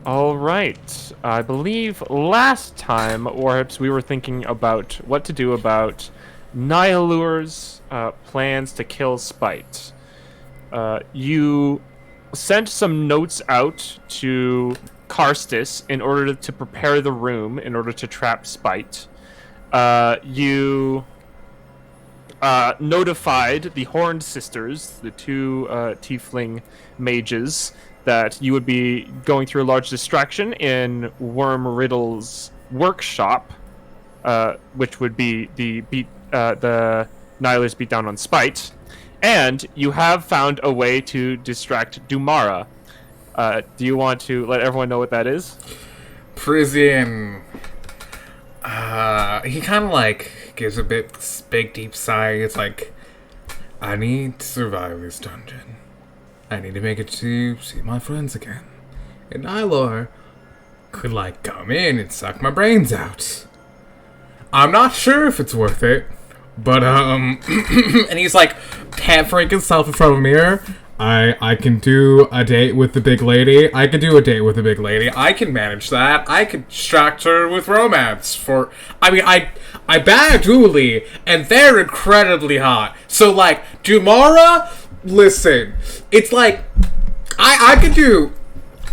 All right. I believe last time, Warhips, we were thinking about what to do about Nihilur's plans to kill Spite. You sent some notes out to Karstis in order to prepare the room in order to trap Spite. You notified the Horned Sisters, the two tiefling mages, that you would be going through a large distraction in Worm Riddle's workshop, which would be the Nihilus beat down on Spite, and you have found a way to distract Dumara. Do you want to let everyone know what that is? Perisian. He kind of like gives a big deep sigh. It's like, I need to survive this dungeon. I need to make it to see my friends again. And Nylor could like come in and suck my brains out. I'm not sure if it's worth it, but and he's like tampering himself in front of a mirror. I can do a date with the big lady. I can do a date with the big lady. I can manage that. I can distract her with romance for... I bagged Uli, and they're incredibly hot. So, like, Dumara, listen. It's like, I can do...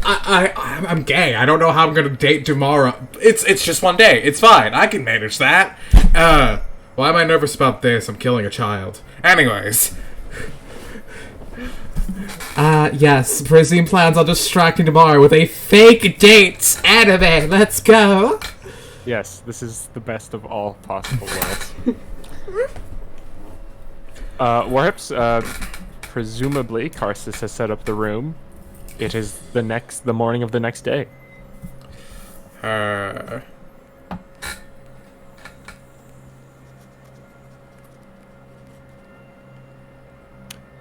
I'm gay. I don't know how I'm gonna date Dumara. It's just one day. It's fine. I can manage that. Why am I nervous about this? I'm killing a child. Anyways... yes, Perisian plans on distracting tomorrow with a fake date anime. Let's go. Yes, this is the best of all possible worlds. Warhips, presumably Karstis has set up the room. It is the morning of the next day. There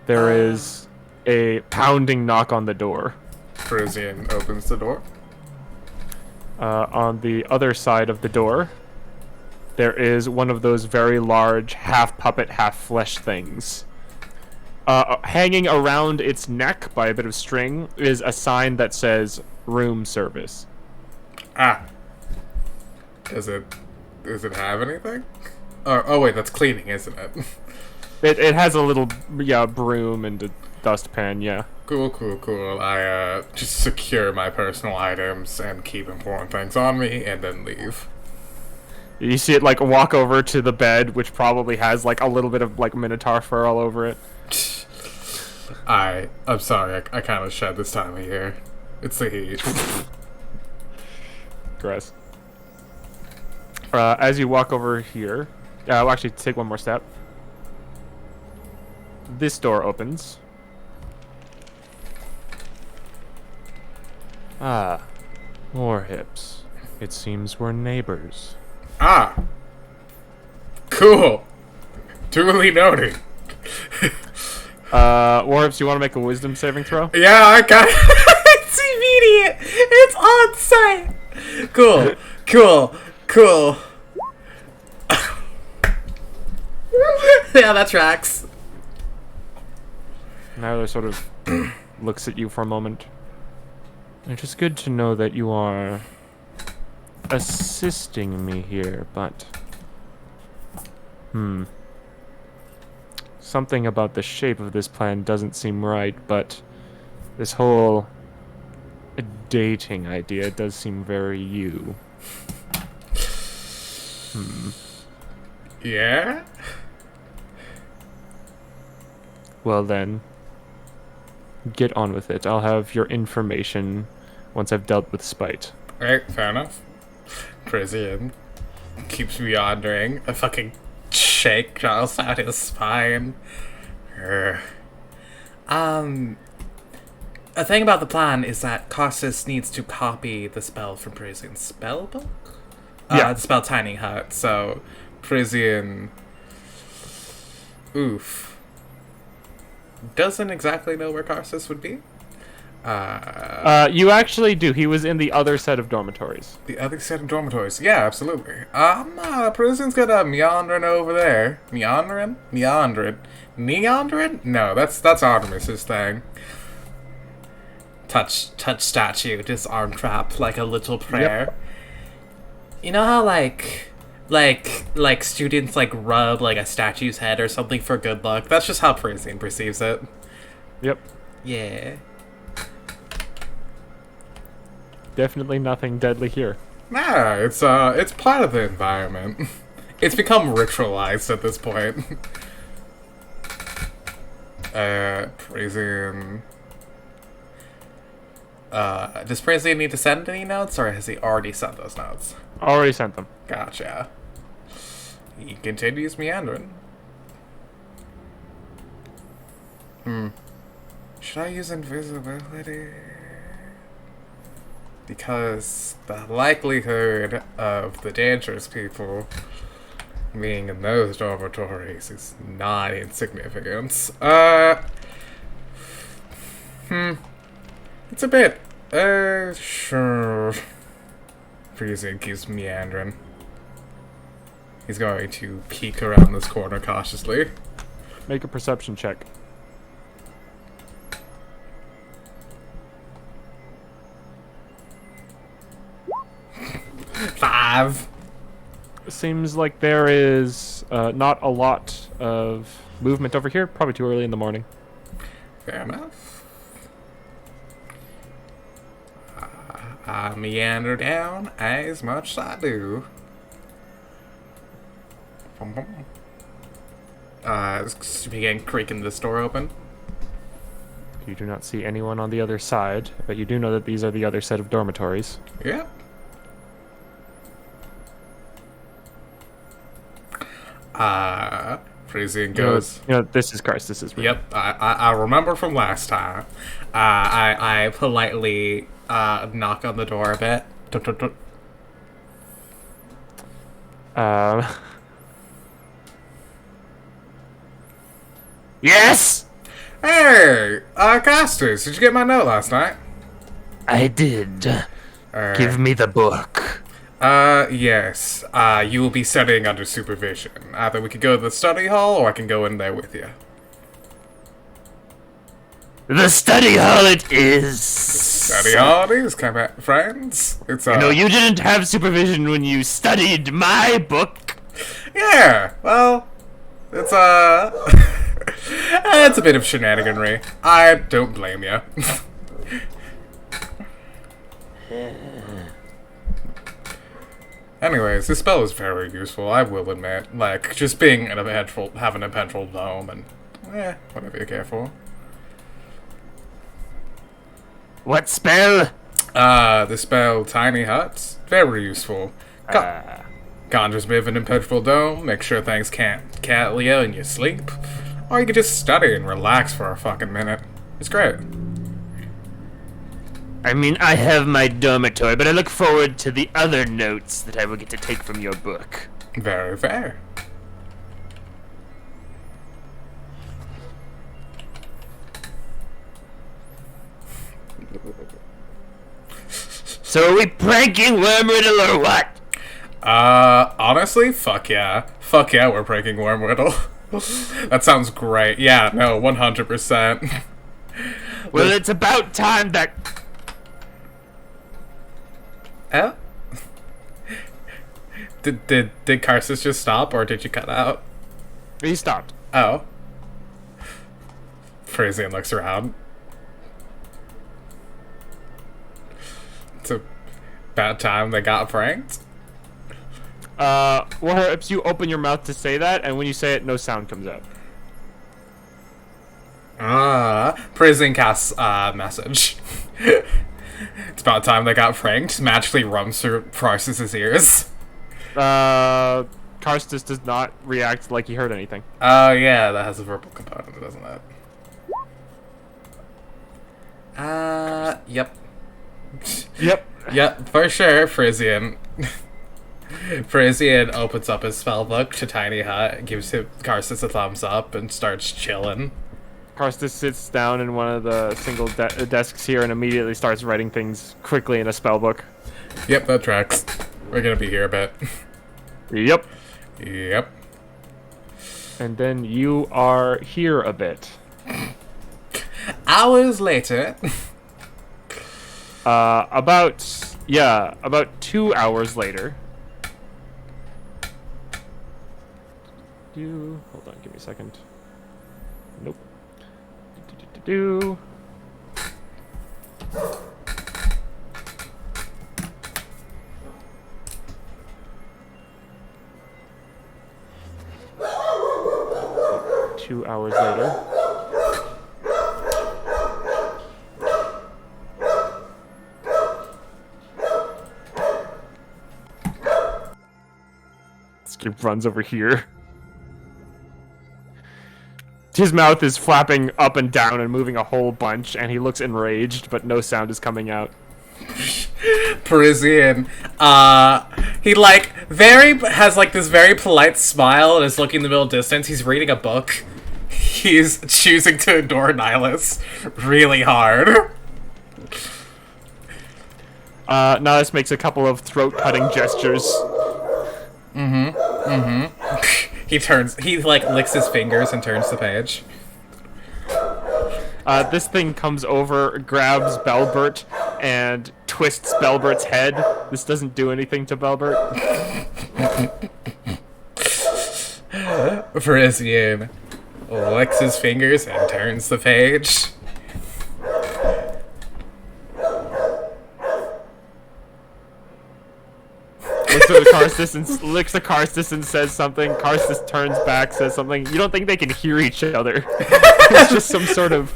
is a pounding knock on the door. Perisian opens the door. On the other side of the door, there is one of those very large half puppet, half flesh things. Hanging around its neck by a bit of string is a sign that says room service. Does it have anything? Oh wait, that's cleaning, isn't it? It has a little broom and a dustpan, yeah. Cool. I just secure my personal items and keep important things on me, and then leave. You see it like walk over to the bed, which probably has like a little bit of like minotaur fur all over it. I'm sorry, I kind of shed this time of year. It's the heat. Gross. As you walk over here, well, actually take one more step. This door opens. Ah, Warhips. It seems we're neighbors. Cool. Duly noted. Warhips, you want to make a wisdom saving throw? Yeah, I got it. It's immediate. It's on site. Cool. Yeah, that tracks. Nyla sort of looks at you for a moment. It is good to know that you are assisting me here, but... Something about the shape of this plan doesn't seem right, but this whole dating idea does seem very you. Yeah? Well then, get on with it. I'll have your information once I've dealt with Spite. Alright, fair enough. Perisian keeps meandering. A fucking shake draws out his spine. A thing about the plan is that Cautious needs to copy the spell from Perisian's spell book? Yeah. The spell Tiny Hut, so Perisian... Oof. Doesn't exactly know where Cautious would be. You actually do. He was in the other set of dormitories. The other set of dormitories. Yeah, absolutely. Perisian's got a meandering over there. Meandering? Meandering? No, that's Artemis's thing. touch statue, just arm trap like a little prayer. You know how like students like rub like a statue's head or something for good luck? That's just how Perisian perceives it. Yep. Yeah. Definitely nothing deadly here. Nah, it's part of the environment. It's become ritualized at this point. Perisian. Does Perisian need to send any notes, or has he already sent those notes? Already sent them. Gotcha. He continues meandering. Should I use invisibility? Because the likelihood of the dangerous people being in those dormitories is not insignificant. It's a bit, sure. Perisian keeps meandering. He's going to peek around this corner cautiously. Make a perception check. Five. Seems like there is not a lot of movement over here. Probably too early in the morning. Fair enough. I meander down as much as I do. Begin creaking this door open. You do not see anyone on the other side, but you do know that these are the other set of dormitories. Yep. Perisian goes. You know, this is Karstus's room. Yep, I remember from last time. I politely knock on the door a bit. Yes! Hey, Costas, did you get my note last night? I did. Give me the book. Yes. You will be studying under supervision. Either we could go to the study hall, or I can go in there with you. The study hall it is. Study hall it is, friends. It's, No, you didn't have supervision when you studied my book. Yeah, well, it's, it's a bit of shenaniganry. I don't blame you. Anyways, this spell is very useful, I will admit. Like, just being in having a petrol dome and, whatever you care for. What spell? The spell Tiny Huts. Very useful. Conjures with an impenetrable dome, make sure things can't cattle you in your sleep. Or you can just study and relax for a fucking minute. It's great. I mean, I have my dormitory, but I look forward to the other notes that I will get to take from your book. Very fair. So are we pranking Worm Riddle or what? Honestly, fuck yeah. Fuck yeah, we're breaking Worm Riddle. That sounds great. Yeah, no, 100%. Well, it's about time that... Oh? Did Karsus just stop, or did you cut out? He stopped. Oh. Perisian looks around. It's about time they got pranked. Well, perhaps you open your mouth to say that, and when you say it, no sound comes out. Perisian casts message. It's about time they got pranked. Magically runs through Karsus's ears. Karstus does not react like he heard anything. Oh, yeah, that has a verbal component, doesn't it? Yep. Yep. Yep, for sure, Perisian. Perisian opens up his spellbook to Tiny Hut, gives Karsus a thumbs up, and starts chilling. Karstus sits down in one of the single desks here and immediately starts writing things quickly in a spellbook. Yep, that tracks. We're gonna be here a bit. Yep. Yep. And then you are here a bit. Hours later, About 2 hours later. Hold on, give me a second. Nope. Do. 2 hours later. This kid runs over here. His mouth is flapping up and down and moving a whole bunch, and he looks enraged, but no sound is coming out. Perisian, he has this very polite smile and is looking in the middle distance. He's reading a book. He's choosing to ignore Nihilus really hard. Nihilus makes a couple of throat-cutting gestures. He licks his fingers and turns the page. This thing comes over, grabs Belbert, and twists Belbert's head. This doesn't do anything to Belbert. Perisian licks his fingers and turns the page. Licks the Karstus and says something. Karstus turns back, says something. You don't think they can hear each other. It's just some sort of,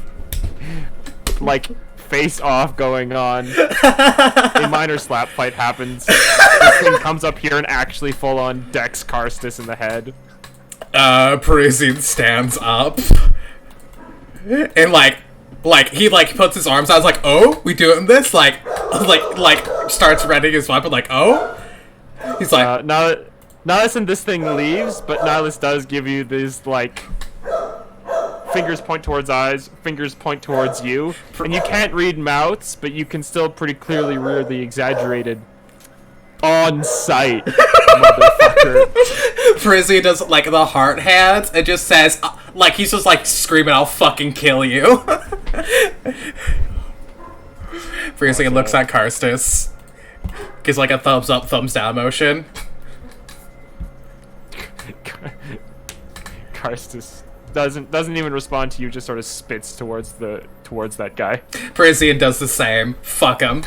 face-off going on. A minor slap fight happens. This thing comes up here and actually full-on decks Karstus in the head. Perisian stands up. And, he, puts his arms out, oh, we doing this? Starts readying his weapon, oh? He's like... Nihilus and this thing leaves, but Nihilus does give you these, fingers point towards eyes, fingers point towards you. And you can't read mouths, but you can still pretty clearly read the exaggerated on-site motherfucker. Perisian does, the heart hands and just says, he's just, screaming, I'll fucking kill you. Perisian looks at Karstus. Gives, a thumbs up, thumbs down motion. Karstus doesn't even respond to you, just sort of spits towards that guy. Perisian does the same. Fuck him.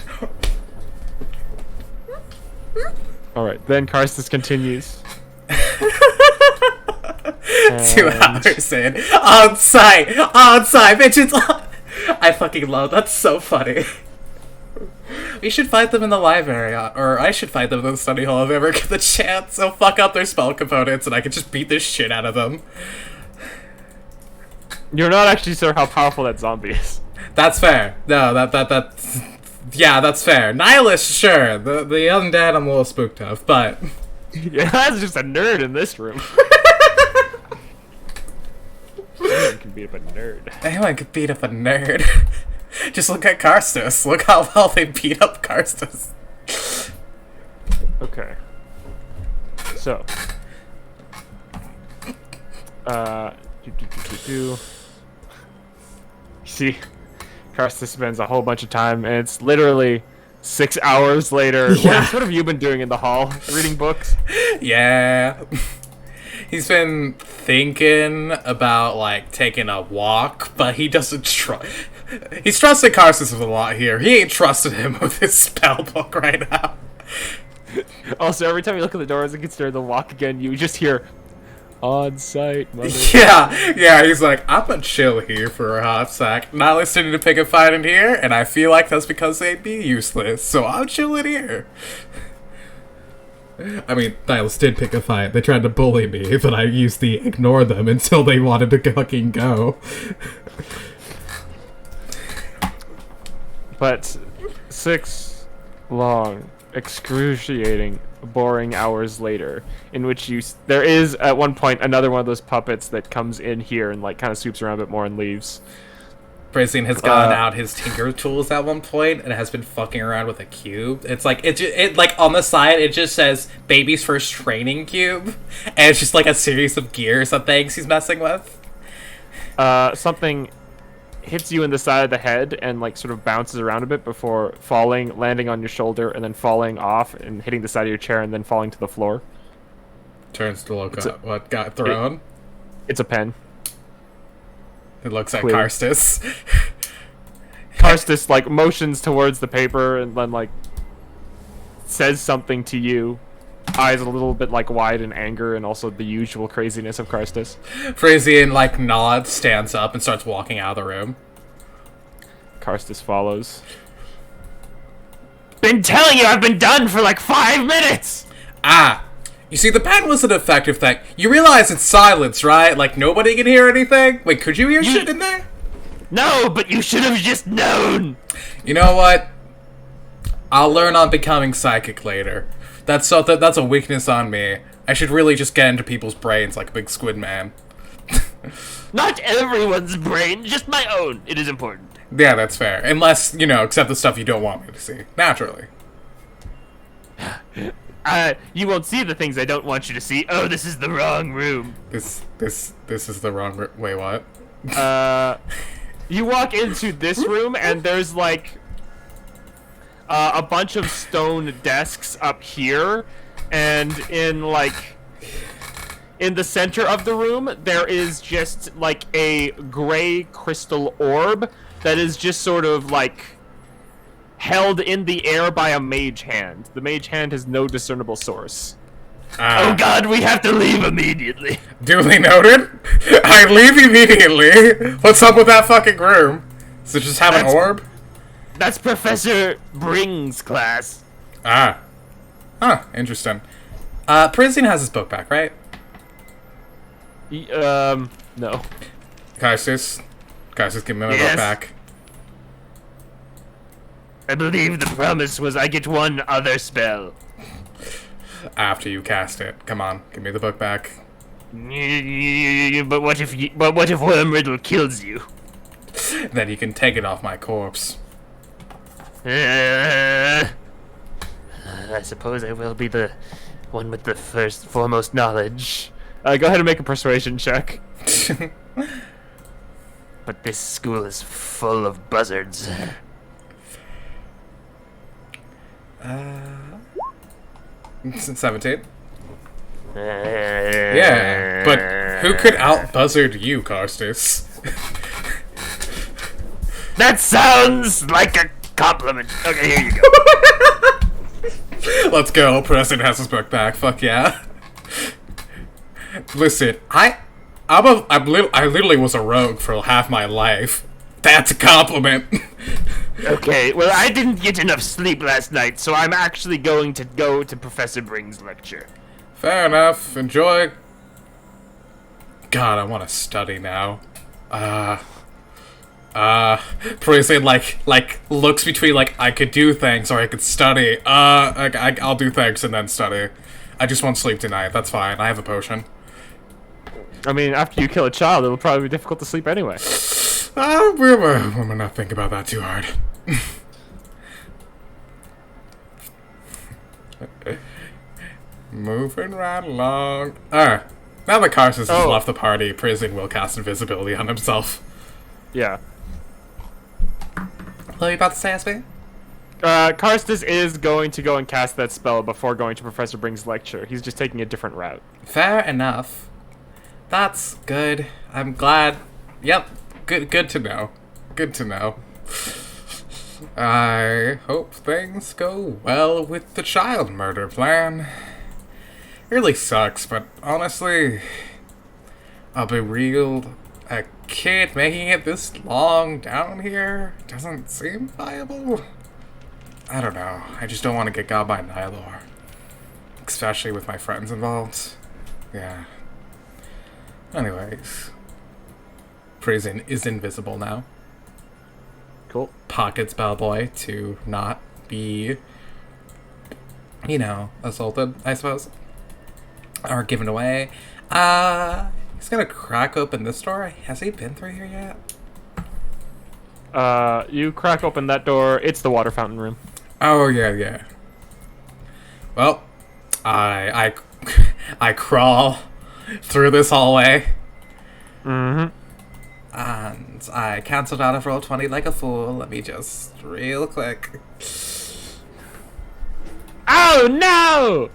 Alright, then Karstus continues. 2 hours in. On site, bitches. I fucking love that. That's so funny. We should fight them in the library, or I should fight them in the study hall if I ever get the chance. So fuck up their spell components and I can just beat the shit out of them. You're not actually sure how powerful that zombie is. That's fair. No, yeah, that's fair. Nihilus, sure. The undead I'm a little spooked of, but... Yeah, that's just a nerd in this room. Anyone can beat up a nerd. Anyone can beat up a nerd. Just look at Karstus. Look how well they beat up Karstus. Okay. So. See, Karstus spends a whole bunch of time, and it's literally 6 hours later. Yeah. What have you been doing in the hall? Reading books? Yeah. He's been thinking about, taking a walk, but he doesn't try. He's trusted Karstus a lot here. He ain't trusted him with his spell book right now. Also, every time you look at the door as it gets started to walk again, you just hear, on site, mother. Yeah, he's like, I'm gonna chill here for a hot sec. Not listening to pick a fight in here, and I feel like that's because they'd be useless, so I'm chilling here. I mean, Nihilus did pick a fight. They tried to bully me, but I used the ignore them until they wanted to fucking go. But 6 long, excruciating, boring hours later, in which there is at one point another one of those puppets that comes in here and kind of swoops around a bit more and leaves. Perisian has gotten out his tinker tools at one point and has been fucking around with a cube. It's it on the side it just says baby's first training cube, and it's just a series of gears and things he's messing with. Something hits you in the side of the head and like sort of bounces around a bit before falling, landing on your shoulder, and then falling off and hitting the side of your chair and then falling to the floor. Turns to look at what got thrown. It's a pen. It looks at Quid. Karstis. Karstis like motions towards the paper and then like says something to you. Eyes a little bit like wide in anger and also the usual craziness of Karstis. Perisian like nods, stands up, and starts walking out of the room. Karstis follows. Been telling you I've been done for like 5 minutes! Ah, you see, the pen was an effective thing. You realize it's silence, right? Like, nobody can hear anything? Wait, could you hear shit in there? No, but you should have just known! You know what? I'll learn on becoming psychic later. That's a weakness on me. I should really just get into people's brains like a big squid man. Not everyone's brain, just my own. It is important. Yeah, that's fair. Unless, except the stuff you don't want me to see. Naturally. You won't see the things I don't want you to see. Oh, this is the wrong room. This is the wrong wait, what? You walk into this room and there's like a bunch of stone desks up here, and in the center of the room there is just like a gray crystal orb that is just sort of like held in the air by a mage hand. The mage hand has no discernible source. Oh god, we have to leave immediately. Duly noted. I leave immediately. What's up with that fucking room? Does it just have an orb? That's Professor Bring's class. Ah. Huh, interesting. Perisian has his book back, right? No. Karstis, give me my book back. I believe the promise was I get one other spell. After you cast it. Come on, give me the book back. But what if Worm Riddle kills you? Then you can take it off my corpse. I suppose I will be the one with the foremost knowledge. Go ahead and make a persuasion check. But this school is full of buzzards. 17. Yeah, but who could out-buzzard you, Karstis? That sounds like a compliment. Okay, here you go. Let's go. President has his book back. Fuck yeah. Listen, I literally was a rogue for half my life. That's a compliment. Okay, well, I didn't get enough sleep last night, so I'm actually going to go to Professor Bring's lecture. Fair enough. Enjoy. God, I want to study now. Perisian like looks between I could do things or I could study. I'll do things and then study. I just want sleep tonight. That's fine. I have a potion. I mean, after you kill a child, it'll probably be difficult to sleep anyway. We'll not think about that too hard. Moving right along. Now that Karstis has left the party, Perisian will cast invisibility on himself. Yeah. What are you about to say, SB? Karstis is going to go and cast that spell before going to Professor Bring's lecture. He's just taking a different route. Fair enough. That's good. I'm glad. Yep. Good to know. Good to know. I hope things go well with the child murder plan. It really sucks, but honestly, I'll be real. A kid making it this long down here doesn't seem viable. I don't know. I just don't want to get got by Nylor. Especially with my friends involved. Yeah. Anyways. Perisian is invisible now. Cool. Pockets Bellboy to not be, assaulted, I suppose. Or given away. He's gonna crack open this door. Has he been through here yet? You crack open that door. It's the water fountain room. Oh, yeah. Well, I crawl through this hallway. Mm-hmm. And I cancelled out of roll 20 like a fool. Let me just real quick. Oh no!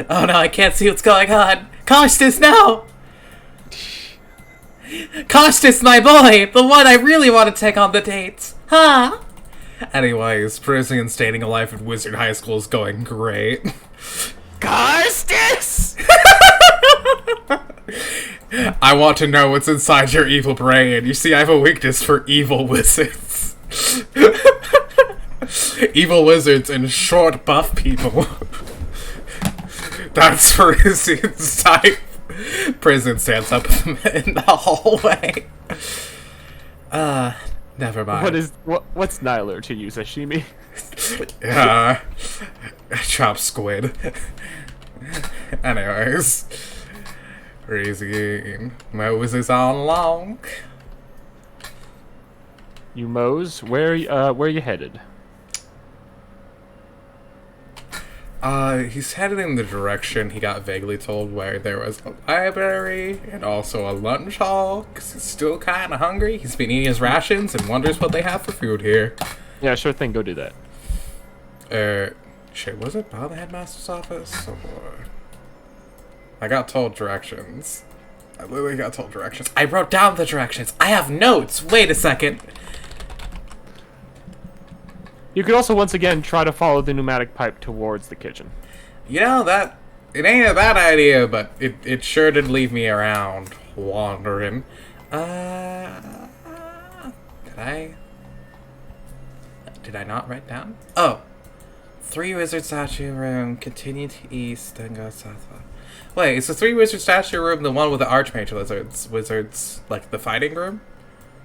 Oh no, I can't see what's going on. Costas, no! Costas, my boy! The one I really want to take on the dates. Huh? Anyways, Perisian staying alive at Wizard High School is going great. Costas! I want to know what's inside your evil brain. You see, I have a weakness for evil wizards. Evil wizards and short buff people. That's Perisian's type. Prison stands up in the hallway. Never mind. What's Nyler to you, sashimi? Chopped squid. Anyways. Perisian. Moses on long. You Mose, where you headed? He's headed in the direction he got vaguely told where there was a library and also a lunch hall, because he's still kind of hungry. He's been eating his rations and wonders what they have for food here. Yeah, sure thing, go do that. Shit, was it by the headmaster's office? Or... I got told directions. I literally got told directions. I wrote down the directions. I have notes. Wait a second. You could also once again try to follow the pneumatic pipe towards the kitchen. You know, it ain't a bad idea, but it sure did leave me around wandering. Did I not write down? Oh. 3 wizard statue room, continue to east, then go southwest. Wait, is the 3 wizard statue room the one with the archmage wizards, like the fighting room?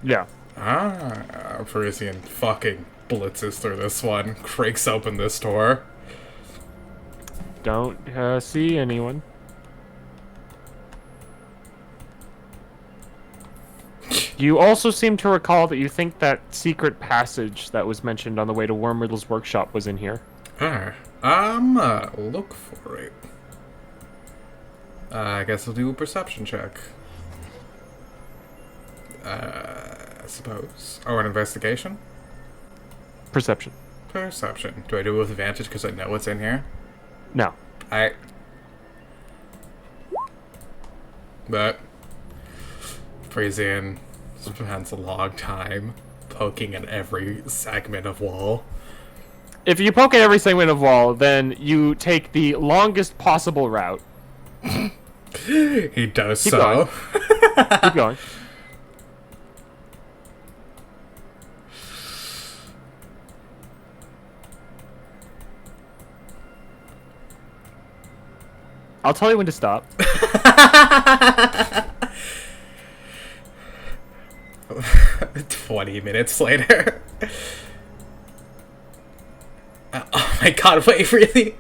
Yeah. Perisian fucking blitzes through this one, creaks open this door. Don't see anyone. You also seem to recall that you think that secret passage that was mentioned on the way to Wormriddle's workshop was in here. Look for it. I guess I'll do a perception check. I suppose. Or an investigation? Perception. Perception. Do I do it with advantage because I know what's in here? No. But Perisian spends a long time poking at every segment of wall. If you poke at every segment of wall, then you take the longest possible route. He does Keep so. going. Keep going. I'll tell you when to stop. 20 minutes later. Oh my god, wait, really?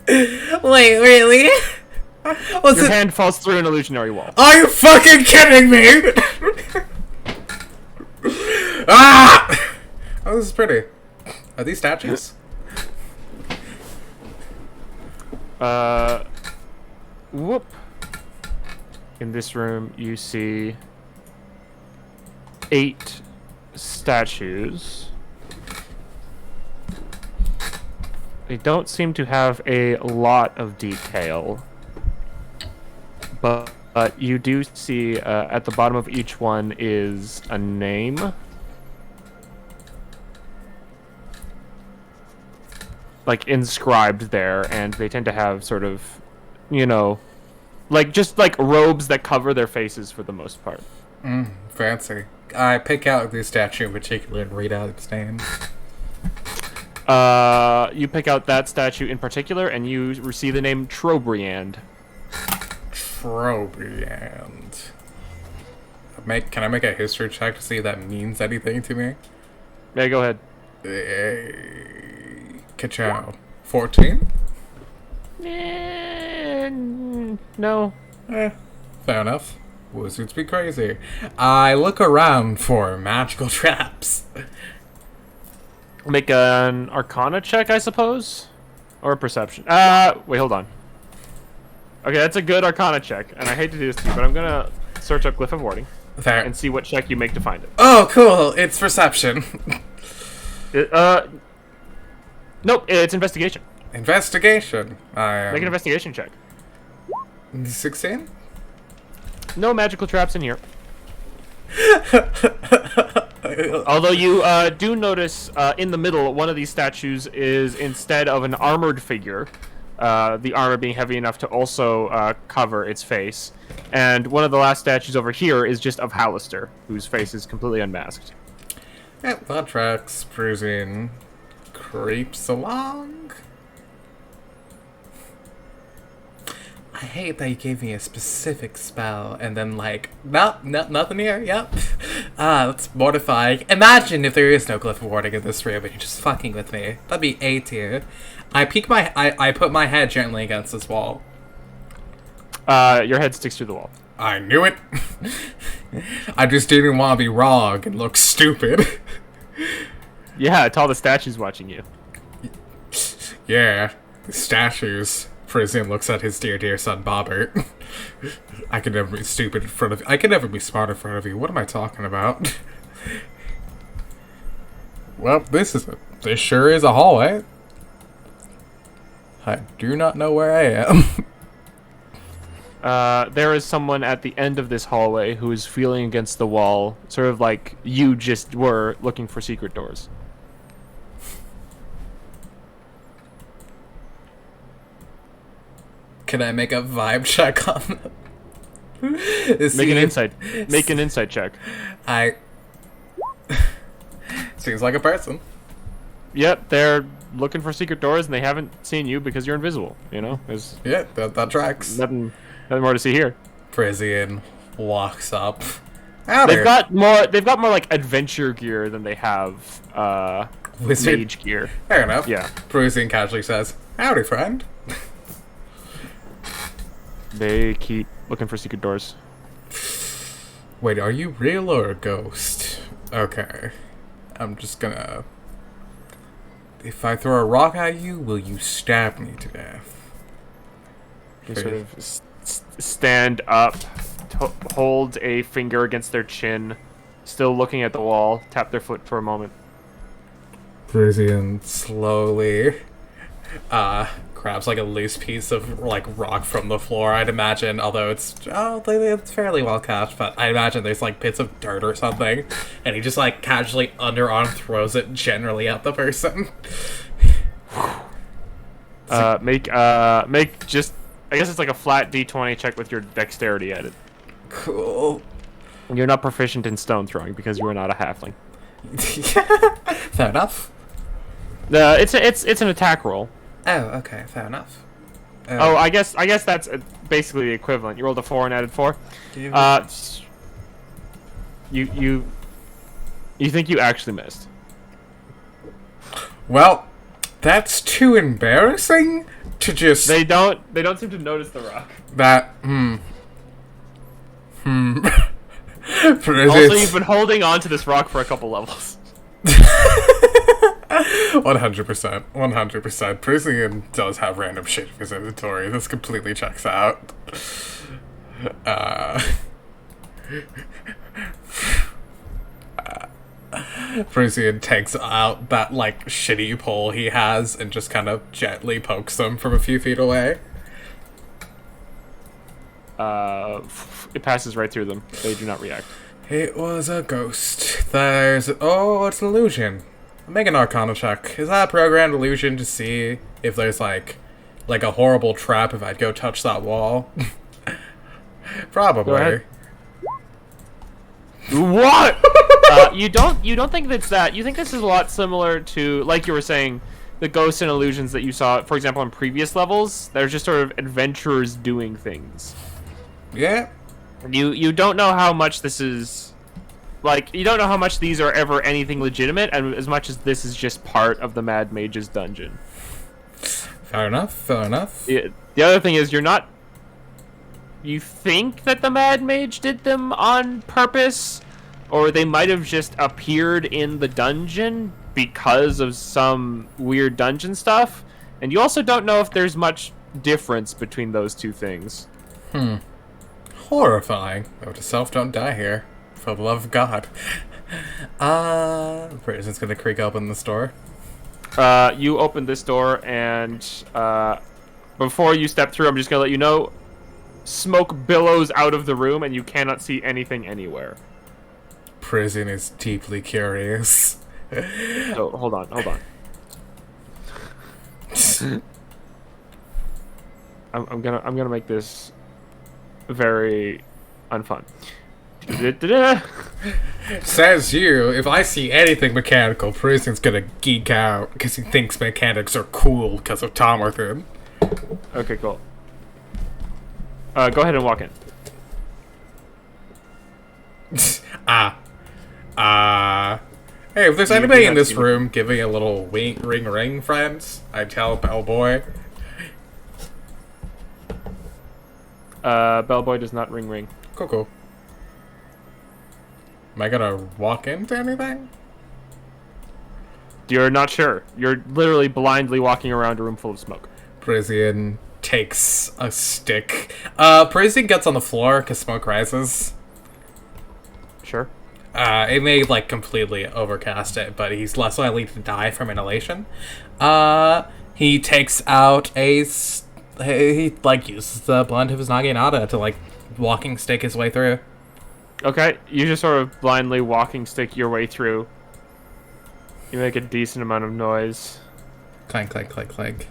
Wait, really? Your hand falls through an illusionary wall. Are you fucking kidding me? Ah! Oh, this is pretty. Are these statues? Whoop. In this room, you see 8 statues. They don't seem to have a lot of detail, but you do see at the bottom of each one is a name. Like inscribed there, and they tend to have sort of, you know, like just like robes that cover their faces for the most part. Fancy. I pick out this statue in particular and read out its name. You pick out that statue in particular, and you receive the name Trobriand. Trobriand. Can I make a history check to see if that means anything to me? Yeah, go ahead. Ka-chow. 14? No. Fair enough. Wizards be crazy. I look around for magical traps. Make an Arcana check, I suppose? Or a Perception. Wait, hold on. Okay, that's a good Arcana check, and I hate to do this to you, but I'm gonna search up Glyph of Warding Fair. and see what check you make to find it. Oh, cool. It's perception. Nope, it's investigation. Investigation. I Make an investigation check. 16? No magical traps in here. Although you do notice in the middle, one of these statues is, instead of an armored figure, the armor being heavy enough to also cover its face, and one of the last statues over here is just of Hallister, whose face is completely unmasked. Yeah, that tracks. Perisian creeps along. I hate that you gave me a specific spell and then like, nope, nothing here, yep. That's mortifying. Imagine if there is no Glyph of Warding in this room and you're just fucking with me. That'd be A tier. I put my head gently against this wall. Your head sticks through the wall. I knew it. I just didn't want to be wrong and look stupid. Yeah, it's all the statues watching you. Yeah, the statues. Perisian looks at his dear son Bobbert. I can never be stupid in front of you. I can never be smart in front of you. What am I talking about? Well, this sure is a hallway. I do not know where I am. There is someone at the end of this hallway who is feeling against the wall, sort of like you just were, looking for secret doors. Can I make a vibe check on them? Make an insight check. Seems like a person. Yep, they're looking for secret doors and they haven't seen you because you're invisible. You know, there's Yeah, that tracks. nothing more to see here. Perisian walks up. They've got more like adventure gear than they have Wizard mage gear. Fair enough. Yeah. Perisian casually says, "Howdy, friend." They keep looking for secret doors. Wait, are you real or a ghost? Okay. I'm just gonna... If I throw a rock at you, will you stab me to death? They sort of stand up, hold a finger against their chin, still looking at the wall, tap their foot for a moment. Perisian slowly grabs like a loose piece of like rock from the floor, I'd imagine, although it's fairly well cast, but I imagine there's like bits of dirt or something, and he just like casually underarm throws it generally at the person. Make just, I guess it's like a flat D20 check with your dexterity added. Cool. You're not proficient in stone throwing because you are not a halfling. Fair enough. It's an attack roll. Oh, okay, fair enough. Oh, I guess that's basically the equivalent. You rolled a 4 and added 4. You think you actually missed? Well, that's too embarrassing to just. They don't seem to notice the rock. Also, you've been holding on to this rock for a couple levels. 100%. Perisian does have random shit in his inventory. This completely checks out. Perisian takes out that, like, shitty pole he has and just kind of gently pokes them from a few feet away. It passes right through them. They do not react. It was a ghost. It's an illusion. Make an Arcana check. Is that a programmed illusion to see if there's like a horrible trap if I'd go touch that wall? Probably. Go ahead. What? You don't think that's that. You think this is a lot similar to, like you were saying, the ghosts and illusions that you saw, for example, in previous levels. They're just sort of adventurers doing things. Yeah. You don't know how much this is, like, you don't know how much these are ever anything legitimate, and as much as this is just part of the Mad Mage's dungeon. Fair enough. The other thing is, you think that the Mad Mage did them on purpose, or they might have just appeared in the dungeon because of some weird dungeon stuff, and you also don't know if there's much difference between those two things. horrifying. Note to self, don't die here. For the love of God. Perisian's gonna creak open this door. You open this door, and before you step through, I'm just gonna let you know, smoke billows out of the room, and you cannot see anything anywhere. Perisian is deeply curious. So hold on. I'm gonna make this very unfun. Says you, if I see anything mechanical, Perisian's gonna geek out because he thinks mechanics are cool because of Tomerton. Okay, cool. Go ahead and walk in. Hey, if there's anybody in this room giving a little ring, friends, I tell Bellboy. Bellboy does not ring. Cool. Am I gonna walk into anything? You're not sure. You're literally blindly walking around a room full of smoke. Perisian takes a stick. Perisian gets on the floor because smoke rises. Sure. It may, like, completely overcast it, but he's less likely to die from inhalation. He takes out he, like, uses the blunt of his naginata to, like, walking stick his way through. Okay, you just sort of blindly walking stick your way through. You make a decent amount of noise. Clank.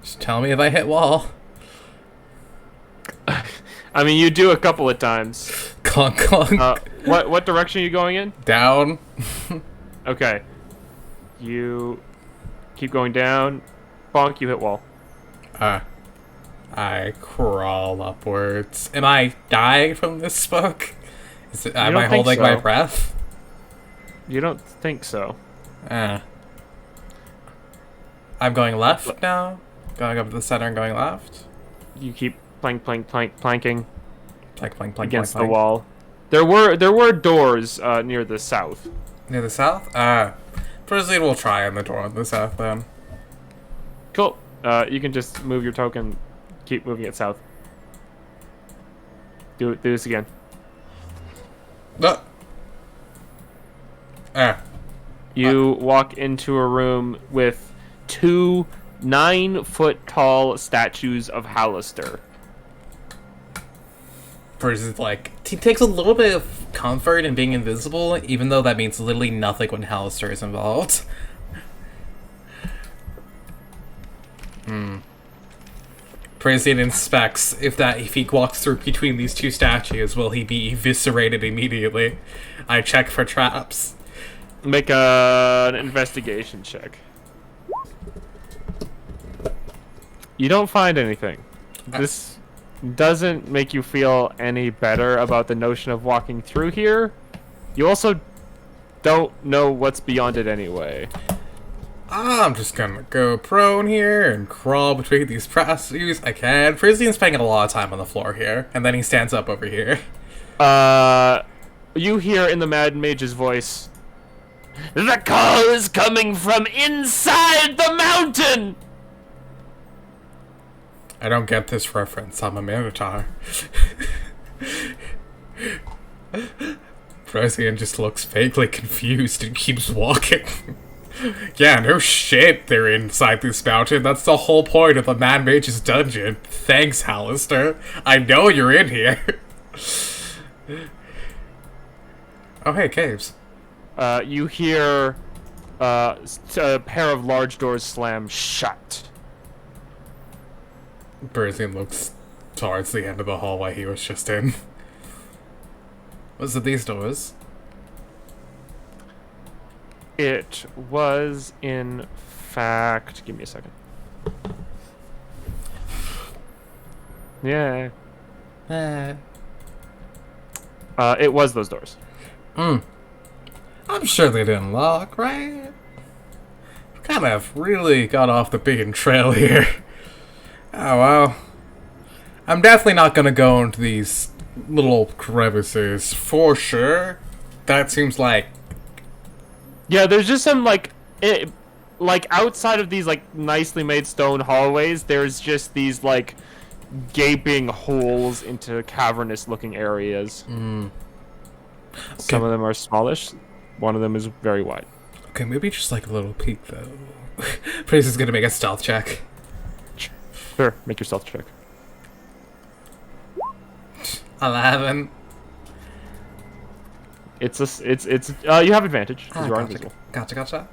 Just tell me if I hit wall. I mean, you do a couple of times. Clunk. What direction are you going in? Down. Okay. You keep going down. Bonk, you hit wall. I crawl upwards. Am I dying from this smoke? Am I don't think holding my so. breath? You don't think so. I'm going left now. Going up to the center and going left. You keep planking Plank. against the wall. There were doors near the south. Near the south? Perisian will try on the door on the south then. Cool. You can just move your token. Keep moving it south. Do this again. You walk into a room with 2 9-foot-tall statues of Hallister. Perisian's like, he takes a little bit of comfort in being invisible, even though that means literally nothing when Hallister is involved. Perisian inspects if he walks through between these 2 statues, will he be eviscerated immediately? I check for traps. Make an investigation check. You don't find anything. This doesn't make you feel any better about the notion of walking through here. You also don't know what's beyond it anyway. I'm just gonna go prone here and crawl between these statues I can. Perisian's spending a lot of time on the floor here, and then he stands up over here. You hear in the Mad Mage's voice, "The call is coming from inside the mountain!" I don't get this reference. I'm a Minotaur. Perisian just looks vaguely confused and keeps walking. Yeah, no shit, they're inside this mountain. That's the whole point of the Mad Mage's dungeon. Thanks, Hallister. I know you're in here. Oh, hey, caves. You hear a pair of large doors slam shut. Perisian looks towards the end of the hallway he was just in. Was it these doors? It was, in fact... Give me a second. Yeah. It was those doors. I'm sure they didn't lock, right? Kind of really got off the beaten trail here. Oh, well. I'm definitely not gonna go into these little crevices, for sure. That seems like... Yeah, there's just some, like outside of these, like, nicely made stone hallways, there's just these, like, gaping holes into cavernous-looking areas. Some of them are smallish. One of them is very wide. Okay, maybe just like a little peek though. Praise is gonna make a stealth check. Sure, make your stealth check. 11. It's you have advantage because you are invisible. Gotcha.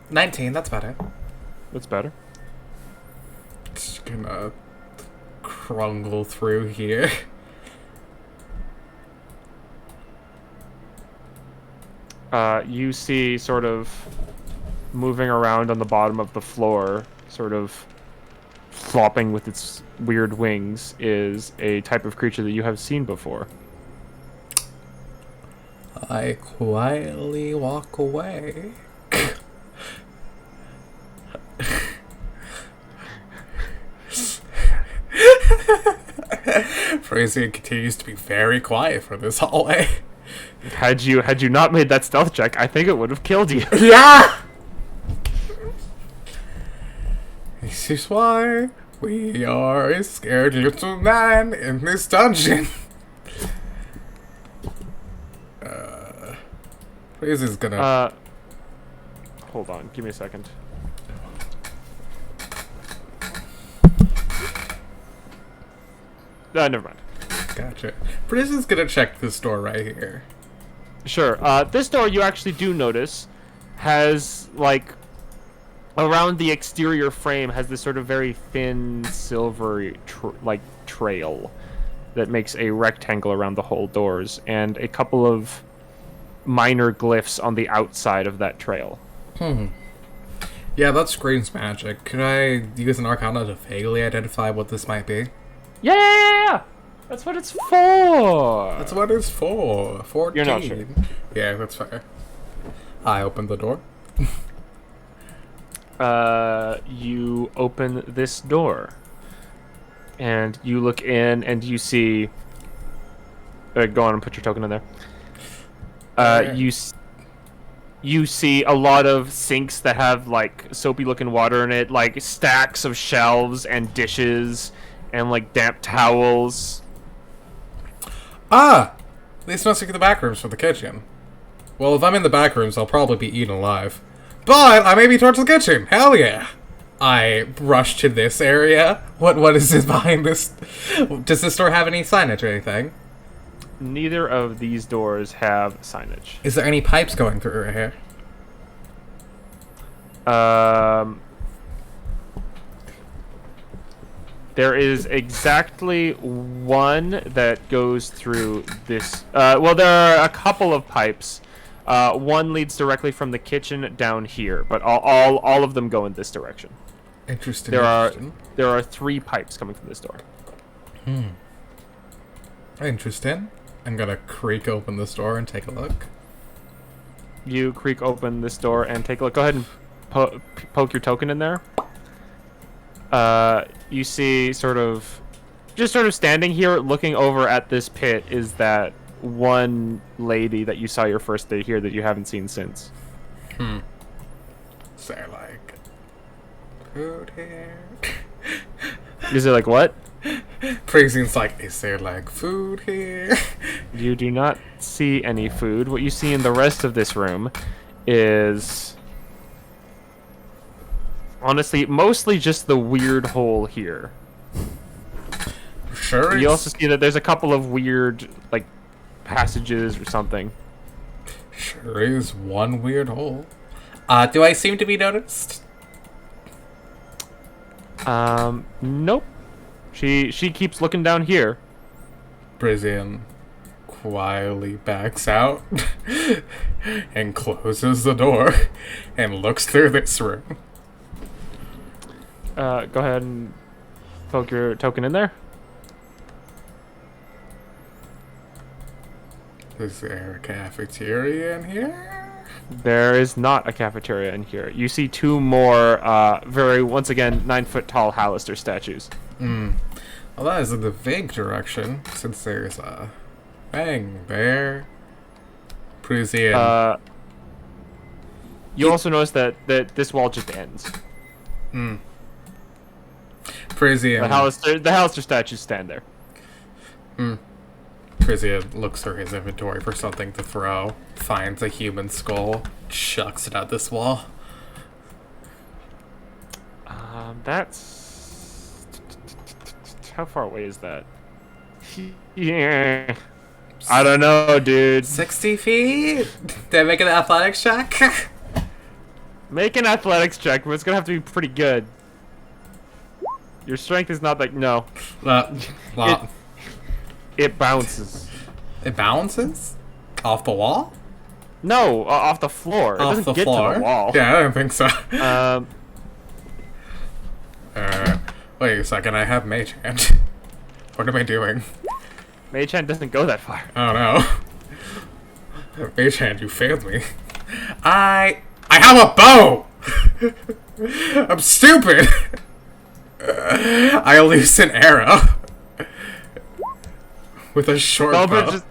19, that's better. That's better. Just gonna crumble through here. You see sort of moving around on the bottom of the floor, sort of flopping with its weird wings, is a type of creature that you have seen before. I quietly walk away. Perisian continues to be very quiet for this hallway. Had you not made that stealth check, I think it would have killed you. Yeah! This is why we are a scared little man in this dungeon. Perisian's gonna... Hold on, give me a second. Never mind. Gotcha. Perisian's gonna check this door right here. Sure. This door, you actually do notice, has, like, around the exterior frame, has this sort of very thin, silvery, trail that makes a rectangle around the whole doors, and a couple of minor glyphs on the outside of that trail. Yeah, that screams magic. Could I use an arcana to vaguely identify what this might be? Yeah! That's what it's for! That's what it's for. 14. You're not sure. Yeah, that's fair. I opened the door. You open this door. And you look in and you see... go on and put your token in there. You see a lot of sinks that have, like, soapy-looking water in it, like stacks of shelves and dishes and, like, damp towels. Ah! These must be the back rooms for the kitchen. Well, if I'm in the back rooms, I'll probably be eaten alive. But I may be towards the kitchen. Hell yeah! I rush to this area. What is this behind this? Does this door have any signage or anything? Neither of these doors have signage. Is there any pipes going through right here? There is exactly one that goes through this. Well, there are a couple of pipes. One leads directly from the kitchen down here, but all of them go in this direction. Interesting. There are 3 pipes coming from this door. Interesting. I'm gonna creak open this door and take a look. You creak open this door and take a look. Go ahead and poke your token in there. You see just sort of standing here looking over at this pit is that one lady that you saw your first day here that you haven't seen since. Say like food here. Is it like what? Perisian's like, is there like food here? You do not see any food. What you see in the rest of this room is honestly mostly just the weird hole here. Sure. You also see that there's a couple of weird like passages or something. Sure is one weird hole. Do I seem to be noticed? Nope. She keeps looking down here. Perisian quietly backs out and closes the door and looks through this room. Go ahead and poke your token in there. Is there a cafeteria in here? There is not a cafeteria in here. You see 2 more, once again, 9-foot tall Hallister statues. Well, that is in the vague direction, since there's a thing there. Perisian. You also notice that this wall just ends. Perisian. The Hallister statues stand there. Perisian looks through his inventory for something to throw, finds a human skull, chucks it at this wall. That's... How far away is that? Yeah. I don't know, dude. 60 feet? Did I make an athletics check? Make an athletics check, but it's gonna have to be pretty good. Your strength is not like... No. Well, It bounces. it bounces? Off the wall? No, off the floor. It Off doesn't the get floor? to the wall. Yeah, I don't think so. Um, Wait a second, I have Mage Hand. What am I doing? Mage Hand doesn't go that far. Oh no. Mage Hand, you failed me. I have a bow! I'm stupid! I loose an arrow. With a short bow.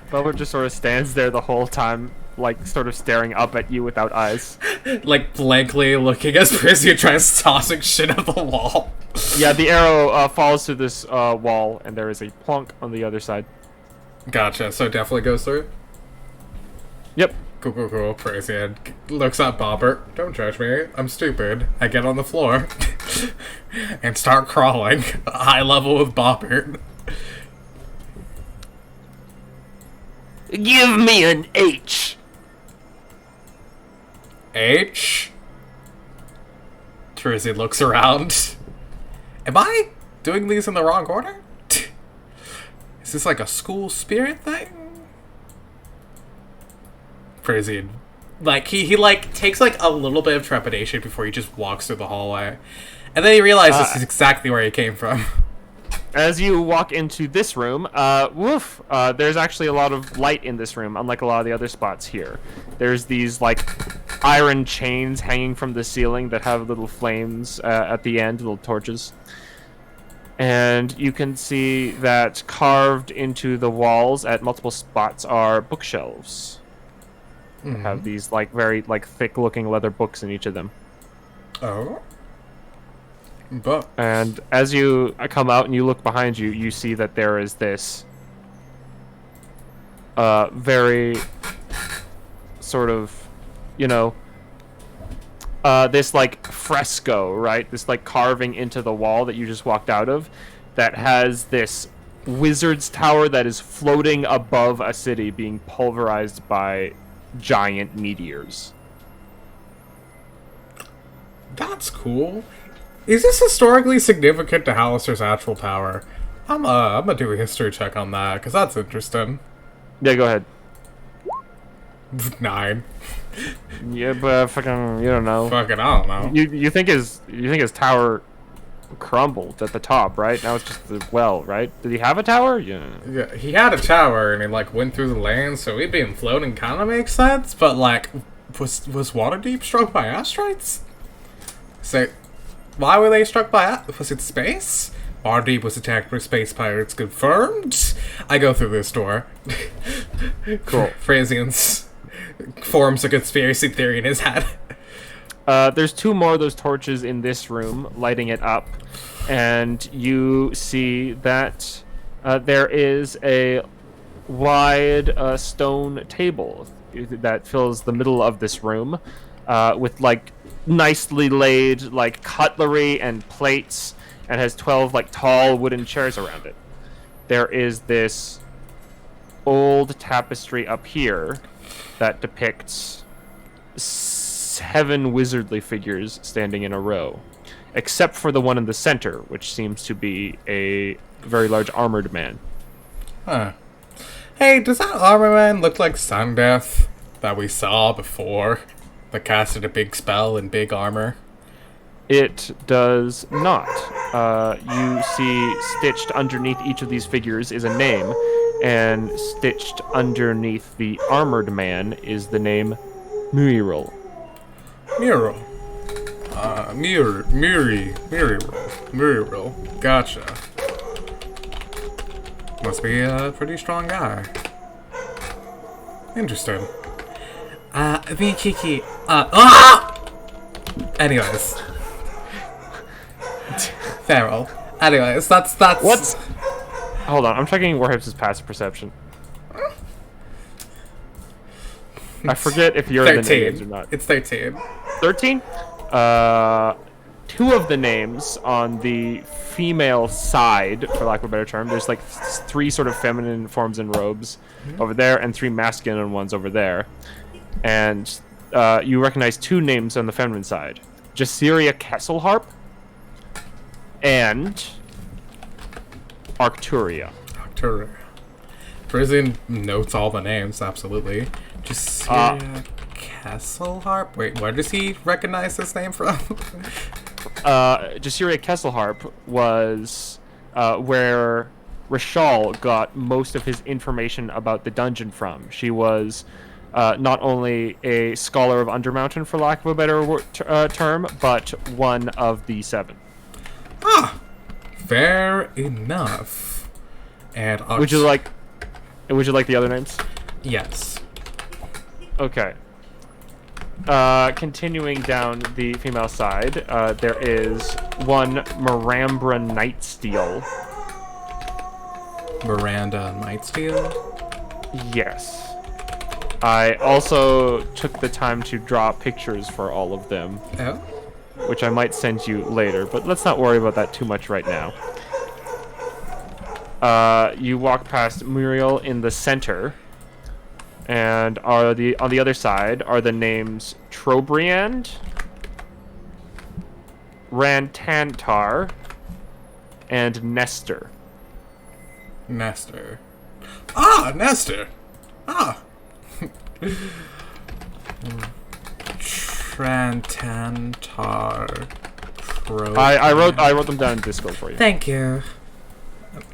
Velvet just sort of stands there the whole time, like, sort of staring up at you without eyes. Like, blankly looking as Perisian tries tossing shit at the wall. Yeah, the arrow falls through this wall, and there is a plunk on the other side. Gotcha, so it definitely goes through? Yep. Cool. Perisian looks at Bobbert. Don't judge me. I'm stupid. I get on the floor. And start crawling. High level with Bobbert. Give me an H. H? Perisian looks around. Am I doing these in the wrong order? Is this like a school spirit thing? Perisian, like, he like takes like a little bit of trepidation before he just walks through the hallway. And then he realizes this is exactly where he came from. As you walk into this room, there's actually a lot of light in this room, unlike a lot of the other spots here. There's these, like, iron chains hanging from the ceiling that have little flames at the end, little torches. And you can see that carved into the walls at multiple spots are bookshelves. They have these, like, very, like, thick-looking leather books in each of them. Oh. But And as you come out and you look behind you, you see that there is this very sort of, you know, this like fresco, right? This like carving into the wall that you just walked out of that has this wizard's tower that is floating above a city being pulverized by giant meteors. that's cool. Is this historically significant to Hallister's actual power? I'm gonna do a history check on that, because that's interesting. Yeah, go ahead. 9. Yeah, but fucking, you don't know. Fucking, I don't know. You think his tower crumbled at the top, right? Now it's just the well, right? Did he have a tower? Yeah. Yeah, he had a tower, and he, like, went through the land, so he'd been floating kind of makes sense, but, like, was Waterdeep struck by asteroids? So, why were they struck by was it space? Waterdeep was attacked by space pirates, confirmed? I go through this door. Cool. Frasians forms a conspiracy theory in his head. There's 2 more of those torches in this room, lighting it up, and you see that there is a wide stone table that fills the middle of this room, with like nicely laid like cutlery and plates, and has 12 like tall wooden chairs around it. There is this old tapestry up here that depicts 7 wizardly figures standing in a row, except for the one in the center, which seems to be a very large armored man. Huh. Hey, does that armor man look like Sundeath that we saw before? That casted a big spell in big armor? It does not. You see stitched underneath each of these figures is a name, and stitched underneath the armored man is the name Muriel. Muriel. Muriel. Gotcha. Must be a pretty strong guy. Interesting. Me, Kiki. Anyways. feral. Anyways, that's What's... Hold on, I'm checking Warhip's passive perception. I forget if you're the names or 13. not. It's 13. 13? Two of the names on the female side, for lack of a better term, there's like three sort of feminine forms and robes over there, and three masculine ones over there. And you recognize two names on the feminine side. Jaciria Kesselharp and Arcturia. Arcturia. Perisian notes all the names, absolutely. Jaciria Kesselharp? Wait, where does he recognize this name from? Jaciria Kesselharp was where Rishal got most of his information about the dungeon from. She was not only a scholar of Undermountain, for lack of a better term, but one of the seven. Ah! Fair enough. And Would you like the other names? Yes. Okay. Continuing down the female side, there is one Marambra Nightsteel. Miranda Nightsteel? Yes. I also took the time to draw pictures for all of them, Oh? which I might send you later, but let's not worry about that too much right now. You walk past Muriel in the center, and on the other side are the names Trobriand, Rantantar, and Nestor. Nestor. Ah! Nestor! Ah! Trantantar. I wrote them down in Discord for you. Thank you.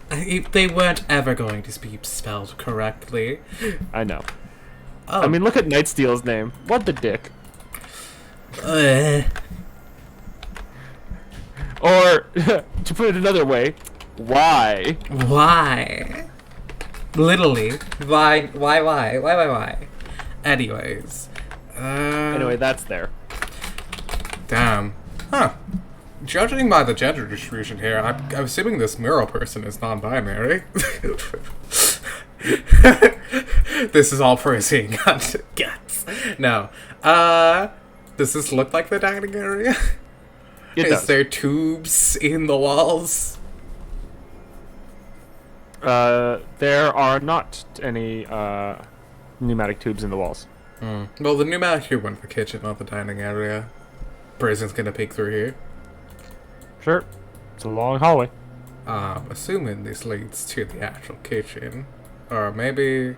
They weren't ever going to be spelled correctly. I know. Oh. I mean, look at Nightsteel's name. What the dick? Or, to put it another way, why? Why? Literally. Why? Anyways. Anyway, that's there. Damn. Huh. Judging by the gender distribution here, I'm assuming this mural person is non-binary. This is all Perisian gets. No. Does this look like the dining area? It Is does. there tubes in the walls? There are not any pneumatic tubes in the walls. Well, the pneumatic tube went to the kitchen, not the dining area. Perisian's gonna peek through here. Sure. It's a long hallway. Assuming this leads to the actual kitchen. Or maybe...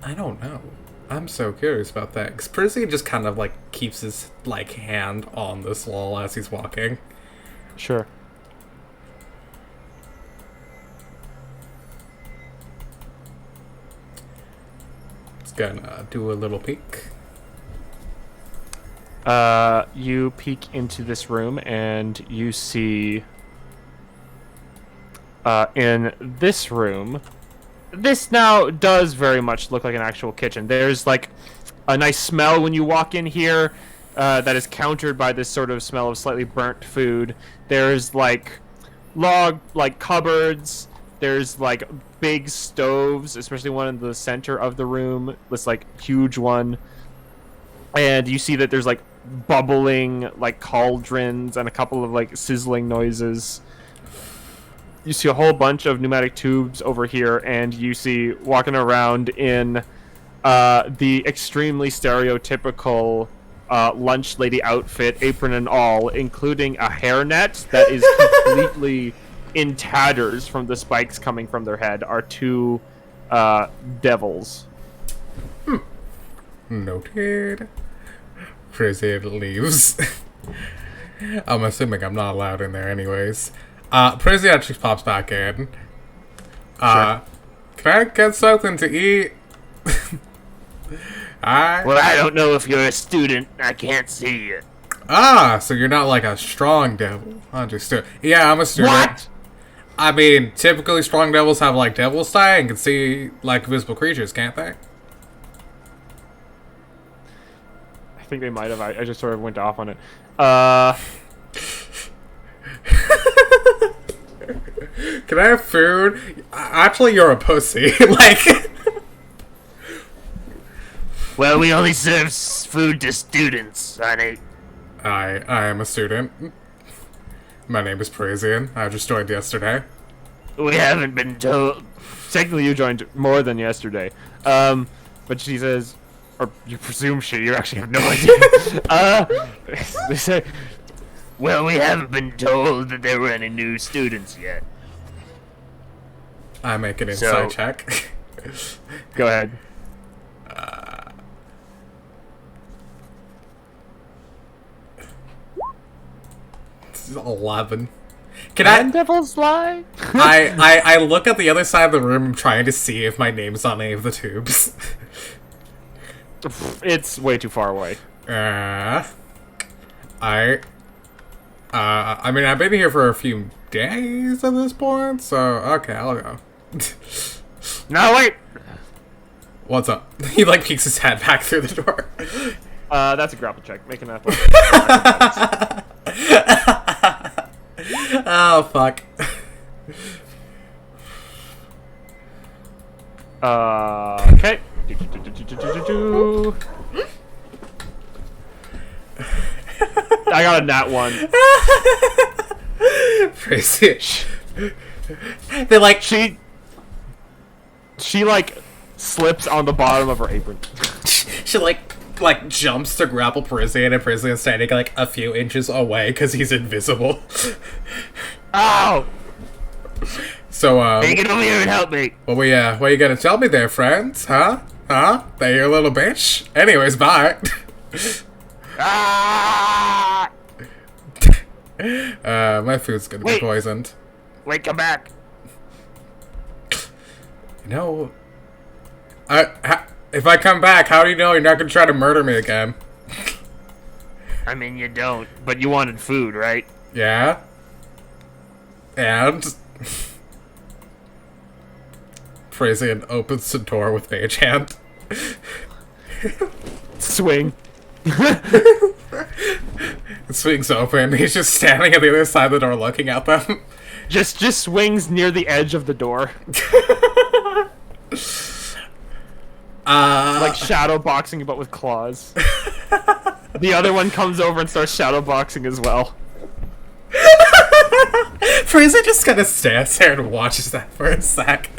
I don't know. I'm so curious about that. Because Perisian just kind of, like, keeps his, like, hand on this wall as he's walking. Sure. It's gonna do a little peek. You peek into this room and you see in this room, this now does very much look like an actual kitchen. There's like a nice smell when you walk in here that is countered by this sort of smell of slightly burnt food. There's like cupboards. There's like big stoves, especially one in the center of the room, this like huge one. And you see that there's like bubbling like cauldrons and a couple of like sizzling noises. You see a whole bunch of pneumatic tubes over here, and you see walking around in the extremely stereotypical lunch lady outfit, apron and all, including a hairnet that is completely in tatters from the spikes coming from their head, are two devils. Noted. Perisian leaves. I'm assuming I'm not allowed in there anyways. Perisian actually pops back in. Sure. Can I get something to eat? Well, I don't know if you're a student. I can't see you. So you're not like a strong devil. Understood. Yeah, I'm a student. What? I mean, typically strong devils have like devil's sight and can see like invisible creatures, can't they? I think they might have. I just sort of went off on it. Can I have food? Actually, you're a pussy. Like, Well, we only serve food to students, honey. I am a student. My name is Perisian. I just joined yesterday. We haven't been told. Technically, you joined more than yesterday. But she says, or you presume you actually have no idea. They say, Well, we haven't been told that there were any new students yet. I make an So- insight check. go ahead. 11. Can I? Devil's lie. I look at the other side of the room, trying to see if my name's on any of the tubes. It's way too far away. I mean, I've been here for a few days at this point, so okay, I'll go. No, wait. What's up? He like peeks his head back through the door. That's a grapple check. Make an athletics. Oh fuck. Okay. I got a nat 1. Crazy. They like She like slips on the bottom of her apron. she like jumps to grapple Perisian, and Perisian's standing like a few inches away because he's invisible. Ow! So Hey, get over here and help me. what you gonna tell me there, friends? Huh? That you little bitch? Anyways, bye. Ah! My food's gonna be Wait. poisoned. Wait, come back. You know, if I come back, how do you know you're not gonna try to murder me again? I mean, you don't, but you wanted food, right? Yeah? And? Frasian opens the door with mage hand. Swing. It swings open. He's just standing at the other side of the door looking at them. Just swings near the edge of the door. Like shadow boxing, but with claws. The other one comes over and starts shadow boxing as well. Frasian just kind of stands there and watches that for a sec.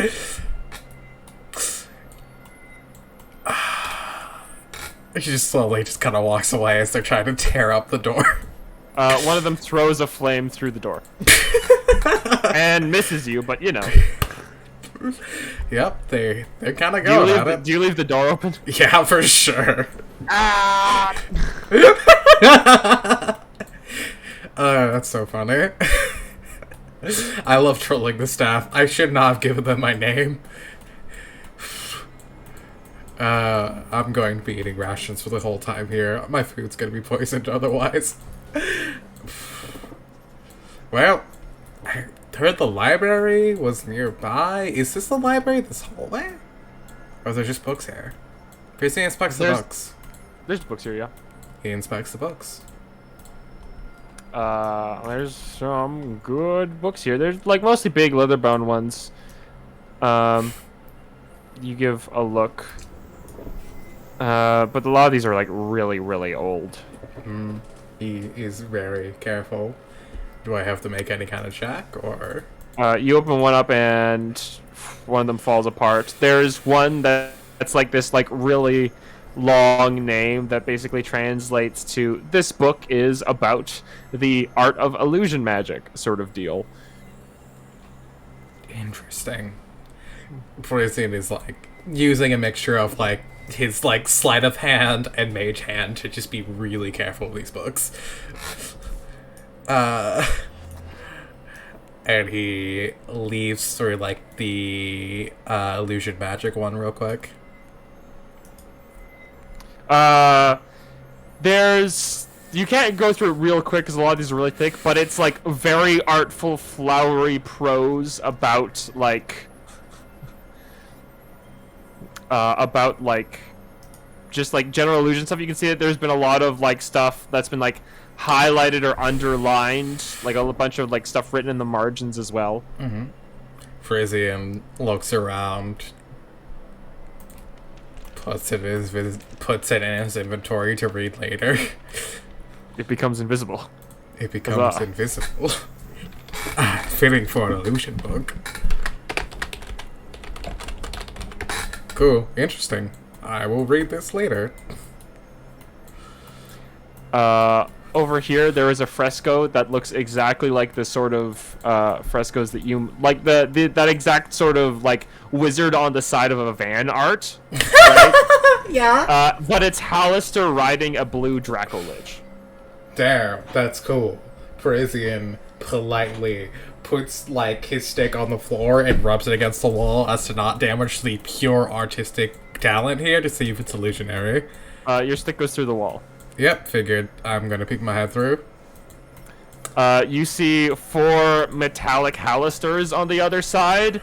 He just slowly just kind of walks away as they're trying to tear up the door. One of them throws a flame through the door. And misses you, but you know. Yep, they're kind of Do you, going leave at the, it. do you leave the door open? Yeah, for sure. Ah! That's so funny. I love trolling the staff. I should not have given them my name. I'm going to be eating rations for the whole time here. My food's gonna be poisoned otherwise. Well, I heard the library was nearby. Is this the library this hallway? Or are there just books here? Percy inspects the books. There's books here, yeah. He inspects the books. There's some good books here. There's like mostly big leather-bound ones. You give a look. But a lot of these are like really, really old. He is very careful. Do I have to make any kind of check, or? You open one up and one of them falls apart. There's one that's like this like really long name that basically translates to "this book is about the art of illusion magic" sort of deal. Interesting. Frisian is like using a mixture of like his like sleight of hand and mage hand to just be really careful with these books. And he leaves through like the illusion magic one real quick. There's you can't go through it real quick because a lot of these are really thick, but it's like very artful, flowery prose about like just like general illusion stuff. You can see that there's been a lot of like stuff that's been like highlighted or underlined, like a bunch of like stuff written in the margins as well. Perisian looks around, puts it in his inventory to read later. It becomes invisible. It becomes Huzzah. invisible. Fitting for an illusion book. Cool. Interesting. I will read this later. Over here, there is a fresco that looks exactly like the sort of frescoes that you like. That exact sort of like wizard on the side of a van art. Right? Yeah. But it's Hallister riding a blue Dracolich. Damn, that's cool. Perisian politely puts like his stick on the floor and rubs it against the wall as to not damage the pure artistic talent here to see if it's illusionary. Your stick goes through the wall. Yep, figured. I'm gonna peek my head through. You see 4 metallic Hallisters on the other side.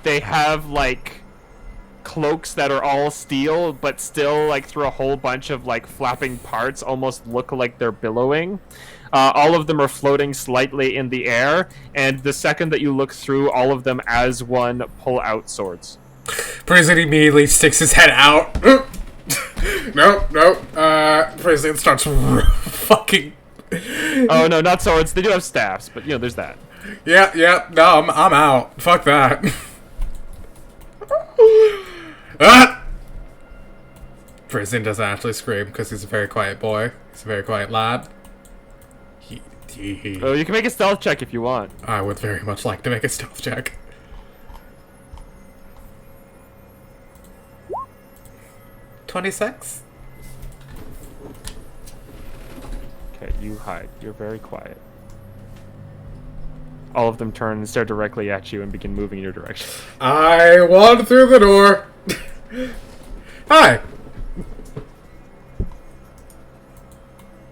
They have like cloaks that are all steel, but still like through a whole bunch of like flapping parts, almost look like they're billowing. All of them are floating slightly in the air, and the second that you look through, all of them as one pull out swords. Perisian immediately sticks his head out. Nope. Perisian starts fucking. Oh no, not swords. They do have staffs, but you know, there's that. Yeah. No, I'm out. Fuck that. Ah! Perisian doesn't actually scream because he's a very quiet boy. He's a very quiet lad. Oh, you can make a stealth check if you want. I would very much like to make a stealth check. 26. Okay, you hide. You're very quiet. All of them turn and stare directly at you and begin moving in your direction. I wander through the door. Hi.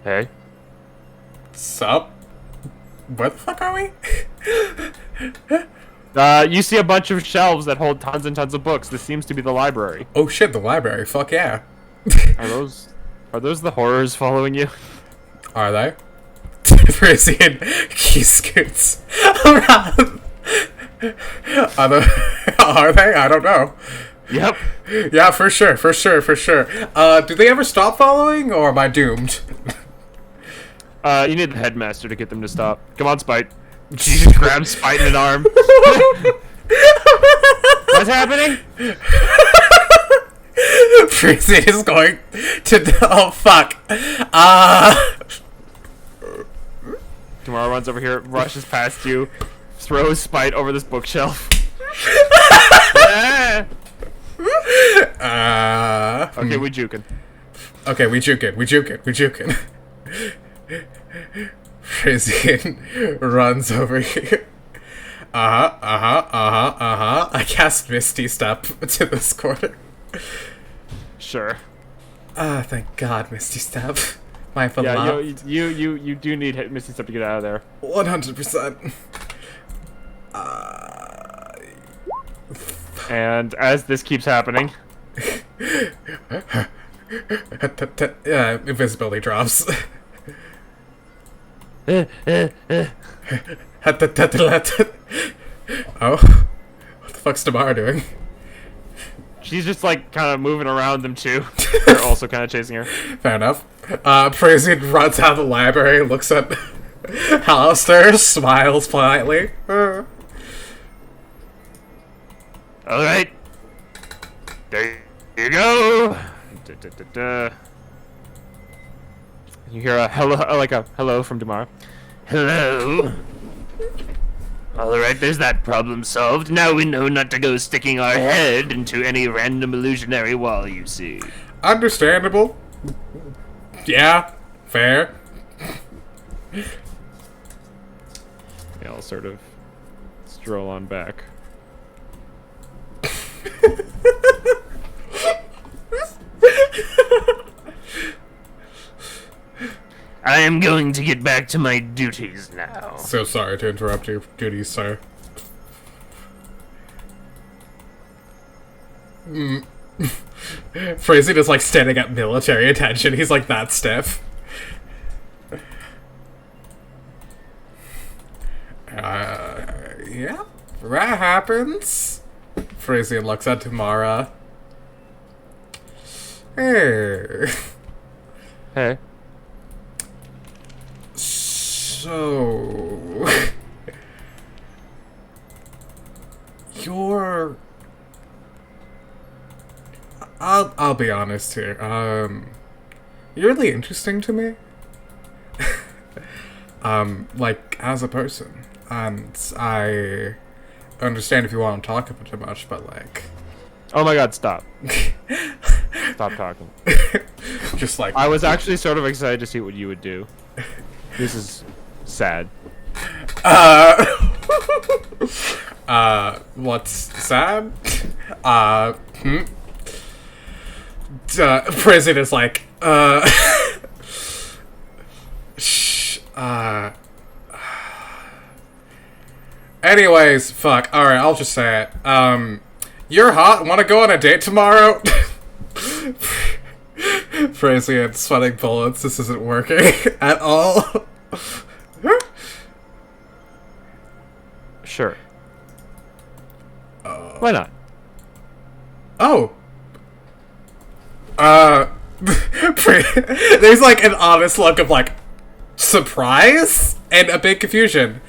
Hey. Sup? Where the fuck are we? You see a bunch of shelves that hold tons and tons of books. This seems to be the library. Oh shit, the library. Fuck yeah. Are those the horrors following you? Are they? Perisian key scoots around. Are they? I don't know. Yep. Yeah, for sure. Do they ever stop following, or am I doomed? You need the headmaster to get them to stop. Come on, Spite. She just grabs Spite in an arm. What's happening? Perisian is going to. Oh fuck. Tomorrow runs over here, rushes past you, throws Spite over this bookshelf. Okay, we juking. Okay, we juking. Perisian runs over here. I cast Misty Step to this corner. Sure. Thank God, Misty Step. My Yeah, you do need Misty Step to get out of there. 100%. And as this keeps happening, invisibility drops. Oh, what the fuck's Damara doing? she's just like kind of moving around them too. They're also kind of chasing her. Fair enough. Perisian runs out of the library, looks at Hallister, smiles politely. All right. There you go. You hear a hello, like a hello from Damara. Hello. All right, there's that problem solved. Now we know not to go sticking our head into any random illusionary wall you see. Understandable. Yeah, fair. Yeah, I'll sort of stroll on back. I am going to get back to my duties now. So sorry to interrupt your duties, sir. Perisian is like standing at military attention. He's like that stiff. Yeah, that happens. Perisian looks at Tamara. Hey. Hey. So... You're... I'll be honest here. You're really interesting to me. Like, as a person. And I understand if you want to talk about too much, but like... Oh my god, stop. Stop talking. Just like... I was actually sort of excited to see what you would do. This is sad. What's sad? Prison is like, anyways, fuck. Alright, I'll just say it. You're hot. Wanna go on a date tomorrow? Perisian, sweating bullets. This isn't working at all. Sure. Why not? Oh. There's like an honest look of like surprise and a big confusion.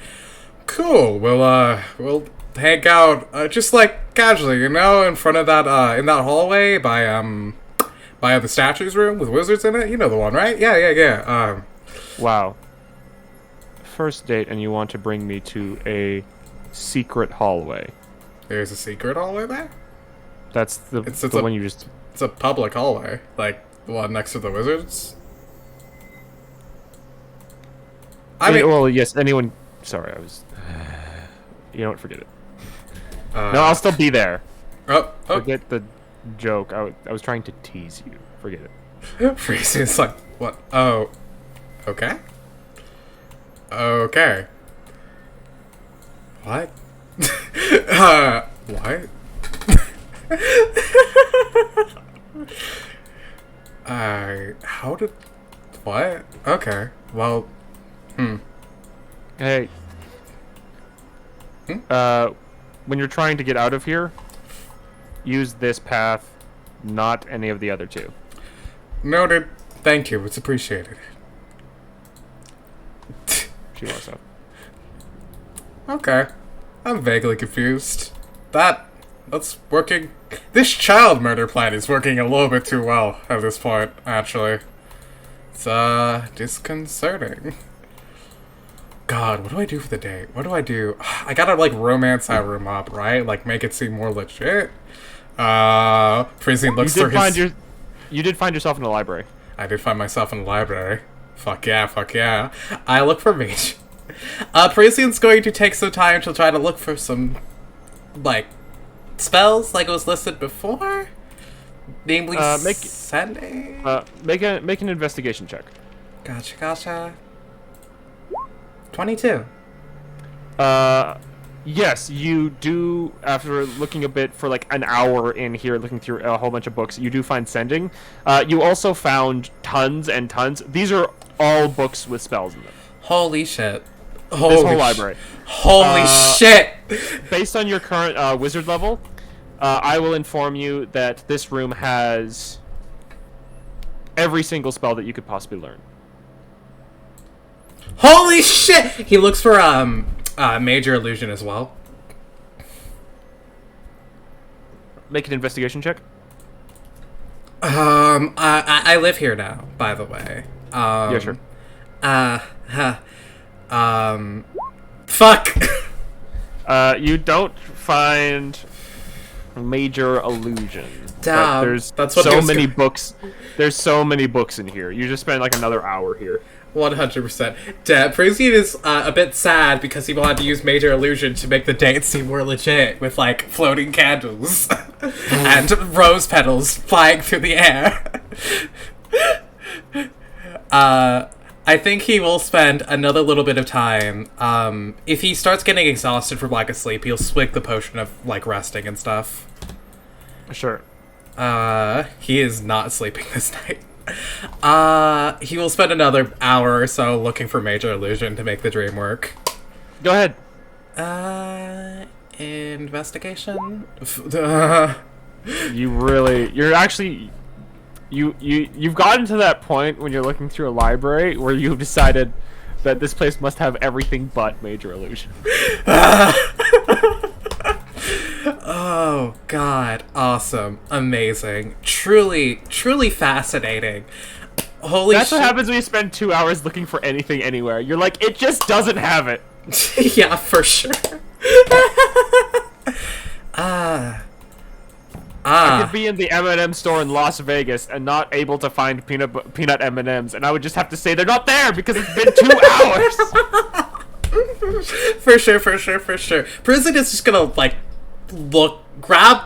Cool. We'll hang out just like casually, you know, in front of that in that hallway by the statues room with wizards in it. You know the one, right? Yeah. Wow. First date and you want to bring me to a secret hallway. There's a secret hallway there? That's the one you just... It's a public hallway. Like, the one next to the wizards? I mean... Well, yes, anyone... Sorry, I was... You know what, forget it. No, I'll still be there. Oh. Forget the joke. I was trying to tease you. Forget it. Perisian's like, what? Oh. Okay? Okay. What? What? How did... What? Okay. Well, Hey. When you're trying to get out of here, use this path, not any of the other two. Noted. Thank you. It's appreciated. She wants up. Okay. I'm vaguely confused. That's working. This child murder plan is working a little bit too well at this point, actually. It's, disconcerting. God, what do I do for the date? What do I do? I gotta, like, romance that room up, right? Like, make it seem more legit. Perisian looks through his... You did find yourself in the library. I did find myself in the library. Fuck yeah. I look for mage. Perisian's going to take some time to try to look for some, like, spells like it was listed before? Namely, sending? Make an investigation check. Gotcha. 22. Yes, you do, after looking a bit for like an hour in here, looking through a whole bunch of books, you do find sending. You also found tons and tons. These are all books with spells in them. Holy shit. This whole library. Holy shit! Based on your current wizard level, I will inform you that this room has every single spell that you could possibly learn. Holy shit! He looks for major illusion as well. Make an investigation check. I live here now, by the way. Yeah, sure. Fuck! You don't find major illusion. Damn, there's that's what so many books. There's so many books in here. You just spend like another hour here. 100%. Perisian is a bit sad because he wanted to use major illusion to make the date seem more legit with like floating candles and rose petals flying through the air. I think he will spend another little bit of time. If he starts getting exhausted from lack of sleep, he'll swig the potion of like resting and stuff. Sure. He is not sleeping this night. He will spend another hour or so looking for major illusion to make the dream work. Go ahead. investigation? You've gotten to that point when you're looking through a library where you've decided that this place must have everything but major illusion. Oh god, awesome, amazing, truly, truly fascinating. Holy That's shit. what happens when you spend 2 hours looking for anything anywhere. You're like, it just doesn't have it. Yeah, for sure. I could be in the M&M store in Las Vegas and not able to find peanut M&Ms, and I would just have to say they're not there because it's been 2 hours. For sure. Perisian is just gonna, like, grab...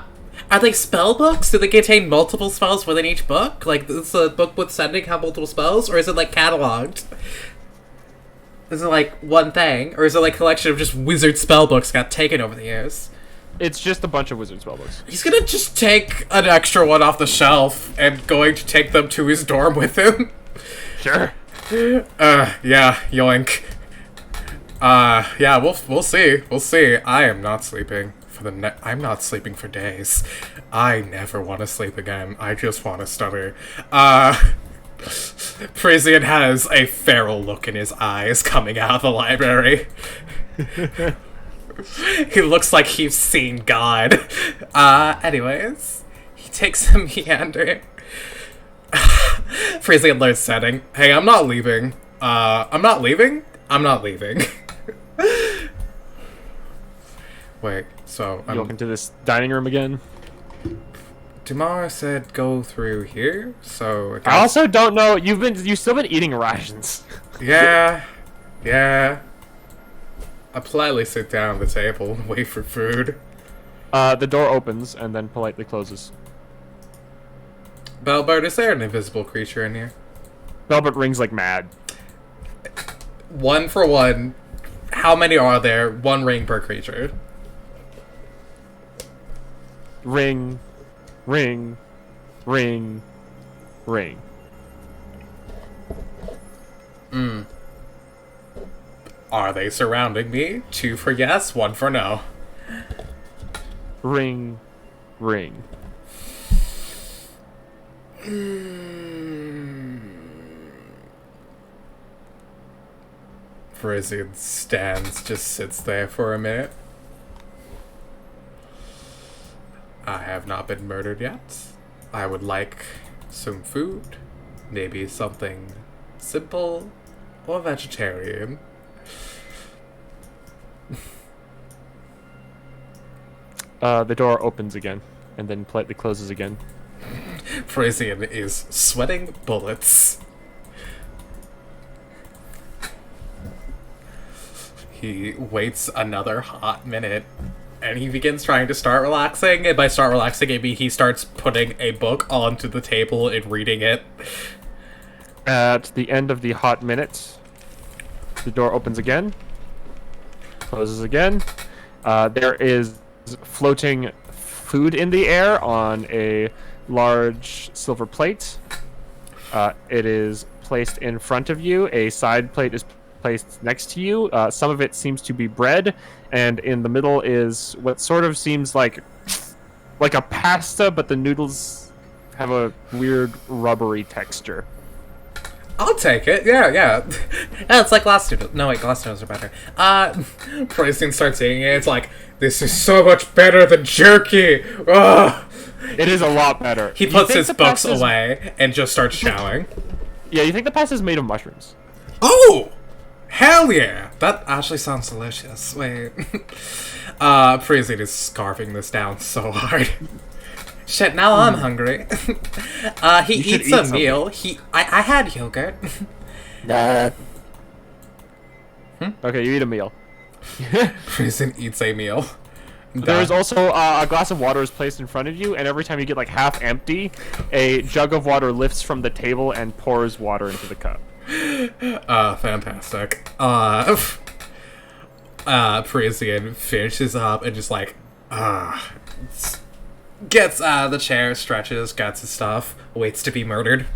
Are they spell books? Do they contain multiple spells within each book? Like, does the book with sending have multiple spells? Or is it, like, cataloged? Is it, like, one thing? Or is it, like, a collection of just wizard spell books got taken over the years? It's just a bunch of wizard spellbooks. He's gonna just take an extra one off the shelf and going to take them to his dorm with him. Sure. Yeah, yoink. Yeah, we'll see. We'll see. I am not sleeping I'm not sleeping for days. I never want to sleep again. I just want to study. Perisian has a feral look in his eyes coming out of the library. He looks like he's seen God. Anyways, he takes a meander. Perisian learns setting. Hey, I'm not leaving. I'm not leaving? I'm not leaving. Wait, so You walk into this dining room again? Damara said go through here, so I also don't know. You've still been eating rations. Yeah. I politely sit down at the table and wait for food. The door opens and then politely closes. Belbert, is there an invisible creature in here? Belbert rings like mad. One for one. How many are there? One ring per creature. Ring, ring, ring, ring. Are they surrounding me? 2 for yes, 1 for no. Ring, ring. Perisian stands, just sits there for a minute. I have not been murdered yet. I would like some food. Maybe something simple or vegetarian. The door opens again and then politely closes again. Perisian is sweating bullets. He waits another hot minute, and he begins trying to start relaxing, and by start relaxing, I mean he starts putting a book onto the table and reading it. At the end of the hot minute, the door opens again, closes again. There is floating food in the air on a large silver plate. It is placed in front of you. A side plate is placed next to you. Some of it seems to be bread, and in the middle is what sort of seems like a pasta, but the noodles have a weird rubbery texture. I'll take it. Yeah. Yeah, it's like glass noodles. No, wait, glass noodles are better. Perisian starts eating it. It's like, this is so much better than jerky. Ugh. It is a lot better. He puts his books away and just starts chowing. Yeah, you think the pasta is made of mushrooms? Oh! Hell yeah! That actually sounds delicious. Wait. Perisian is scarfing this down so hard. Shit, now I'm hungry. He eats a meal. I had yogurt. Okay, you eat a meal. Perisian eats a meal. There is also a glass of water is placed in front of you, and every time you get like half empty, a jug of water lifts from the table and pours water into the cup. Fantastic. Perisian finishes up and just like, gets out of the chair, stretches, gets his stuff, waits to be murdered.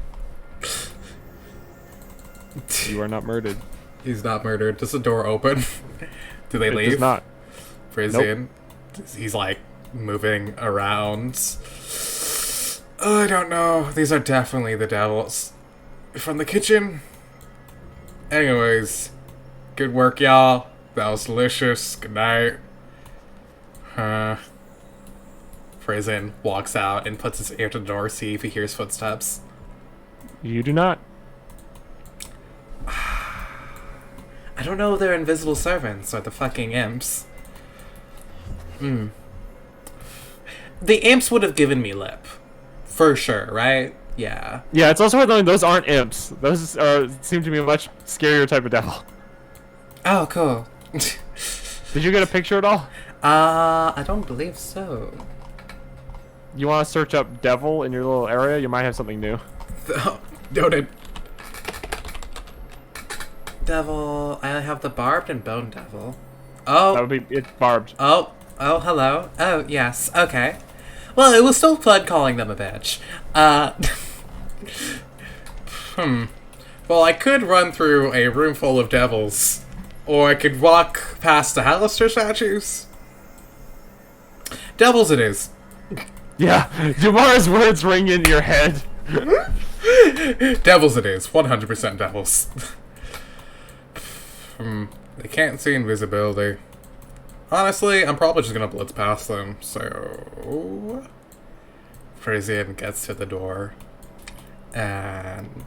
You are not murdered. He's not murdered. Does the door open? Do they leave? It does not. Perisian He's like moving around. Oh, I don't know. These are definitely the devils from the kitchen. Anyways, good work, y'all. That was delicious. Good night. Perisian walks out and puts his ear to the door, see if he hears footsteps. You do not. I don't know if they're invisible servants or the fucking imps. The imps would have given me lip. For sure, right? Yeah. Yeah, it's also worth knowing those aren't imps. Those seem to be a much scarier type of devil. Oh, cool. Did you get a picture at all? I don't believe so. You want to search up devil in your little area? You might have something new. Noted. Devil. I have the barbed and bone devil. Oh. That would be it's barbed. Oh, hello. Oh, yes. Okay. Well, it was still fun calling them a bitch. Well, I could run through a room full of devils, or I could walk past the Hallister statues. Devils it is. Yeah, Jamara's words ring in your head. Devils it is. 100% devils. They can't see invisibility. Honestly, I'm probably just gonna blitz past them, so... Perisian gets to the door, and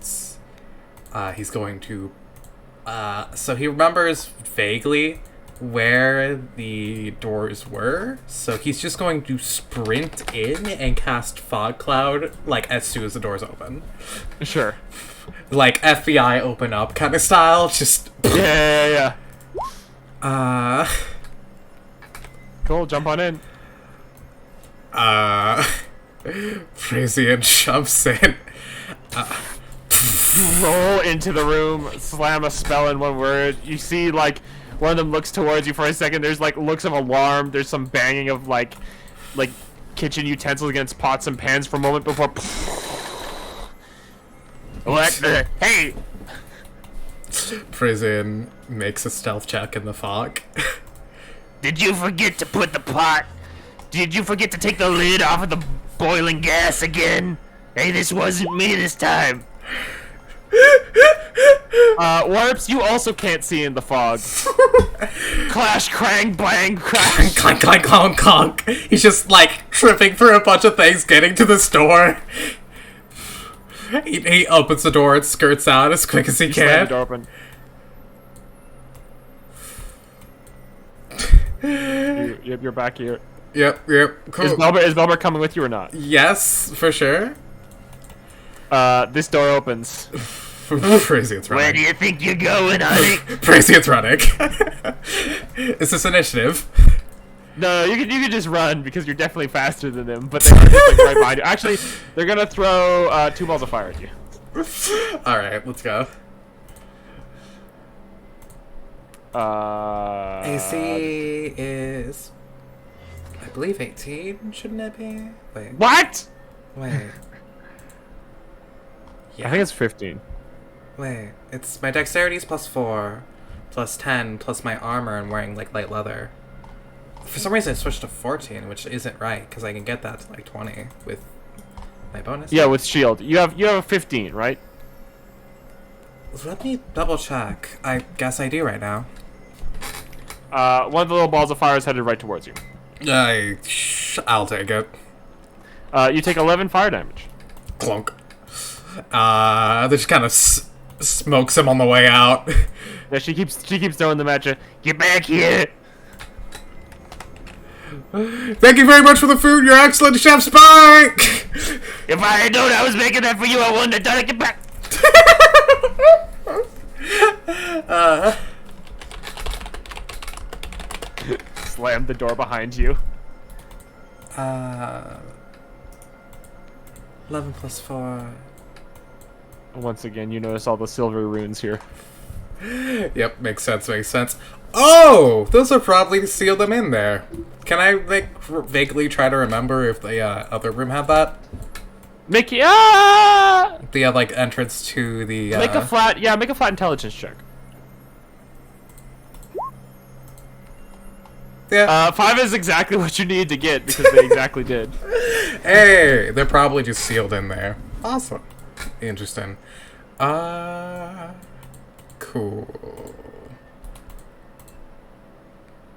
he's going to... so he remembers vaguely where the doors were, so he's just going to sprint in and cast Fog Cloud, like, as soon as the doors open. Sure. Like, FBI open up kind of style, just... Yeah. Cool, jump on in. Perisian jumps in. You roll into the room, slam a spell in one word. You see, like, one of them looks towards you for a second. There's, like, looks of alarm. There's some banging of, like kitchen utensils against pots and pans for a moment before... What the? Hey! Perisian makes a stealth check in the fog. Did you forget to put the pot? Did you forget to take the lid off of the boiling gas again? Hey, this wasn't me this time. Warps, you also can't see in the fog. Clash, crang, bang, crash. Clank, clank, clonk, clonk. He's just, like, tripping for a bunch of things, getting to the store. He opens the door and skirts out as quick as he Slam the can. door open. You're back here. Yep, cool. Is Belber coming with you or not? Yes, for sure. This door opens. Perisian's running. Where do you think you're going, honey? Perisian's running. Is this initiative? No, you can just run because you're definitely faster than them. But they're just like right behind you. Actually, they're gonna throw 2 balls of fire at you. All right, let's go. AC is, I believe, 18. Shouldn't it be? Wait. What? Wait. Yeah. I think it's 15. Wait. It's my dexterity is +4, +10, plus my armor and wearing like light leather. For some reason, I switched to 14, which isn't right because I can get that to like 20 with my bonus. Yeah, with shield. You have a 15, right? Let me double check. I guess I do right now. One of the little balls of fire is headed right towards you. I'll take it. You take 11 fire damage. Clunk. This kind of smokes him on the way out. Yeah, she keeps throwing them at you. Get back here! Thank you very much for the food. You're excellent, Chef Spike. If I had known I was making that for you, I wouldn't have done it. Get back! Slam the door behind you. 11 +4. Once again, you notice all the silver runes here. Yep, makes sense. Oh, those are probably to seal them in there. Can I vaguely try to remember if the other room had that? Make it, The like entrance to the. make a flat intelligence check. Yeah. 5 is exactly what you need to get because they exactly did. Hey, they're probably just sealed in there. Awesome. Interesting. Cool.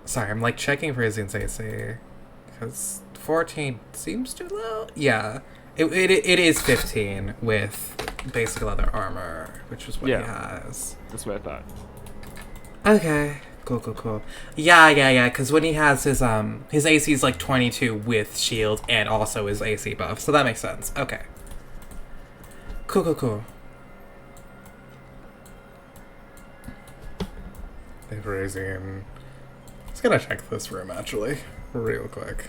Sorry, I'm like checking Perisian's AC. Because 14 seems too low. Yeah. It is 15 with basic leather armor, which is what he has. That's what I thought. Okay. Cool. Yeah, because when he has his AC is like 22 with shield and also his AC buff, so that makes sense. Okay. Cool. Perisian. Just gonna check this room actually, real quick.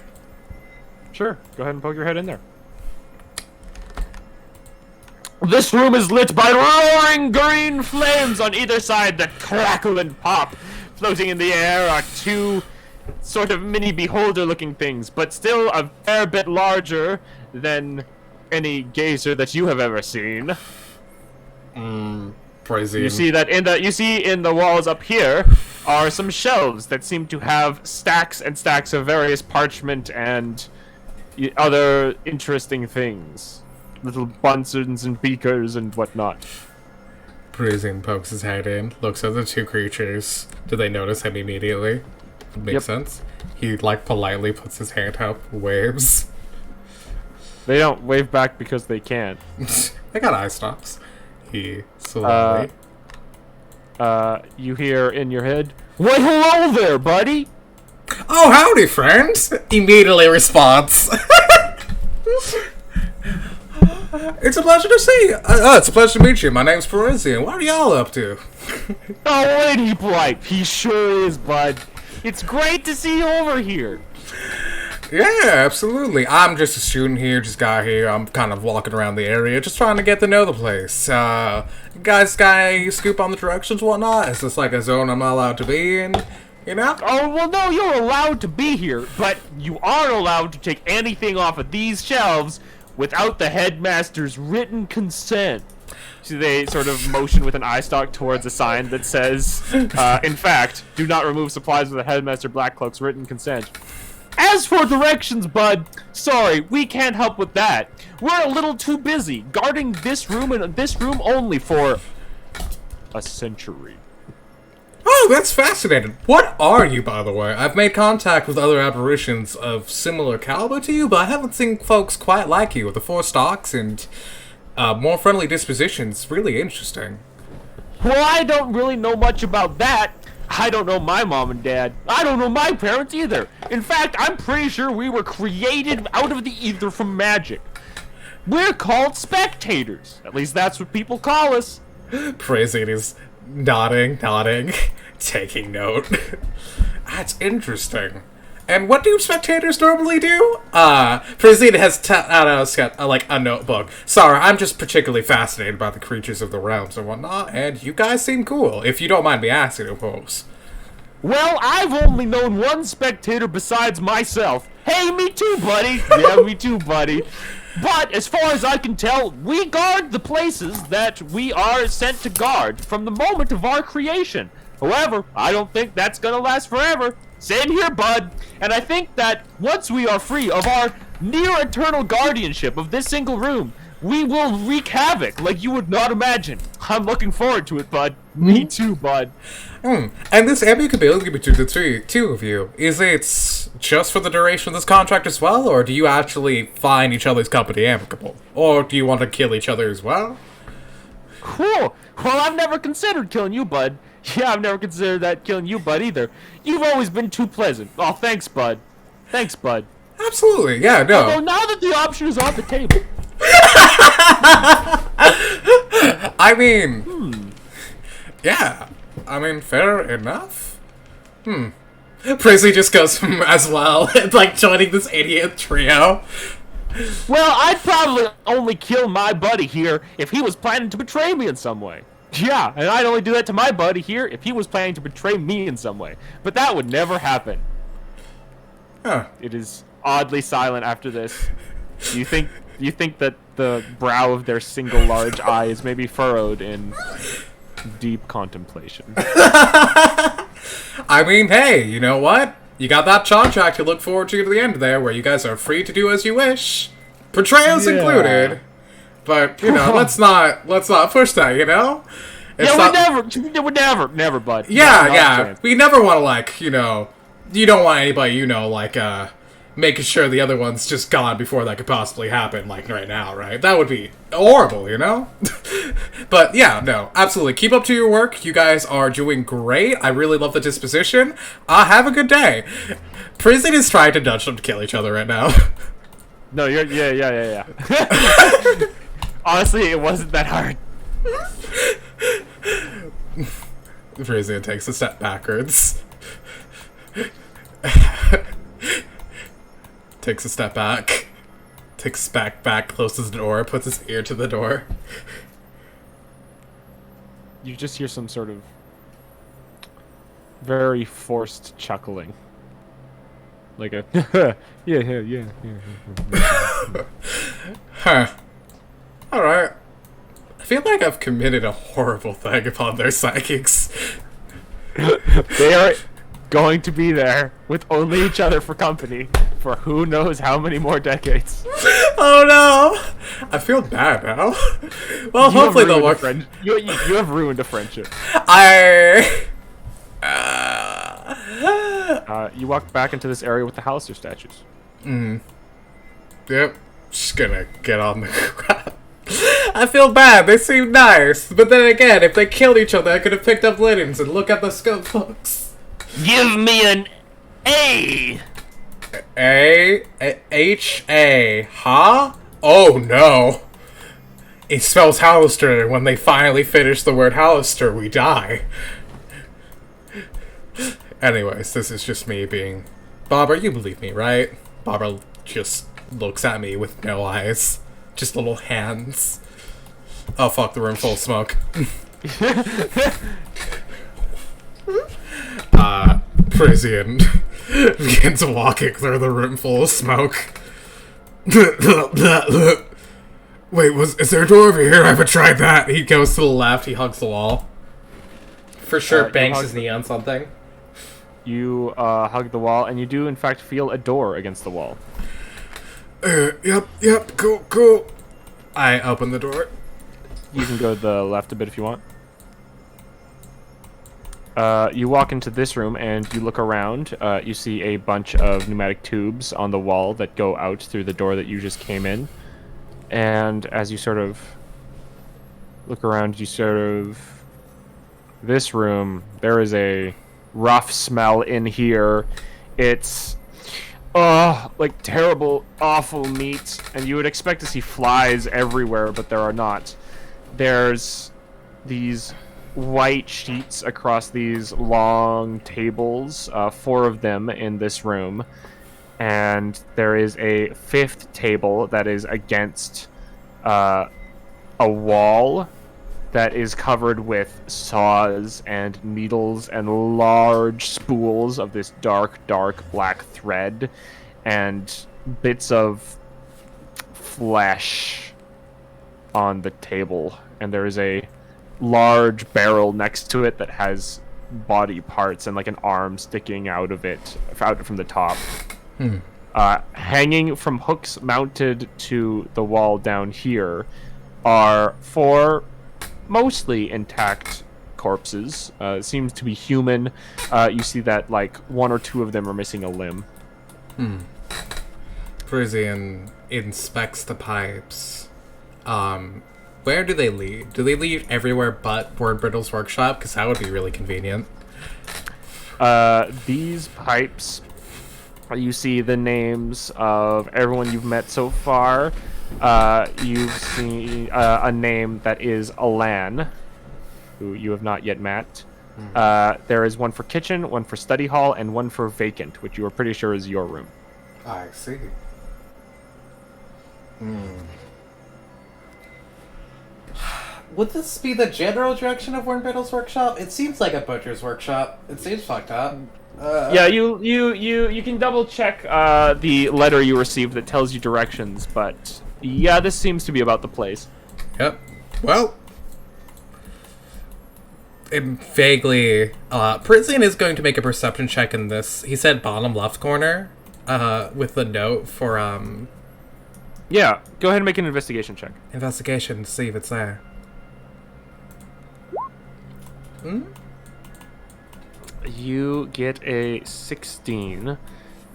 Sure, go ahead and poke your head in there. This room is lit by roaring green flames on either side that crackle and pop. Floating in the air are 2 sort of mini beholder-looking things, but still a fair bit larger than any geyser that you have ever seen. Perisian. You see in the walls up here are some shelves that seem to have stacks and stacks of various parchment and other interesting things. Little bunsons and beakers and whatnot. Perisian pokes his head in, looks at the 2 creatures. Do they notice him immediately? Makes sense. He, like, politely puts his hand up, waves. They don't wave back because they can't. They got eye stops. He slowly... You hear in your head, "Why, hello there, buddy!" Oh, howdy, friends! Immediately responds. It's a pleasure to see you. It's a pleasure to meet you. My name's Perisian. What are y'all up to? Oh, ain't he bright? He sure is, bud. It's great to see you over here. Yeah, absolutely. I'm just a student here, just got here. I'm kind of walking around the area, just trying to get to know the place. You guys got any scoop on the directions, whatnot? Is this like a zone I'm not allowed to be in? You know? Oh, well, no, you're allowed to be here, but you aren't allowed to take anything off of these shelves without the headmaster's written consent. So they sort of motion with an eye stalk towards a sign that says, in fact, do not remove supplies with the headmaster Blackcloak's written consent. As for directions, bud, sorry, we can't help with that. We're a little too busy guarding this room and this room only for a century. Oh, that's fascinating. What are you, by the way? I've made contact with other apparitions of similar caliber to you, but I haven't seen folks quite like you with the 4 stalks and more friendly dispositions. Really interesting. Well, I don't really know much about that. I don't know my mom and dad. I don't know my parents either. In fact, I'm pretty sure we were created out of the ether from magic. We're called spectators. At least that's what people call us. Perisian is nodding, taking note. That's interesting. And what do spectators normally do? Perisian has like a notebook. Sorry, I'm just particularly fascinated by the creatures of the realms and whatnot, and you guys seem cool, if you don't mind me asking, of course. Well, I've only known one spectator besides myself. Hey, me too, buddy. Yeah, me too, buddy. But as far as I can tell, we guard the places that we are sent to guard from the moment of our creation. However, I don't think that's gonna last forever. Same here, bud. And I think that once we are free of our near-eternal guardianship of this single room, we will wreak havoc like you would not imagine. I'm looking forward to it, bud. Me too, bud. And this amicability between the two of you, is it just for the duration of this contract as well, or do you actually find each other's company amicable? Or do you want to kill each other as well? Cool. Well, I've never considered killing you, bud. Yeah, I've never considered that killing you, bud, either. You've always been too pleasant. Oh, thanks, bud. Thanks, bud. Absolutely, yeah, no. Although now that the option is on the table... I mean... Yeah. I mean, fair enough. Prissy just goes as well, like joining this idiot trio. Well, I'd probably only kill my buddy here if he was planning to betray me in some way. Yeah, and I'd only do that to my buddy here if he was planning to betray me in some way. But that would never happen. Huh. It is oddly silent after this. You think that the brow of their single large eye is maybe furrowed in deep contemplation. I mean, hey, you know what? you got that contract to look forward to the end there, where you guys are free to do as you wish, portrayals included. But let's not push that. It's we never, bud. Yeah. We never want to, you don't want anybody, making sure the other one's just gone before that could possibly happen, like right now, right? That would be horrible, But yeah, no, absolutely. Keep up to your work. You guys are doing great. I really love the disposition. Have a good day. Perisian is trying to nudge them to kill each other right now. No, yeah. Honestly, it wasn't that hard. Perisian takes a step backwards. Takes a step back. Takes back, closes the door, puts his ear to the door. You just hear some sort of very forced chuckling. Like a yeah. Huh. Alright. I feel like I've committed a horrible thing upon their psychics. They are going to be there with only each other for company for who knows how many more decades. Oh no! I feel bad now. Well, hopefully they'll work. You have ruined a friendship. You walk back into this area with the Hallister statues. Yep. Just gonna get on the ground. I feel bad. They seem nice, but then again, if they killed each other, I could have picked up linens and look at the scope books. Give me an A! H-A, huh? Oh no. It spells Hallister, and when they finally finish the word Hallister, we die. Anyways, this is just me being... Barbara, you believe me, right? Barbara just looks at me with no eyes. Just little hands. Oh fuck, the room full of smoke. Perisian begins walking through the room full of smoke. Wait, is there a door over here? I haven't tried that. He goes to the left, he hugs the wall. For sure bangs his knee on something. You hug the wall, and you do in fact feel a door against the wall. Yep, cool. I open the door. You can go to the left a bit if you want. You walk into this room and you look around. You see a bunch of pneumatic tubes on the wall that go out through the door that you just came in. And as you sort of look around, this room, there is a rough smell in here. It's like terrible, awful meat, and you would expect to see flies everywhere, but there are not. There's these white sheets across these long tables, 4 of them in this room, and there is a 5th table that is against a wall that is covered with saws and needles and large spools of this dark black thread and bits of flesh on the table. And there is a large barrel next to it that has body parts and like an arm sticking out from the top. Hanging from hooks mounted to the wall down here are 4 mostly intact corpses. Seems to be human. You see that like 1 or 2 of them are missing a limb. Perisian inspects the pipes. Where do they lead? Do they lead everywhere but Wordbrittle's workshop? Because that would be really convenient. These pipes, you see the names of everyone you've met so far. You've seen a name that is Alan, who you have not yet met. There is one for kitchen, one for study hall, and one for vacant, which you are pretty sure is your room. I see. Would this be the general direction of Wordbrittle's workshop? It seems like a butcher's workshop. It seems fucked up. Yeah, you can double check the letter you received that tells you directions, but yeah, this seems to be about the place. Yep. Well, vaguely, Perisian is going to make a perception check in this. He said bottom left corner, with the note for, Yeah, go ahead and make an investigation check. investigation to see if it's there. You get a 16,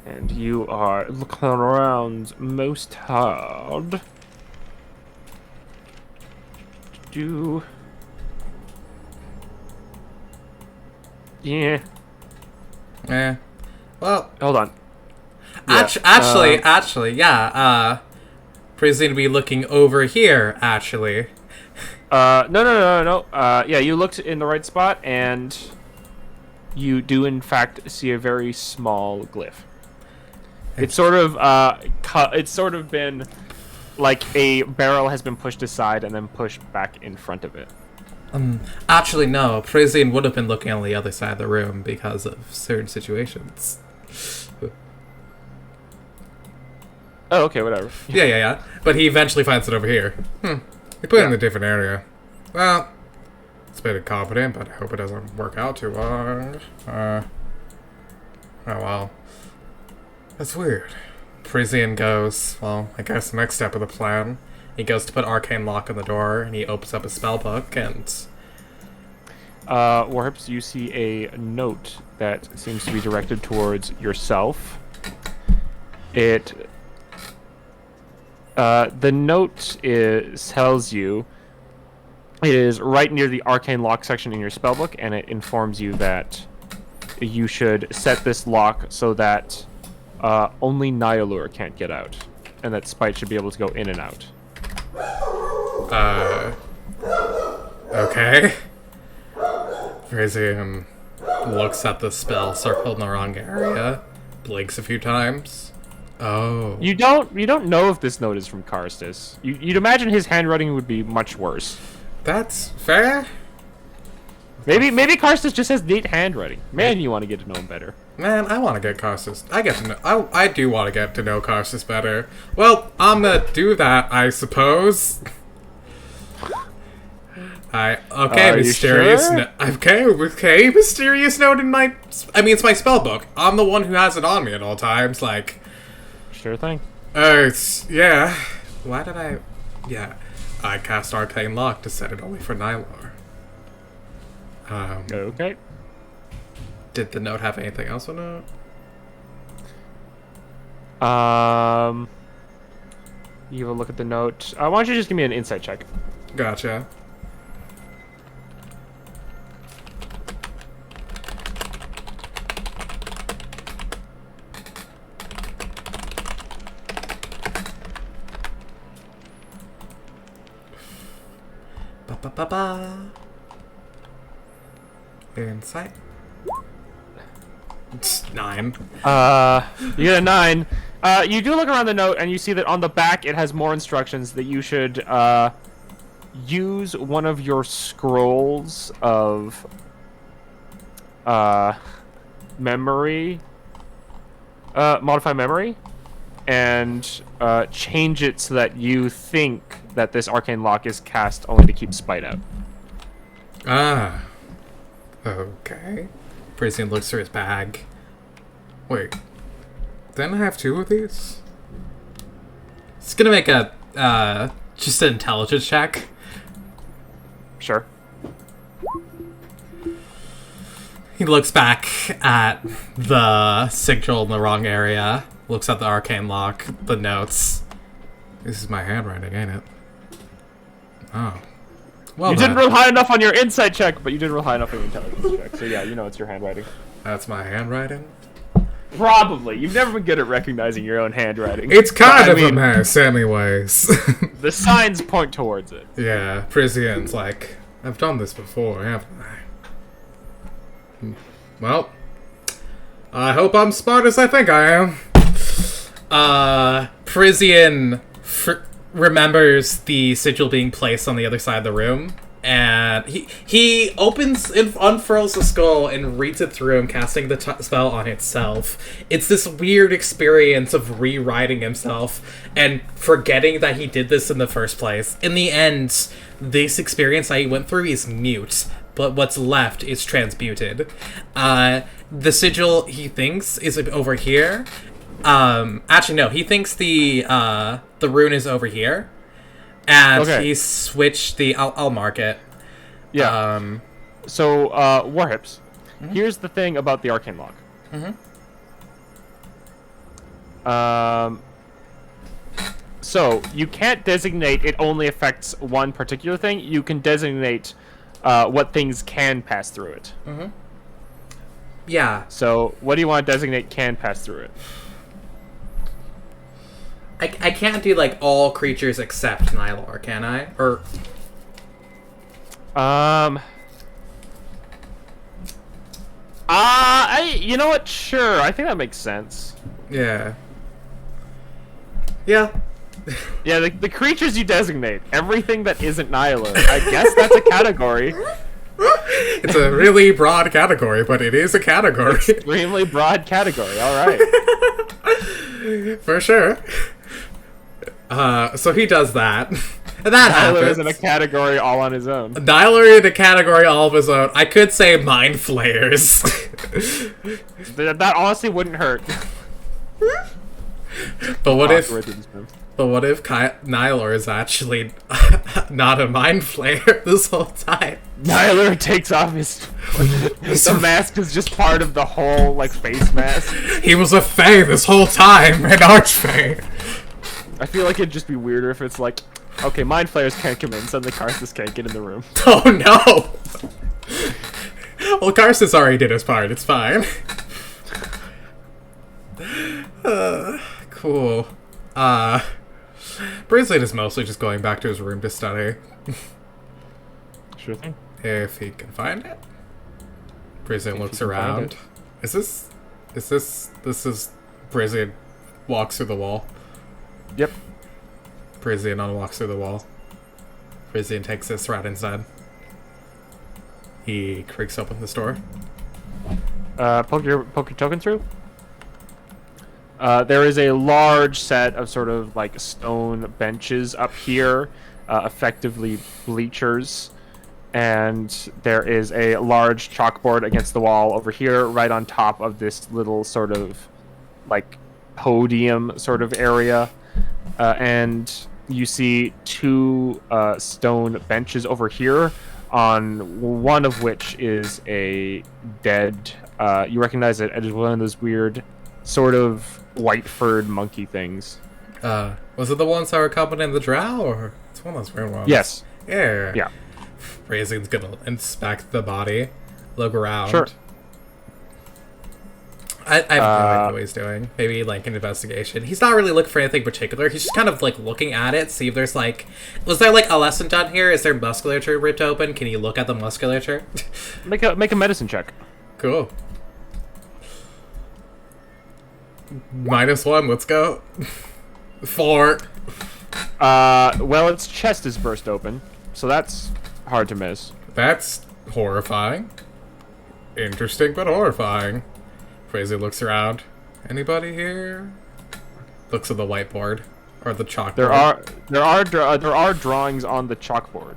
and you are looking around most hard. Do. Yeah. Eh. Well, Hold on. Yeah, actually, yeah, Perisian to be looking over here, actually. No. Yeah, you looked in the right spot, and you do in fact see a very small glyph. It's sort of it's sort of been like a barrel has been pushed aside and then pushed back in front of it. Actually, no. Perisian would have been looking on the other side of the room because of certain situations. Oh, okay, whatever. Yeah. But he eventually finds it over here. He put it in a different area. Well, it's a bit incompetent, but I hope it doesn't work out too hard. Oh well. That's weird. Perisian goes, well, I guess the next step of the plan. He goes to put arcane lock on the door, and he opens up his spell book, and... Warhips, you see a note that seems to be directed towards yourself. The note tells you it is right near the arcane lock section in your spellbook, and it informs you that you should set this lock so that only Nihilur can't get out, and that Spite should be able to go in and out. Okay. Perisian looks at the spell circled in the wrong area, blinks a few times. Oh. You don't know if this note is from Karstis. You'd imagine his handwriting would be much worse. That's fair. Maybe Karstis just has neat handwriting. Man, you want to get to know him better. Man, I want to get Karsus. I do want to get to know Karsus better. Well, I'm gonna do that, I suppose. Mysterious. Sure? Okay, mysterious note in my. I mean, it's my spell book. I'm the one who has it on me at all times. Like, Sure thing. Yeah. Why did I? Yeah, I cast Arcane Lock to set it only for Nihilur. Okay. Did the note have anything else on it? You have a look at the note. Why don't you just give me an insight check? Gotcha. Ba-ba-ba-ba. Insight. It's 9. You get a 9. You do look around the note, and you see that on the back it has more instructions that you should use one of your scrolls of memory, modify memory, and change it so that you think that this arcane lock is cast only to keep Spite out. Ah. Okay. Perisian looks through his bag. Wait. Didn't I have 2 of these? It's gonna make a, just an intelligence check. Sure. He looks back at the sigil in the wrong area, looks at the arcane lock, the notes. This is my handwriting, ain't it? Oh. Well, You didn't roll high enough on your insight check, but you did roll high enough on your intelligence check. So yeah, you know it's your handwriting. That's my handwriting? Probably. You've never been good at recognizing your own handwriting. It's kind But, of a mess, anyways. The signs point towards it. Yeah, Perisian's like, I've done this before, haven't I? Well, I hope I'm smart as I think I am. Perisian remembers the sigil being placed on the other side of the room, and he opens and unfurls the skull and reads it through and casting the spell on itself. It's this weird experience of rewriting himself and forgetting that he did this in the first place. In the end, this experience that he went through is mute, but what's left is transmuted. The sigil he thinks is over here. Actually, no, he thinks the rune is over here, and he switched the. I'll mark it. Yeah. So, Warhips, here's the thing about the arcane log. So you can't designate it only affects one particular thing. You can designate what things can pass through it. Yeah. So what do you want to designate can pass through it? I can't do like all creatures except Nylor, can I? Or you know what? Sure, I think that makes sense. yeah. Yeah, the creatures you designate, everything that isn't Nyla, I guess that's a category. It's a really broad category, but it is a category. Extremely broad category, alright. For sure. So he does that. And that Nyla happens. is in a category all on his own. Nyler in a category all of his own. I could say mind flayers. That honestly wouldn't hurt. But what if... Right through this room. But what if Nylor is actually not a mind flayer this whole time? Nyler takes off his... the mask is just part of the whole, like, face mask. He was a fae this whole time, an archfey. I feel like it'd just be weirder if it's like, okay, mind flayers can't come in, suddenly Karsus can't get in the room. Oh no! Well, Karsus already did his part, it's fine. Cool. Perisian is mostly just going back to his room to study. Sure thing. If he can find it. Perisian looks around. Is this Perisian walks through the wall. Yep. Perisian unwalks through the wall. Perisian takes this route instead. He creaks open this door. Poke your token through. There is a large set of sort of like stone benches up here, effectively bleachers, and there is a large chalkboard against the wall over here, right on top of this little sort of like podium sort of area, and you see two stone benches over here, on one of which is a dead. You recognize it as one of those weird sort of white furred monkey things. Was it the ones that were accompanying in the drow, or it's one of those weird ones? Yes. Yeah. Yeah. Perisian's gonna inspect the body, look around. Sure. I have no idea what he's doing. Maybe like an investigation. He's not really looking for anything particular. He's just kind of like looking at it, see if there's like, was there like a lesson done here? Is there musculature ripped open? Can you look at the musculature? Make a medicine check. Cool. -1, let's go. 4. Well, its chest is burst open, so that's hard to miss. That's horrifying. Interesting, but horrifying. Perisian looks around. Anybody here? Looks at the whiteboard or the chalkboard. There are drawings on the chalkboard.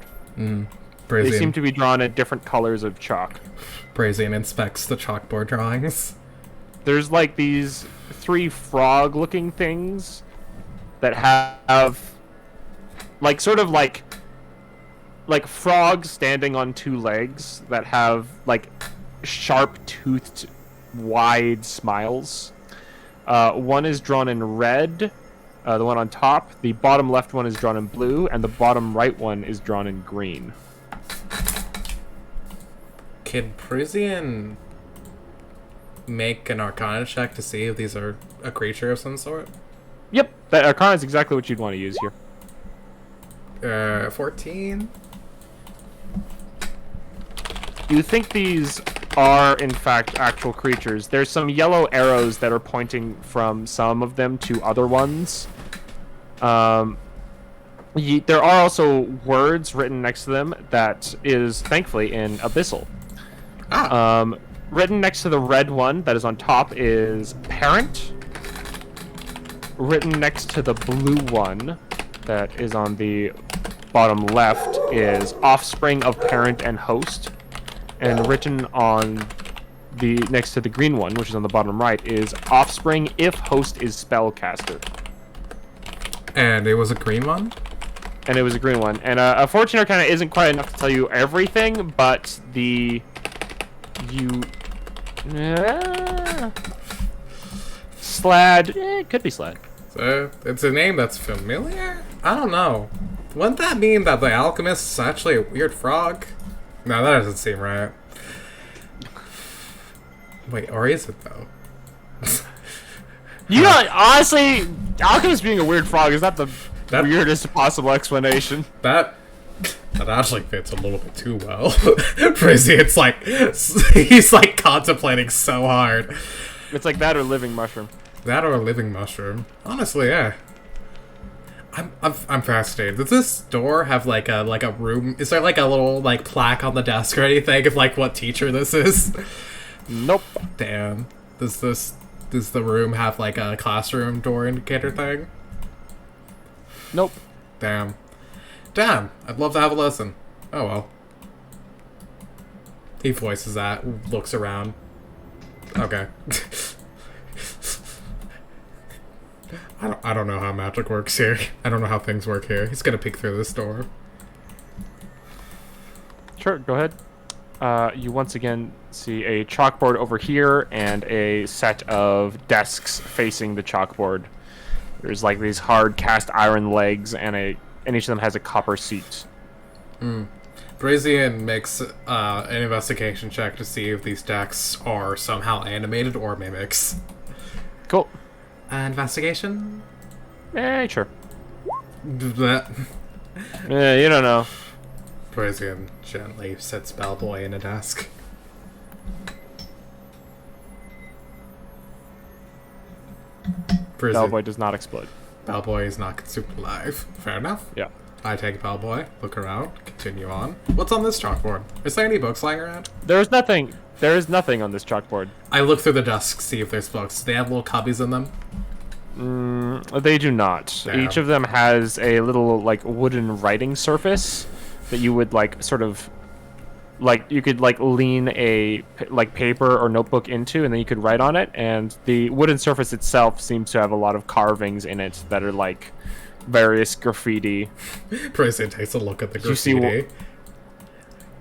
They seem to be drawn in different colors of chalk. Perisian inspects the chalkboard drawings. There's like these 3 frog-looking things that have like sort of like frogs standing on 2 legs that have like sharp-toothed, wide smiles. One is drawn in red, the one on top. The bottom left one is drawn in blue, and the bottom right one is drawn in green. Can Perisian make an Arcana check to see if these are a creature of some sort? Yep, that Arcana is exactly what you'd want to use here. 14. You think these are, in fact, actual creatures. There's some yellow arrows that are pointing from some of them to other ones. There are also words written next to them that is, thankfully, in Abyssal. Written next to the red one that is on top is parent. Written next to the blue one that is on the bottom left is offspring of parent and host. And written on the next to the green one, which is on the bottom right, is offspring if host is spellcaster. And it was a green one? And it was a green one. And a fortune arcana isn't quite enough to tell you everything, but Slad, it could be Slad. So, it's a name that's familiar? I don't know. Wouldn't that mean that the alchemist is actually a weird frog? No, that doesn't seem right. Wait, or is it though? You know, honestly, alchemist being a weird frog is not the weirdest possible explanation. That actually fits a little bit too well. Perisian's like, he's like contemplating so hard. It's like that or living mushroom. That or a living mushroom. Honestly, yeah. I'm fascinated. Does this door have like a room? Is there like a little like plaque on the desk or anything of like what teacher this is? Nope. Damn. Does the room have like a classroom door indicator thing? Nope. Damn. Damn. I'd love to have a lesson. Oh well. He voices that, looks around. Okay. I don't know how magic works here. I don't know how things work here. He's gonna peek through this door. Sure, go ahead. You once again see a chalkboard over here and a set of desks facing the chalkboard. There's like these hard cast iron legs and each of them has a copper seat. Perisian makes an investigation check to see if these decks are somehow animated or mimics. Cool. Investigation? Sure. That. You don't know. Perisian gently sits Bellboy in a desk. Bellboy does not explode. Bellboy is not consumed alive. Fair enough. Yeah. I take Bellboy, look around, continue on. What's on this chalkboard? Is there any books lying around? There is nothing on this chalkboard. I look through the desk, see if there's books. Do they have little cubbies in them? They do not. Damn. Each of them has a little like wooden writing surface that you would like sort of like you could like lean a like paper or notebook into and then you could write on it, and the wooden surface itself seems to have a lot of carvings in it that are like various graffiti. Perisian takes a look at the graffiti.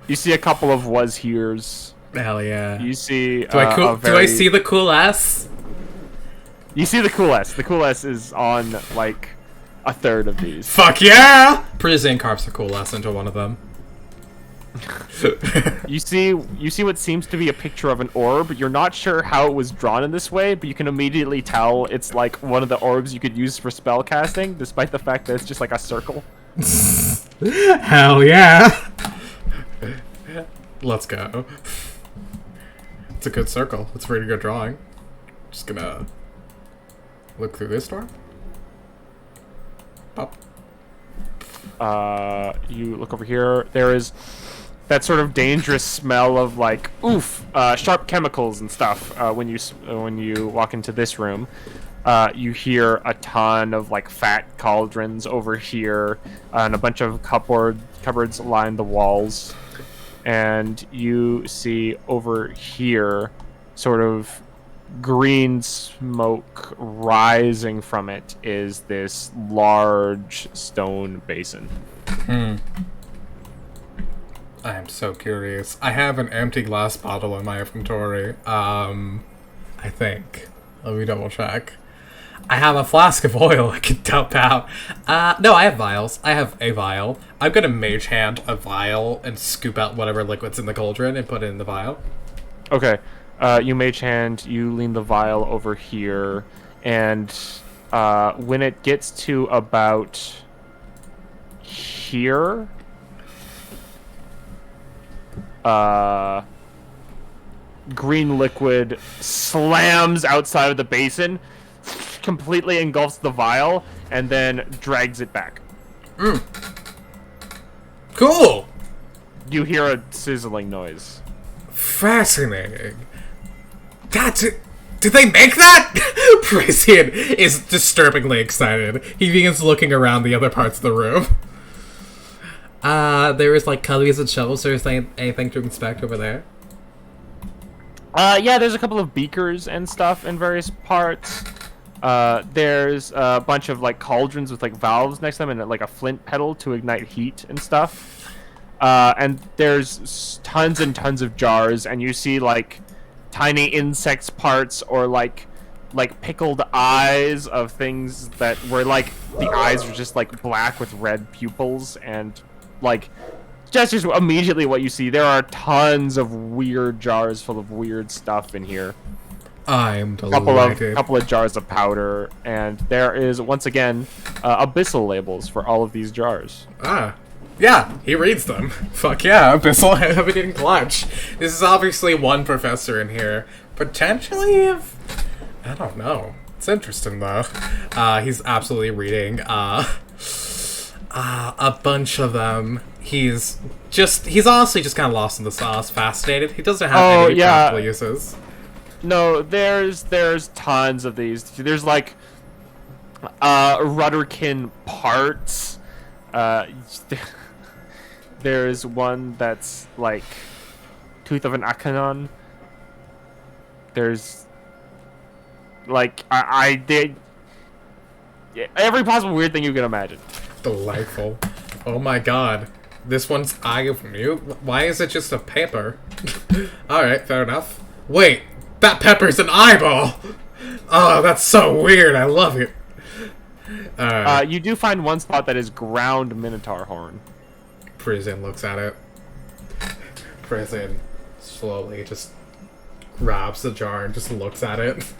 You see a couple of was here's. Hell yeah. You see Do I see the cool S? You see the cool S. The cool S is on like a third of these. Fuck yeah! Perisian carves the cool S into one of them. You see what seems to be a picture of an orb. You're not sure how it was drawn in this way, but you can immediately tell it's like one of the orbs you could use for spell casting, despite the fact that it's just like a circle. Hell yeah! Let's go. It's a good circle. It's a pretty good drawing. Just gonna look through this door. Pop. You look over here. There is that sort of dangerous smell of like sharp chemicals and stuff when you walk into this room. You hear a ton of like fat cauldrons over here, and a bunch of cupboards line the walls. And you see over here sort of green smoke rising from it is this large stone basin. I am so curious. I have an empty glass bottle in my inventory. I think. Let me double check. I have a flask of oil I can dump out. No, I have vials. I have a vial. I'm gonna mage hand a vial and scoop out whatever liquid's in the cauldron and put it in the vial. Okay. You mage hand, you lean the vial over here, and when it gets to about here, green liquid slams outside of the basin, completely engulfs the vial, and then drags it back. Cool! You hear a sizzling noise. Fascinating. That's it. Did they make that? Perisian is disturbingly excited. He begins looking around the other parts of the room. There is like cutleries and shovels. There's anything to inspect over there? Yeah, there's a couple of beakers and stuff in various parts. There's a bunch of like cauldrons with like valves next to them and like a flint pedal to ignite heat and stuff. And there's tons and tons of jars, and you see like tiny insects parts or like pickled eyes of things that were like the eyes were just like black with red pupils, and like just immediately what you see. There are tons of weird jars full of weird stuff in here. I'm delighted. Couple of jars of powder, and there is once again abyssal labels for all of these jars. Yeah, he reads them. Fuck yeah, abyssal heavy in clutch. This is obviously one professor in here. Potentially, I don't know. It's interesting though. He's absolutely reading a bunch of them. He's honestly just kind of lost in the sauce, fascinated. He doesn't have any practical uses. No, there's tons of these. There's like rudderkin parts. There's one that's like tooth of an Achenon. There's like I did every possible weird thing you can imagine. Delightful. Oh my god. This one's Eye of Mute? Why is it just a paper? Alright, fair enough. Wait, that pepper's an eyeball! Oh, that's so weird. I love it. You do find one spot that is ground minotaur horn. Perisian looks at it. Perisian slowly just grabs the jar and just looks at it.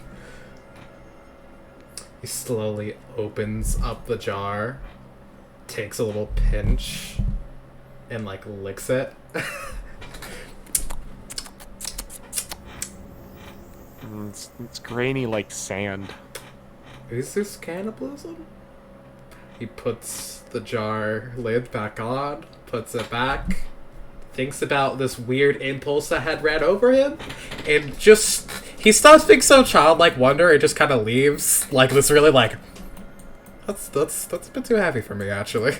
He slowly opens up the jar, takes a little pinch, and like licks it. It's grainy like sand. Is this cannibalism? He puts the jar lid back on, puts it back, thinks about this weird impulse that had ran over him, and just he stops being so childlike wonder and just kind of leaves like this really like that's a bit too heavy for me actually.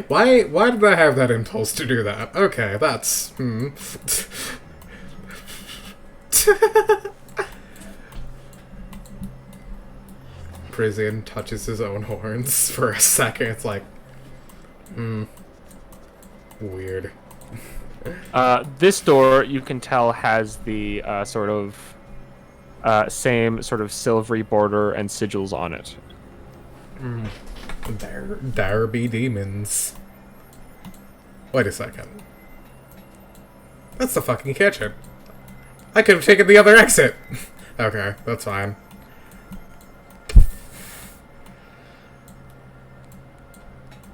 Why did I have that impulse to do that? Okay, that's Perisian touches his own horns for a second. It's like, weird. This door, you can tell, has the sort of same sort of silvery border and sigils on it. There be demons. Wait a second. That's the fucking kitchen. I could have taken the other exit. Okay, that's fine.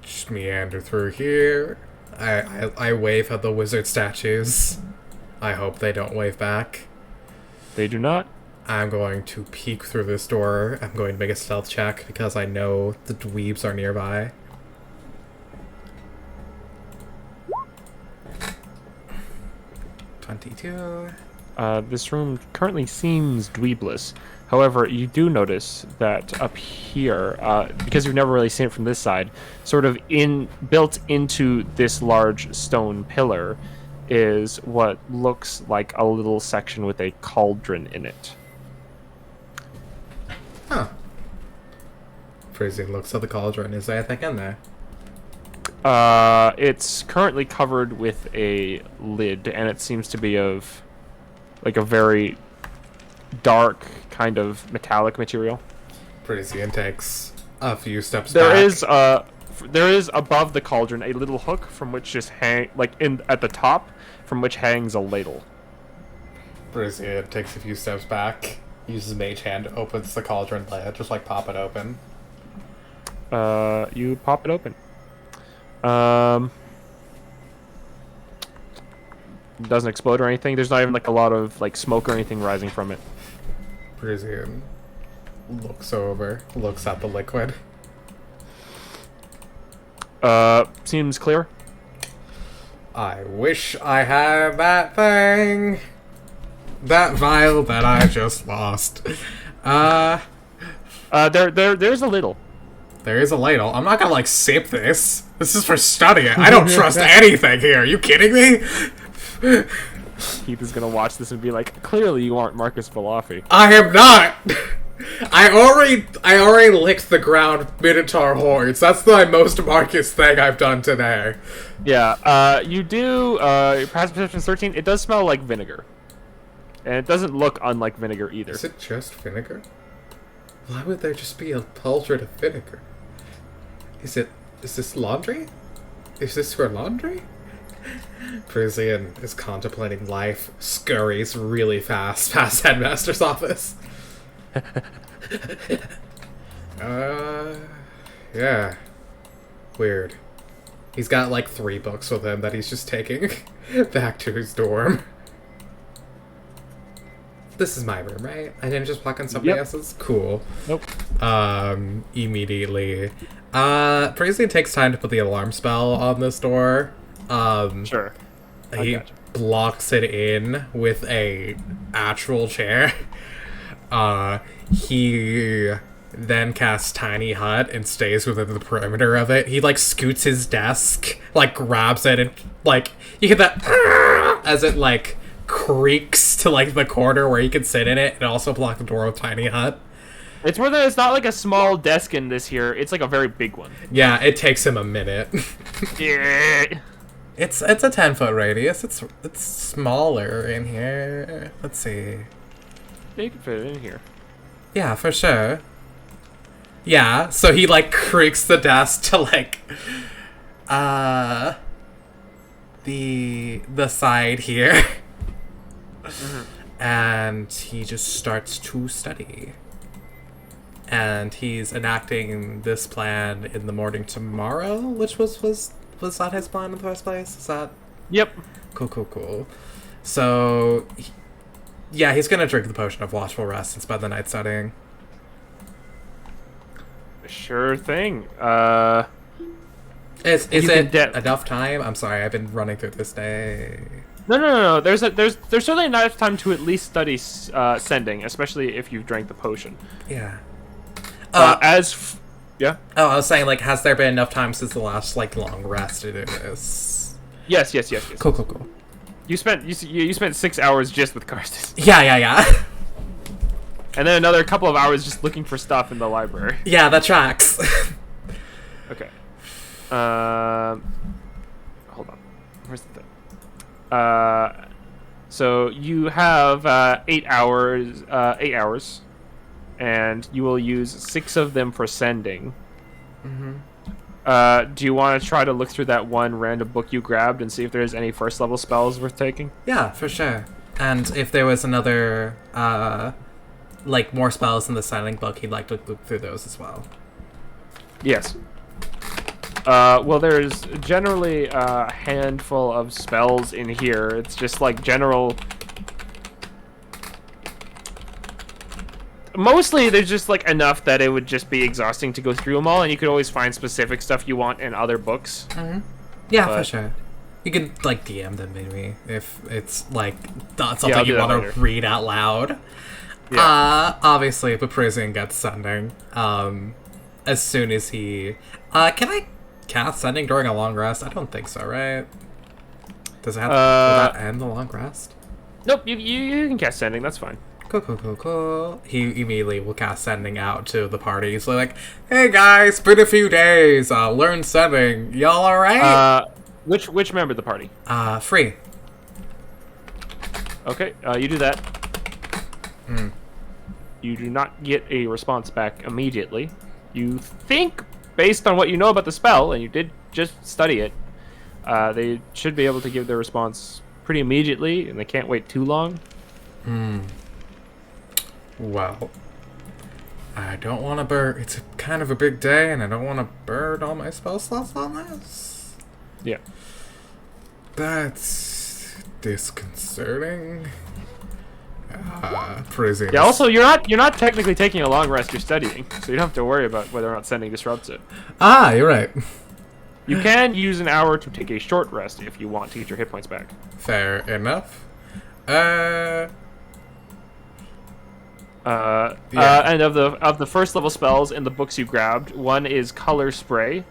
Just meander through here. I wave at the wizard statues. I hope they don't wave back. They do not. I'm going to peek through this door. I'm going to make a stealth check because I know the dweebs are nearby. This room currently seems dweebless. However, you do notice that up here, because you've never really seen it from this side, sort of built into this large stone pillar is what looks like a little section with a cauldron in it. Huh. Perisian looks at the cauldron. Is there anything in there? It's currently covered with a lid, and it seems to be of like a very dark kind of metallic material. Perisian takes a few steps back. There is above the cauldron a little hook from which just at the top, from which hangs a ladle. Perisian takes a few steps back, uses mage hand, opens the cauldron lid, just like pop it open. You pop it open. Doesn't explode or anything. There's not even like a lot of like smoke or anything rising from it. Perisian looks over, looks at the liquid. Seems clear. I wish I had that thing. That vial that I just lost. There's a little. There is a ladle. I'm not gonna, like, sip this. This is for studying. I don't trust anything here. Are you kidding me? Keith is gonna watch this and be like, clearly you aren't Marcus Valafi. I am not! I already licked the ground Minotaur horns. That's the most Marcus thing I've done today. Yeah, you do, passive perception is 13. It does smell like vinegar. And it doesn't look unlike vinegar either. Is it just vinegar? Why would there just be a pauldron of vinegar? Is this laundry? Is this for laundry? Perisian is contemplating life, scurries really fast past Headmaster's office. Yeah. Weird. He's got like 3 books with him that he's just taking back to his dorm. This is my room, right? I didn't just walk in somebody else's? Cool. Nope. Immediately. Perisian takes time to put the alarm spell on this door. Sure. He blocks it in with a actual chair. He then casts Tiny Hut and stays within the perimeter of it. He, like, scoots his desk, like, grabs it, and, like, you hear that as it, like, creaks to, like, the corner where he can sit in it, and also block the door with Tiny Hut. It's more than it's not like a small desk in this here. It's like a very big one. Yeah, it takes him a minute. Yeah. It's a 10-foot radius. It's smaller in here. Let's see. You can fit it in here. Yeah, for sure. Yeah, so he, like, creaks the desk to, like, the side here. And he just starts to study. And he's enacting this plan in the morning tomorrow, which was that his plan in the first place? Is that... Yep. Cool. So, yeah, he's gonna drink the potion of watchful rest and spend the night studying. Sure thing. Is it can enough time? I'm sorry, I've been running through this day. No. There's certainly enough time to at least study sending, especially if you've drank the potion. Yeah. Yeah. Oh, I was saying, like, has there been enough time since the last, like, long rest to do this? Yes. Cool. You spent 6 hours just with Karstis. Yeah. And then another couple of hours just looking for stuff in the library. Yeah, that tracks. Okay. Hold on. Where's the thing? So you have 8 hours. 8 hours. And you will use 6 of them for sending. Do you want to try to look through that one random book you grabbed and see if there's any first level spells worth taking? Yeah, for sure. And if there was another, like, more spells in the Silent Book, he'd like to look through those as well. Yes. Well, there's generally a handful of spells in here. It's just like general... Mostly, there's just, like, enough that it would just be exhausting to go through them all, and you could always find specific stuff you want in other books. Yeah, for sure. You could, like, DM them, maybe, if it's, like, not something you want to read out loud. Yeah. Obviously, if a Perisian gets sending, as soon as he... can I cast sending during a long rest? I don't think so, right? Does it have will that end the long rest? Nope, you can cast sending, that's fine. Cool. He immediately will cast sending out to the party. So, like, hey guys, been a few days. Learn sending. Y'all alright? Which member of the party? Free. Okay, you do that. You do not get a response back immediately. You think, based on what you know about the spell, and you did just study it, they should be able to give their response pretty immediately, and they can't wait too long. Well, I don't want to burn... It's kind of a big day, and I don't want to burn all my spell slots on this. Yeah. That's disconcerting. Perisian. Yeah, also, you're not technically taking a long rest, you're studying, so you don't have to worry about whether or not sending disrupts it. You're right. You can use an hour to take a short rest if you want to get your hit points back. Fair enough. Yeah. And of the first level spells in the books you grabbed, one is Color Spray.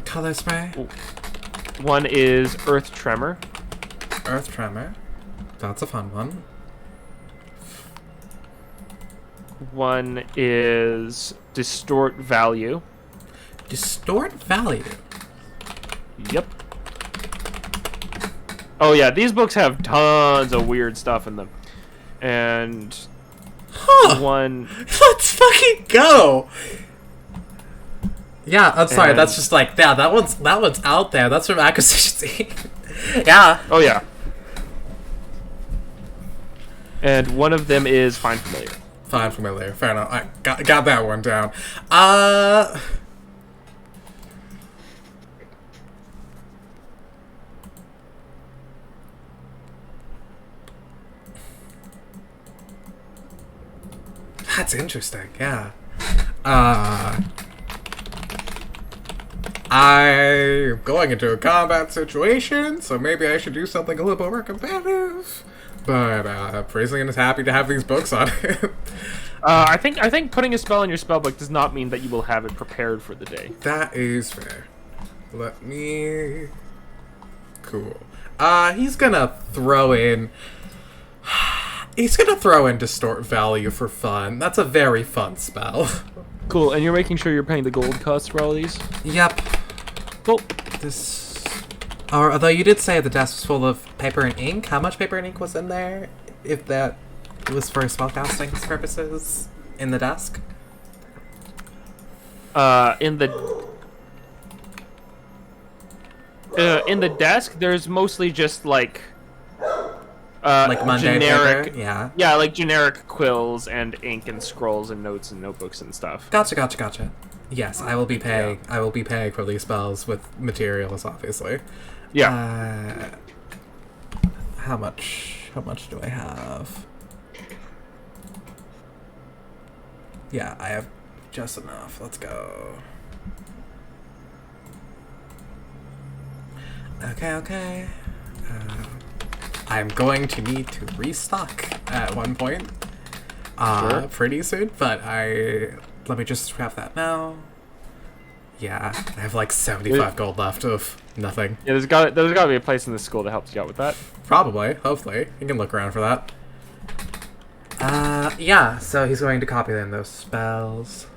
Color spray. One is Earth Tremor. Earth tremor. That's a fun one. One is Distort Value. Distort value. Yep. Oh yeah, these books have tons of weird stuff in them. And Huh. one Let's fucking go. Yeah, I'm sorry. And- That's just like that one's out there. That's from Acquisition. Yeah. oh yeah. And one of them is Find Familiar. Fine, familiar. Fair enough. I got that one down. That's interesting. Yeah. I'm going into a combat situation, so maybe I should do something a little bit more competitive. But Perisian is happy to have these books on it. I think putting a spell in your spellbook does not mean that you will have it prepared for the day. That is fair. Let me. Cool. He's gonna throw in. He's gonna throw in Distort Value for fun. That's a very fun spell. Cool, and you're making sure you're paying the gold cost for all of these? Yep. Cool. This. Or, although you did say the desk was full of paper and ink, how much paper and ink was in there? If that was for spellcasting purposes in the desk? In the desk, there's mostly just like Mundane generic, paper? Yeah. like generic quills and ink and scrolls and notes and notebooks and stuff. Gotcha. Yes, I will be paying. I will be paying for these spells with materials, obviously. Yeah. How much? How much do I have? Yeah, I have just enough. Let's go. Okay. I'm going to need to restock at one point. Sure. Pretty soon, but let me just grab that now. Yeah, I have like 75 gold left of nothing. Yeah, there's got to be a place in this school that helps you out with that. Probably, hopefully. You can look around for that. Yeah, so he's going to copy in those spells.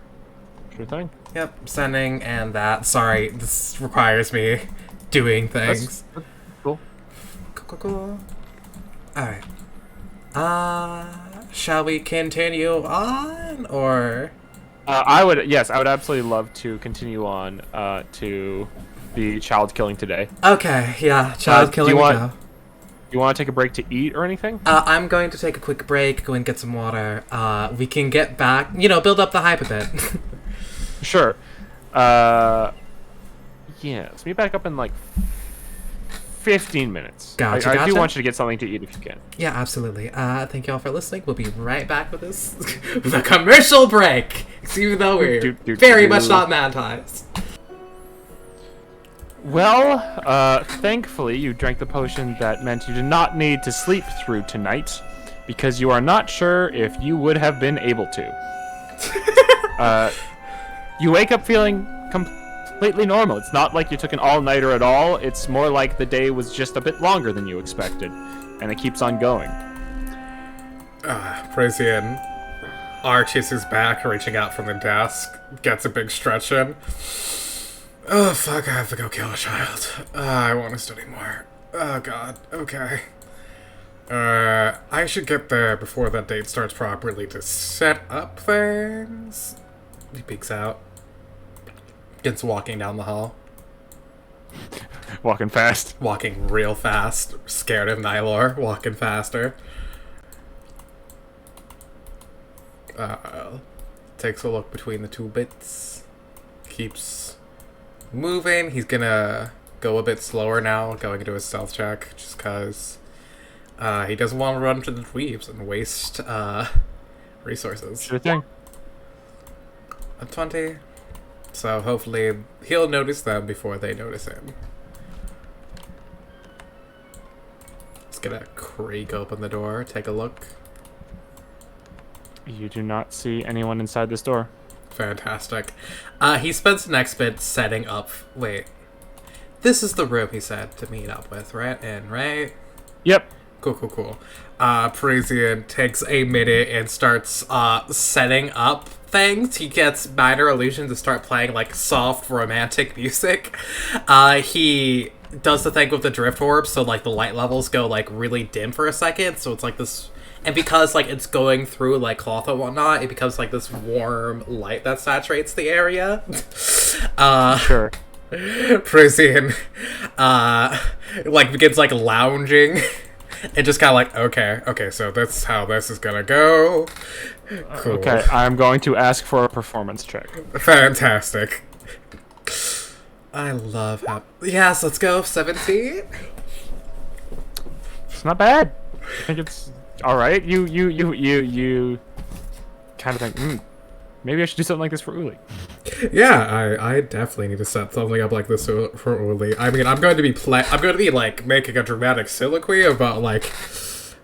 Sure thing. Yep, sending and that. Sorry, this requires me doing things. That's cool. Cool. Alright. Shall we continue on, or? I would absolutely love to continue on to the child killing today. Okay, yeah, child killing we go. You want to take a break to eat or anything? I'm going to take a quick break, go and get some water. We can get back, build up the hype a bit. Sure. Yeah, let's meet back up in like 15 minutes. Gotcha. I do want you to get something to eat if you can. Yeah, absolutely. Thank you all for listening. We'll be right back with this with a commercial break. Even though we're very much not monetized. Well, thankfully you drank the potion that meant you did not need to sleep through tonight, because you are not sure if you would have been able to. You wake up feeling completely normal. It's not like you took an all-nighter at all. It's more like the day was just a bit longer than you expected, and it keeps on going. Perisian arches his back, reaching out from the desk, gets a big stretch in. Oh, fuck, I have to go kill a child. I want to study more. Oh, God. Okay. I should get there before that date starts properly to set up things. He peeks out. Gets walking down the hall. Walking fast. Walking real fast. Scared of Nylor. Walking faster. Takes a look between the two bits. Keeps moving. He's gonna go a bit slower now, going into his stealth check, just because he doesn't want to run to the dweebs and waste resources. Sure thing. A 20. So hopefully he'll notice them before they notice him. Let's get a creak open the door, take a look. You do not see anyone inside this door. Fantastic. He spends the next bit setting up. Wait. This is the room he said to meet up with, right? Right? Yep. Cool. Perisian takes a minute and starts setting up things. He gets Minor Illusion to start playing like soft romantic music. He does the thing with the drift orb, so like the light levels go like really dim for a second, so it's like this, and because like it's going through like cloth and whatnot, it becomes like this warm light that saturates the area. Sure. Perisian like begins like lounging and just kind of like, okay, so that's how this is gonna go. Cool. Okay, I'm going to ask for a performance check. Fantastic. I love how... Yes, let's go. 17. It's not bad. I think it's all right. You kind of think, maybe I should do something like this for Uli. Yeah, I definitely need to set something up like this for Uli. I mean, I'm going to be like making a dramatic soliloquy about like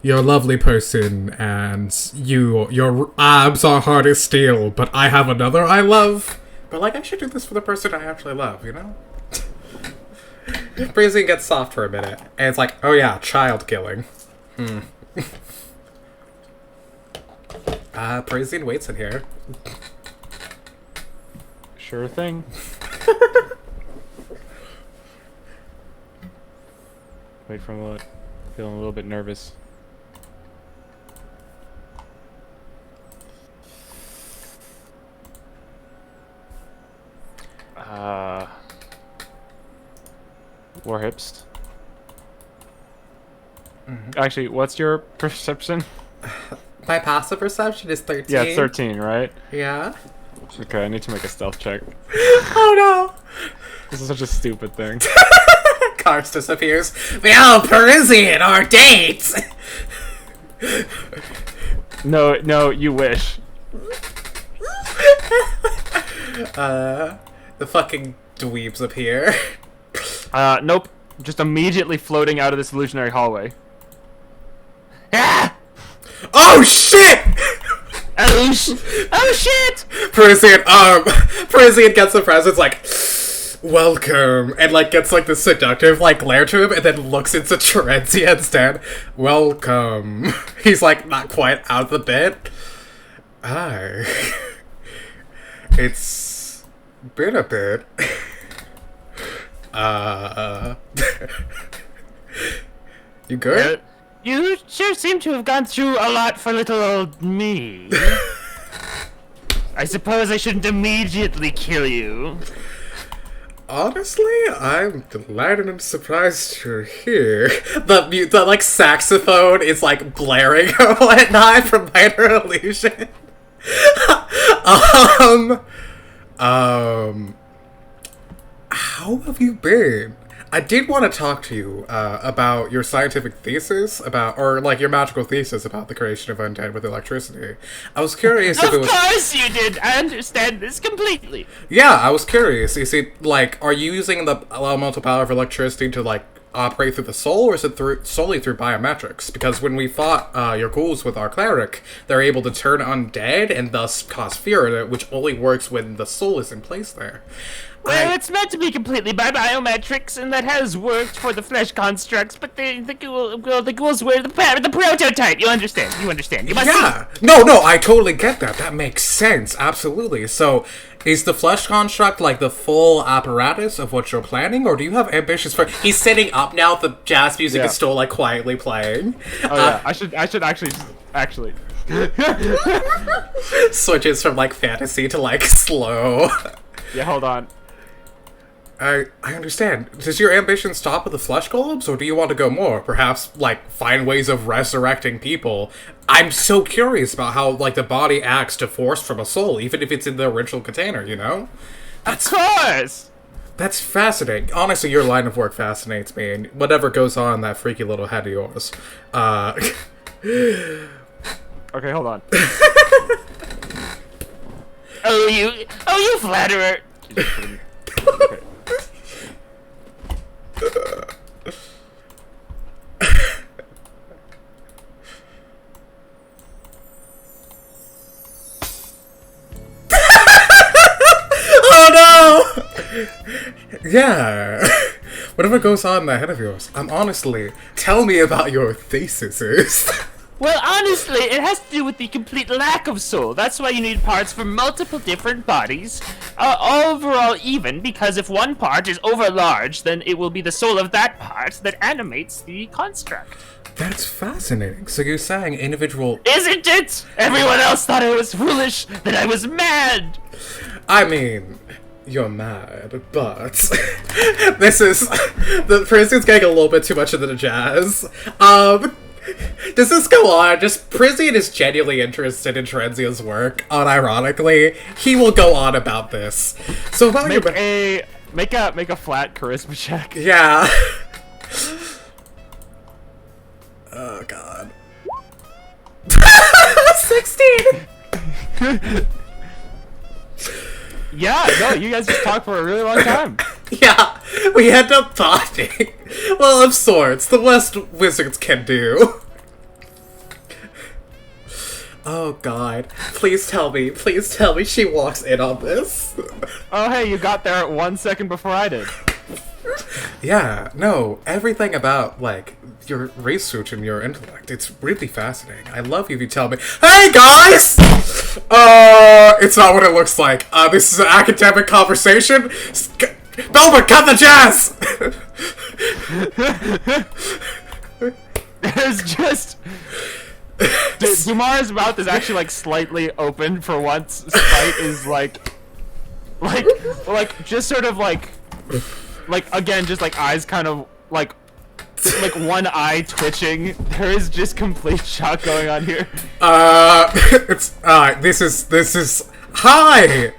you're a lovely person and your abs are hard as steel, but I have another I love. But like, I should do this for the person I actually love, you know? Perisian gets soft for a minute, and it's like, oh yeah, child killing. Perisian waits in here. Sure thing. Wait for a moment. Feeling a little bit nervous. War hips. Actually, what's your perception? My passive perception is 13. Yeah, it's 13, right? Yeah. Okay, I need to make a stealth check. Oh no! This is such a stupid thing. Cars disappears. Well, Perisian, our dates! No, you wish. The fucking dweebs appear. Nope. Just immediately floating out of this illusionary hallway. Ah! Oh shit! Oh shit! Perisian gets the presents like, welcome, and like gets like the seductive like glare to him, and then looks into Terenzia instead. Welcome. He's like not quite out of the bed. Hi. It's been a bit. You good? You sure seem to have gone through a lot for little old me. I suppose I shouldn't immediately kill you. Honestly, I'm delighted and surprised you're here. The like saxophone is like blaring or whatnot from Minor Illusion. How have you been? I did want to talk to you about your scientific thesis or like your magical thesis about the creation of undead with electricity. I was curious if it was... Of course you did! I understand this completely! Yeah, I was curious. Is it, like, are you using the elemental power of electricity to, like, operate through the soul, or is it solely through biometrics? Because when we fought your ghouls with our cleric, they're able to turn undead and thus cause fear, which only works when the soul is in place there. Well, it's meant to be completely by biometrics, and that has worked for the flesh constructs, but the ghouls were the prototype. You understand? You must Yeah. No, I totally get that. That makes sense. Absolutely. So, is the flesh construct like the full apparatus of what you're planning, or do you have ambitions for... He's sitting up now, the jazz music is still, like, quietly playing. Oh, yeah. I should actually... Switches from, like, fantasy to, like, slow. Yeah, hold on. I understand. Does your ambition stop with the flesh golems, or do you want to go more? Perhaps, like, find ways of resurrecting people? I'm so curious about how, like, the body acts to force from a soul, even if it's in the original container, you know? Of course! That's fascinating. Honestly, your line of work fascinates me, and whatever goes on in that freaky little head of yours. Okay, hold on. Oh, you flatterer! Okay. Yeah. Whatever goes on in that head of yours, I'm honestly, tell me about your theses. Well, honestly, it has to do with the complete lack of soul. That's why you need parts from multiple different bodies, overall even, because if one part is over large, then it will be the soul of that part that animates the construct. That's fascinating. So you're saying individual... Isn't it? Everyone else thought I was foolish, that I was mad. I mean, you're mad, but... this is... The Perisian's getting a little bit too much into the jazz. Does this go on? Just Perisian is genuinely interested in Transia's work. Unironically, he will go on about this. So about Make a flat charisma check. Yeah. Oh god. 16. Yeah, no, you guys just talked for a really long time. Yeah, we end up talking. Well, of sorts. The West wizards can do. Oh god. Please tell me she walks in on this. Oh, hey, you got there 1 second before I did. Yeah, no, everything about, like, your research and your intellect, it's really fascinating. I love you if you tell me, hey guys! It's not what it looks like. This is an academic conversation. Belbert, cut the jazz! There's just... Dumar's mouth is actually, like, slightly open for once. Spite is, like, just sort of, like, again, just, like, eyes kind of, like one eye twitching. There is just complete shock going on here. This is, hi!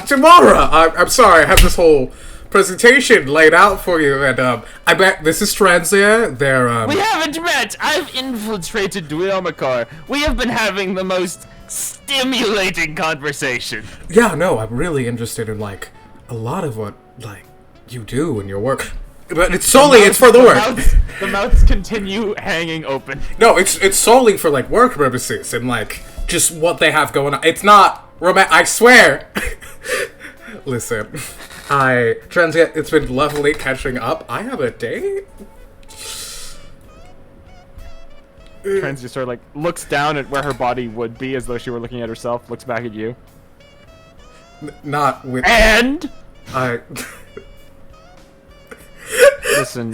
Tamara! I'm sorry, I have this whole presentation laid out for you, and, I bet this is Transia, they're, We haven't met! I've infiltrated Dweomakar. We have been having the most stimulating conversation. Yeah, no, I'm really interested in, like, a lot of what, like, you do in your work. But it's solely, it's for the work. The mouths continue hanging open. No, it's solely for, like, work purposes and, like, just what they have going on. It's not I swear. Listen, Transia, it's been lovely catching up. I have a date. Transia sort of, like, looks down at where her body would be as though she were looking at herself, looks back at you. Not with... And? Listen,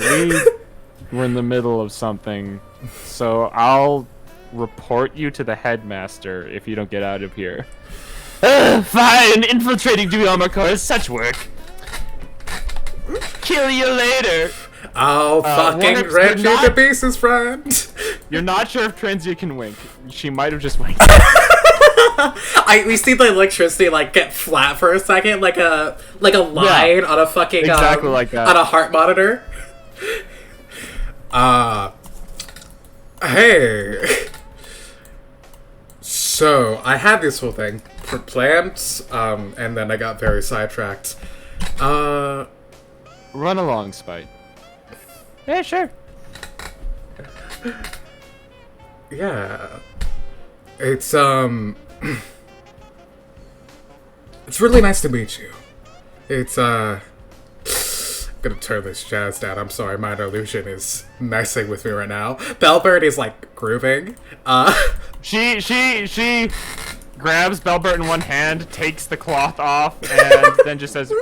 we're in the middle of something, so I'll report you to the headmaster if you don't get out of here. Fine, infiltrating Dweomakar is such work. Kill you later. I'll fucking rip you to pieces, friend. You're not sure if Transia can wink. She might have just winked. We see the electricity like get flat for a second, like a line on a fucking exactly like that on a heart monitor. Hey. So I had this whole thing for plants, and then I got very sidetracked. Run along, Spite. Yeah, sure. Yeah. It's it's really nice to meet you. It's I'm gonna turn this jazz down. I'm sorry, my illusion is messing with me right now. Belbert is like grooving. She grabs Belbert in one hand, takes the cloth off, and then just says,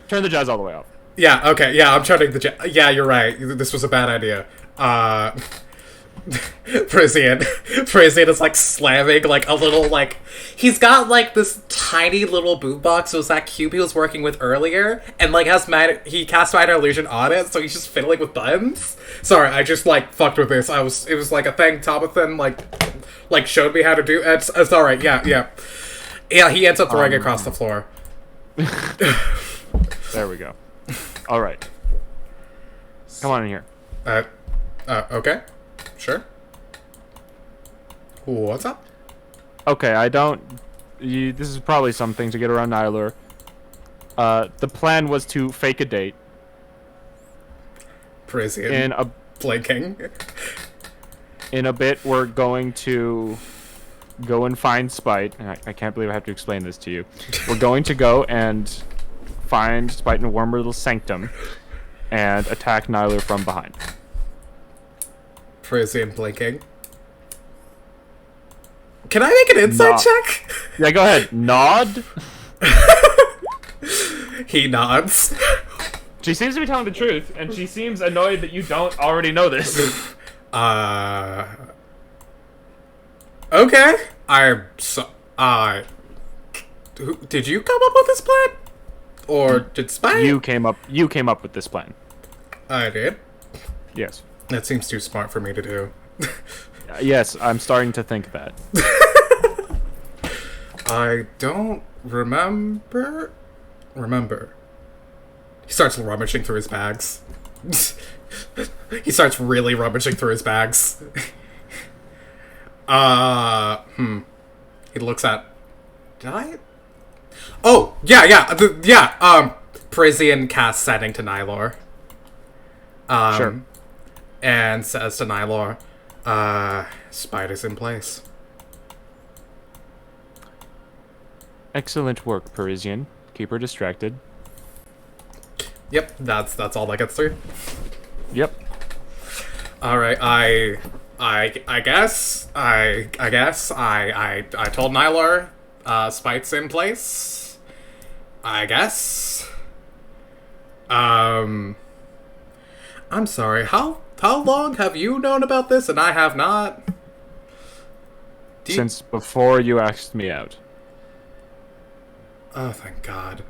"Turn the jazz all the way up." Yeah. Okay. Yeah. I'm turning the jazz. Yeah, you're right. This was a bad idea. Perisian is like slamming like a little like he's got like this tiny little boombox. It was that cube he was working with earlier, and like he cast minor illusion on it, so he's just fiddling with buttons. Sorry, I just like fucked with this. It was like a thing Tomathan like showed me how to do. It's alright. Yeah. He ends up throwing it across the floor. There we go. All right, come on in here. Okay. Sure. What's up? Okay, this is probably something to get around Nylur. The plan was to fake a date. Perisian blinking. In a bit, we're going to go and find Spite. I can't believe I have to explain this to you. We're going to go and find Spite in Wormriddle's sanctum and attack Nyler from behind. Perisian blinking. Can I make an insight Nod. check? Yeah, go ahead. Nod. He nods. She seems to be telling the truth, and she seems annoyed that you don't already know this. Okay. Did you come up with this plan? Or did Spite? You came up with this plan. I did. Yes. That seems too smart for me to do. Yes, I'm starting to think that. I don't remember. He starts rummaging through his bags. He starts really rummaging through his bags. He looks at. Did I? Oh, yeah. Perisian casts setting to Nylor. Sure. And says to Nylor, Spider's in place. Excellent work, Perisian. Keep her distracted. Yep, that's all that gets through. Yep. All right, I guess I told Nylor, Spite's in place. I guess. I'm sorry. How long have you known about this and I have not? Since before you asked me out. Oh, thank God.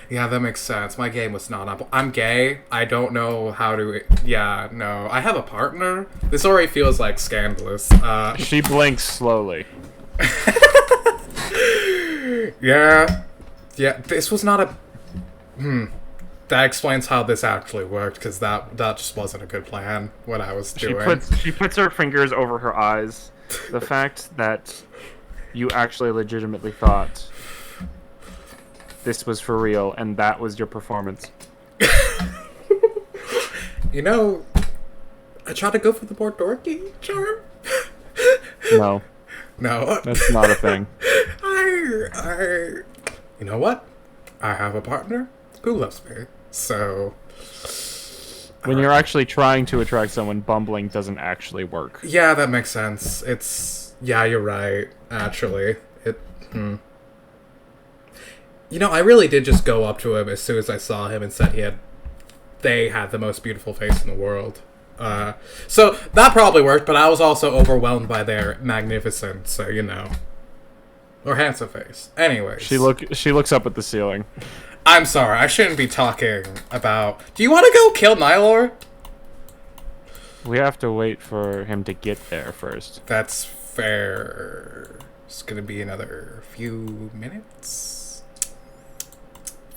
Yeah, that makes sense. My game was not up. I'm gay. I don't know how to... Yeah, no. I have a partner. This already feels, like, scandalous. She blinks slowly. Yeah. Yeah, this was not a... That explains how this actually worked, because that just wasn't a good plan, what I was doing. She puts her fingers over her eyes. The fact that you actually legitimately thought this was for real, and that was your performance. You know, I tried to go for the more dorky charm. No. No. That's not a thing. You know what? I have a partner who loves me, so... When you're actually trying to attract someone, bumbling doesn't actually work. Yeah, that makes sense. Yeah, you're right, actually. You know, I really did just go up to him as soon as I saw him and said they had the most beautiful face in the world. So that probably worked, but I was also overwhelmed by their magnificence, so you know. Or handsome face. Anyways. She looks up at the ceiling. I'm sorry, I shouldn't be talking about... Do you want to go kill Nylor? We have to wait for him to get there first. That's fair. It's gonna be another few minutes.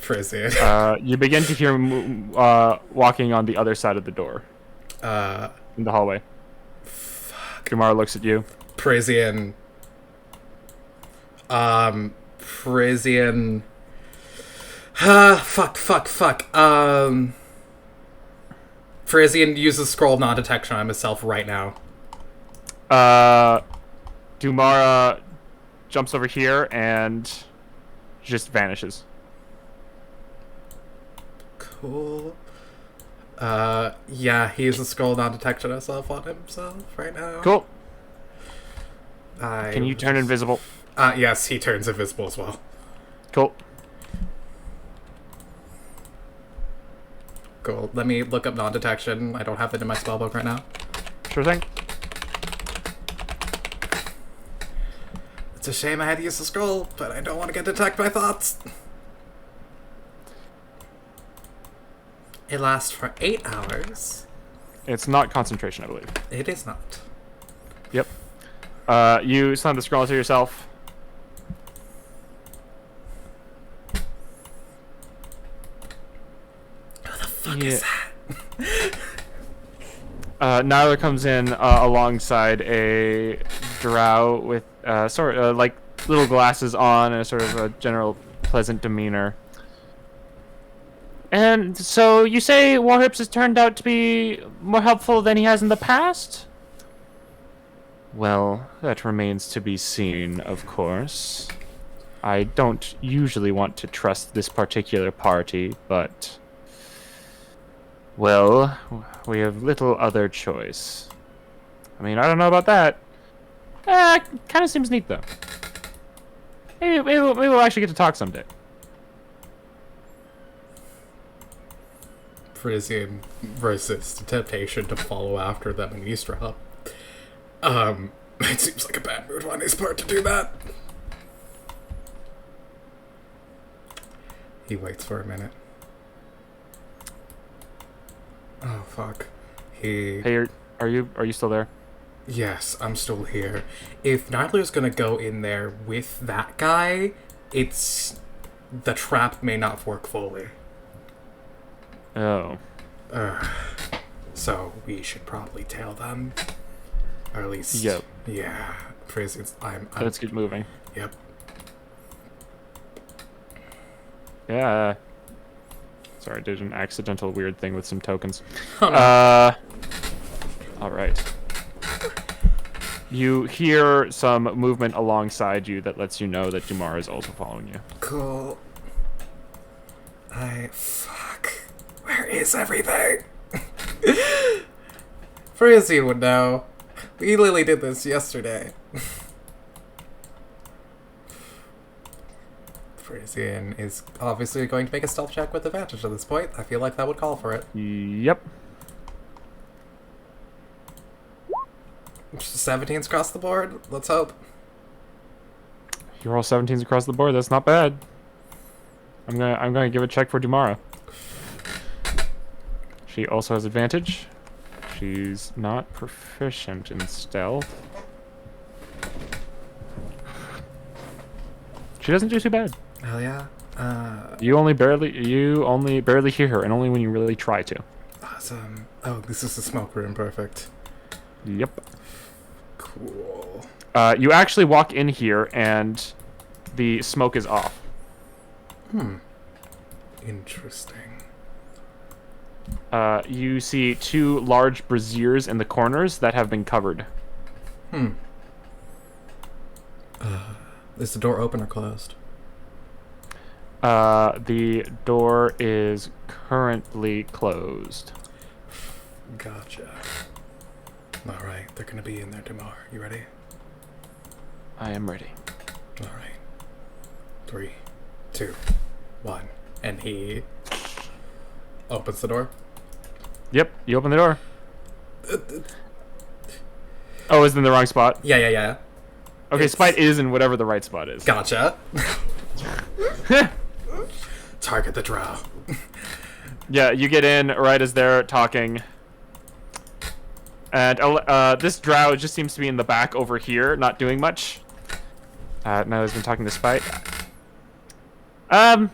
Perisian. You begin to hear him walking on the other side of the door. In the hallway. Kumar looks at you. Perisian. Perisian. Fuck. Perisian uses scroll of non-detection on himself right now. Dumara jumps over here and just vanishes. Cool. Yeah, he uses scroll of non-detection himself on himself right now. Cool. Can you turn invisible? Yes, he turns invisible as well. Cool. Cool. Let me look up non-detection. I don't have it in my spellbook right now. Sure thing. It's a shame I had to use the scroll, but I don't want to get detected by thoughts. It lasts for 8 hours. It's not concentration, I believe. It is not. Yep. You slam the scroll to yourself. What the fuck is that? Nyla comes in alongside a drow with like little glasses on and a sort of a general pleasant demeanor. And so you say Warhips has turned out to be more helpful than he has in the past? Well, that remains to be seen, of course. I don't usually want to trust this particular party, but... Well, we have little other choice. I mean, I don't know about that. Kind of seems neat, though. Maybe we'll actually get to talk someday. Perisian resists the temptation to follow after them and eavesdrop. It seems like a bad move on his part to do that. He waits for a minute. Oh fuck. Hey, are you still there? Yes, I'm still here. If Nyler's gonna go in there with that guy, the trap may not work fully. Oh. So we should probably tail them. Or at least... Yep. Yeah. Let's get moving. Yep. Yeah. Sorry, I did an accidental weird thing with some tokens. Oh, no. Alright. You hear some movement alongside you that lets you know that Dumar is also following you. Cool. Fuck. Where is everything? Perisian would know. We literally did this yesterday. Perisian is obviously going to make a stealth check with advantage at this point. I feel like that would call for it. Yep. 17's across the board. Let's hope. You roll 17s across the board. That's not bad. I'm gonna give a check for Dumara. She also has advantage. She's not proficient in stealth. She doesn't do too bad. Hell yeah. You only barely hear her, and only when you really try to. Awesome. Oh, this is the smoke room. Perfect. Yep. Cool. You actually walk in here, and the smoke is off. Interesting. You see two large braziers in the corners that have been covered. Is the door open or closed? The door is currently closed. Gotcha. Alright, they're gonna be in there tomorrow. You ready? I am ready. Alright. 3, 2, 1. And he opens the door. Yep, you open the door. Oh, is in the wrong spot? Yeah. Okay, Spite is in whatever the right spot is. Gotcha. Target the drow. Yeah, you get in right as they're talking. And this drow just seems to be in the back over here, not doing much. Now he's been talking to Spite. No,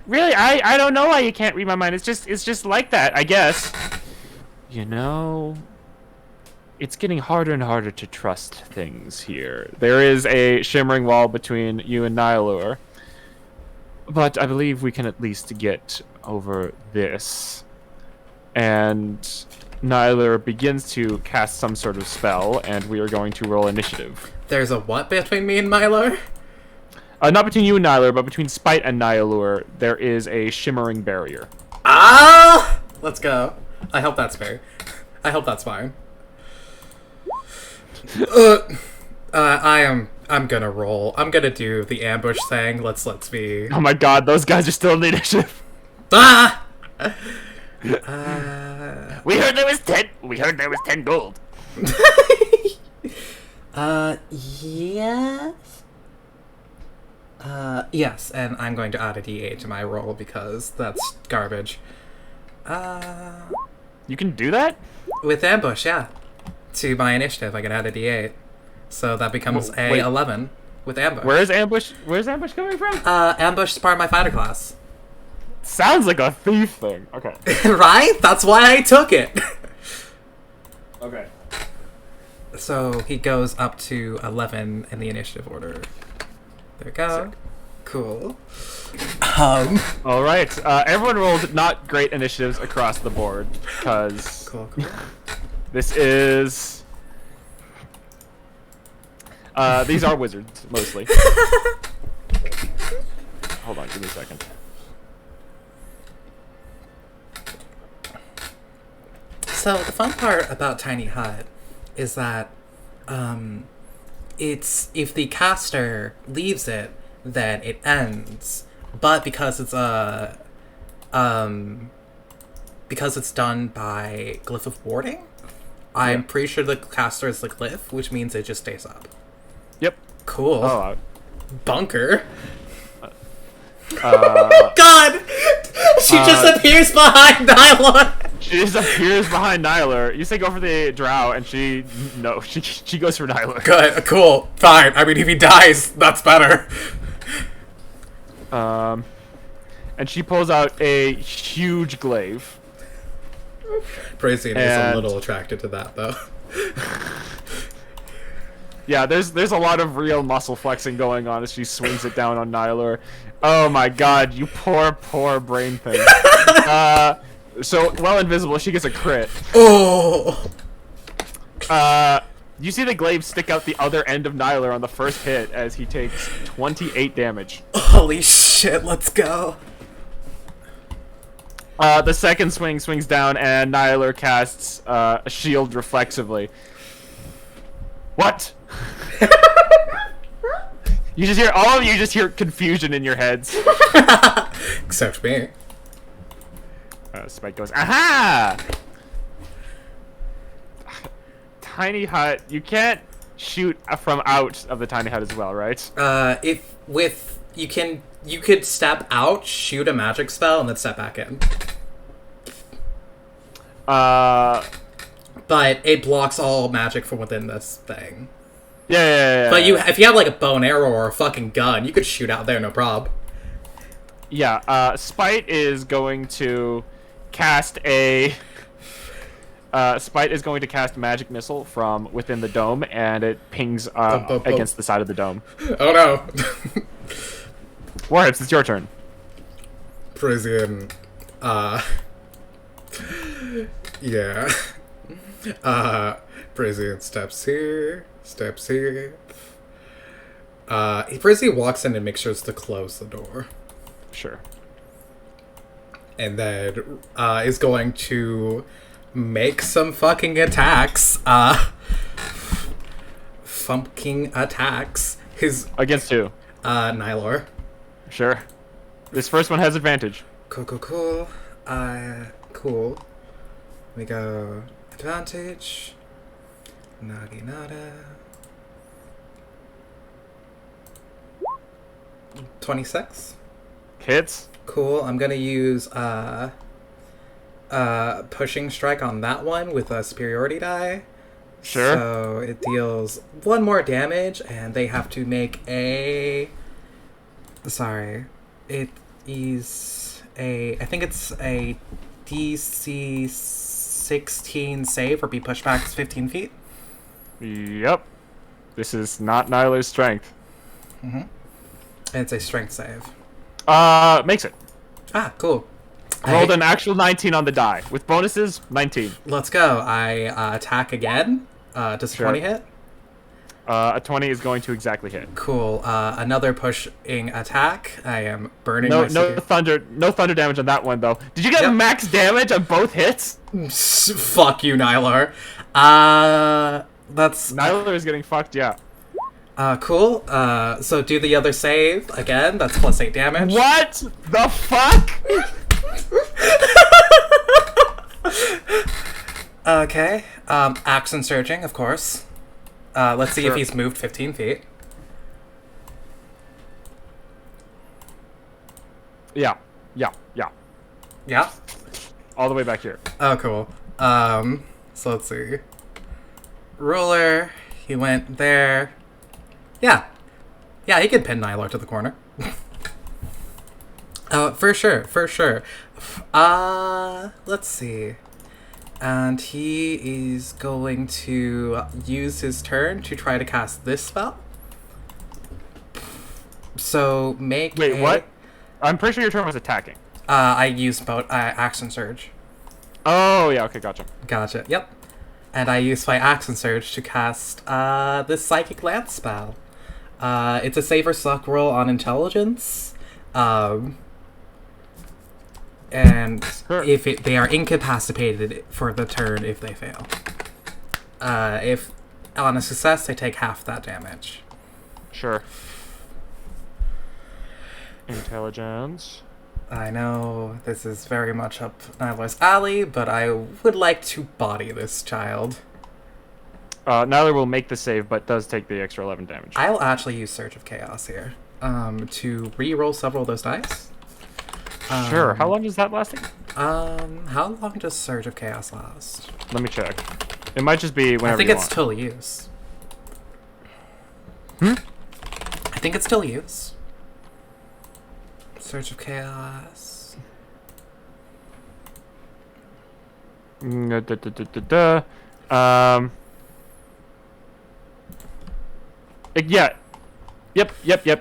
really, I don't know why you can't read my mind. It's just like that, I guess. You know, it's getting harder and harder to trust things here. There is a shimmering wall between you and Nihilur. But I believe we can at least get over this. And Nihilur begins to cast some sort of spell, and we are going to roll initiative. There's a what between me and Milo? Not between you and Nihilur, but between Spite and Nihilur, there is a shimmering barrier. Ah! Let's go. I hope that's fair. I hope that's fine. I'm gonna roll. I'm gonna do the ambush thing. Let's be. Oh my god, those guys are still in the initiative. Ah! We heard there was 10. We heard there was 10 gold. Yes. Yes, and I'm going to add a D8 to my roll because that's garbage. You can do that? With ambush, yeah. To my initiative, I can add a D8. So that becomes a 11 with ambush. Where's ambush coming from? Ambush is part of my fighter class. Sounds like a thief thing. Okay. Right? That's why I took it. Okay. So he goes up to 11 in the initiative order. There we go. Sick. Cool. All right. Everyone rolled not great initiatives across the board because Cool. this is. These are wizards mostly. Hold on, give me a second. So the fun part about Tiny Hut is that it's if the caster leaves it, then it ends. But because it's because it's done by Glyph of Warding, I'm pretty sure the caster is the glyph, which means it just stays up. Yep. Cool. Oh, Bunker. God! She just appears behind Nylon! she disappears behind Nyler. You say go for the drow, and she goes for Nyler. Good, cool, fine. I mean, if he dies, that's better. And she pulls out a huge glaive. Perisian is a And- little attracted to that, though. Yeah, there's a lot of real muscle flexing going on as she swings it down on Nyler. Oh my god, you poor brain thing. So, well invisible, she gets a crit. Oh! You see the glaive stick out the other end of Nyler on the first hit as he takes 28 damage. Holy shit, let's go. The second swings down, and Nyler casts a shield reflexively. What? All of you just hear confusion in your heads. Except me. Spike goes, aha! Tiny hut, you can't shoot from out of the tiny hut as well, right? You could step out, shoot a magic spell, and then step back in. But it blocks all magic from within this thing. Yeah. But if you have like a bow and arrow or a fucking gun, you could shoot out there, no prob. Yeah, Spite is going to cast a... Spite is going to cast Magic Missile from within the dome, and it pings against the side of the dome. Oh no. Warhips, it's your turn. Perisian, yeah. Perisian steps here. Perisian walks in and makes sure to close the door. Sure. And then, is going to make some fucking attacks. Fucking attacks. Against who? Nylor. Sure. This first one has advantage. Cool. Cool. We go advantage. Naginata. 26. Hits. Cool. I'm gonna use pushing strike on that one with a superiority die. Sure. So it deals 1 more damage, and they have to make a. Sorry, it is a. I think it's a DC 16 save or be pushed back 15 feet. Yep. This is not Nyler's strength. And it's a strength save. Makes it. Ah, cool. Rolled an actual 19 on the die. With bonuses, 19. Let's go. I attack again. Does Sure. 20 hit? A 20 is going to exactly hit. Cool. Another pushing attack. I am burning No my thunder damage on that one though. Did you get Yep. max damage on both hits? Fuck you, Nylar. That's Nyler is getting fucked, yeah. cool. So do the other save again. That's +8 damage. What the fuck? Okay. Action surging, of course. Let's see if Sure. he's moved 15 feet. Yeah. Yeah. All the way back here. Oh, cool. So let's see. Ruler. He went there. Yeah. Yeah, he could pin Nylar to the corner. For sure. Let's see. And he is going to use his turn to try to cast this spell. So make Wait, what? I'm pretty sure your turn was attacking. I used both action surge. Oh, yeah, okay, gotcha. Gotcha. Yep. And I used my action surge to cast this psychic lance spell. It's a save or suck roll on intelligence. And Sure. they are incapacitated for the turn if they fail. If on a success, they take half that damage. Sure. Intelligence. I know this is very much up Nylar's alley, but I would like to body this child. Nyler will make the save, but does take the extra 11 damage. I'll actually use Surge of Chaos here to re-roll several of those dice. Sure. How long does that last? How long does Surge of Chaos last? Let me check. It might just be whenever I think you it's want. till use. Hmm? I think it's till use. Surge of Chaos. Yeah. Yep.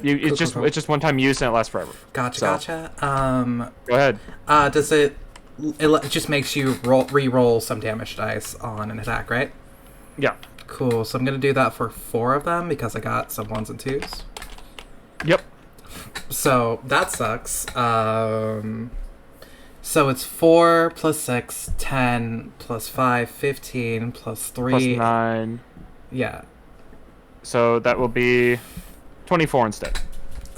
It's Cool. just one time use and it lasts forever. Gotcha, So- gotcha. Go ahead. Does it just makes you re-roll some damage dice on an attack, right? Yeah. Cool. So I'm gonna do that for 4 of them because I got some 1s and 2s. Yep. So that sucks. So it's 4 plus 6, 10 plus 5, 15 plus 3. Plus 9. Yeah. So that will be 24 instead.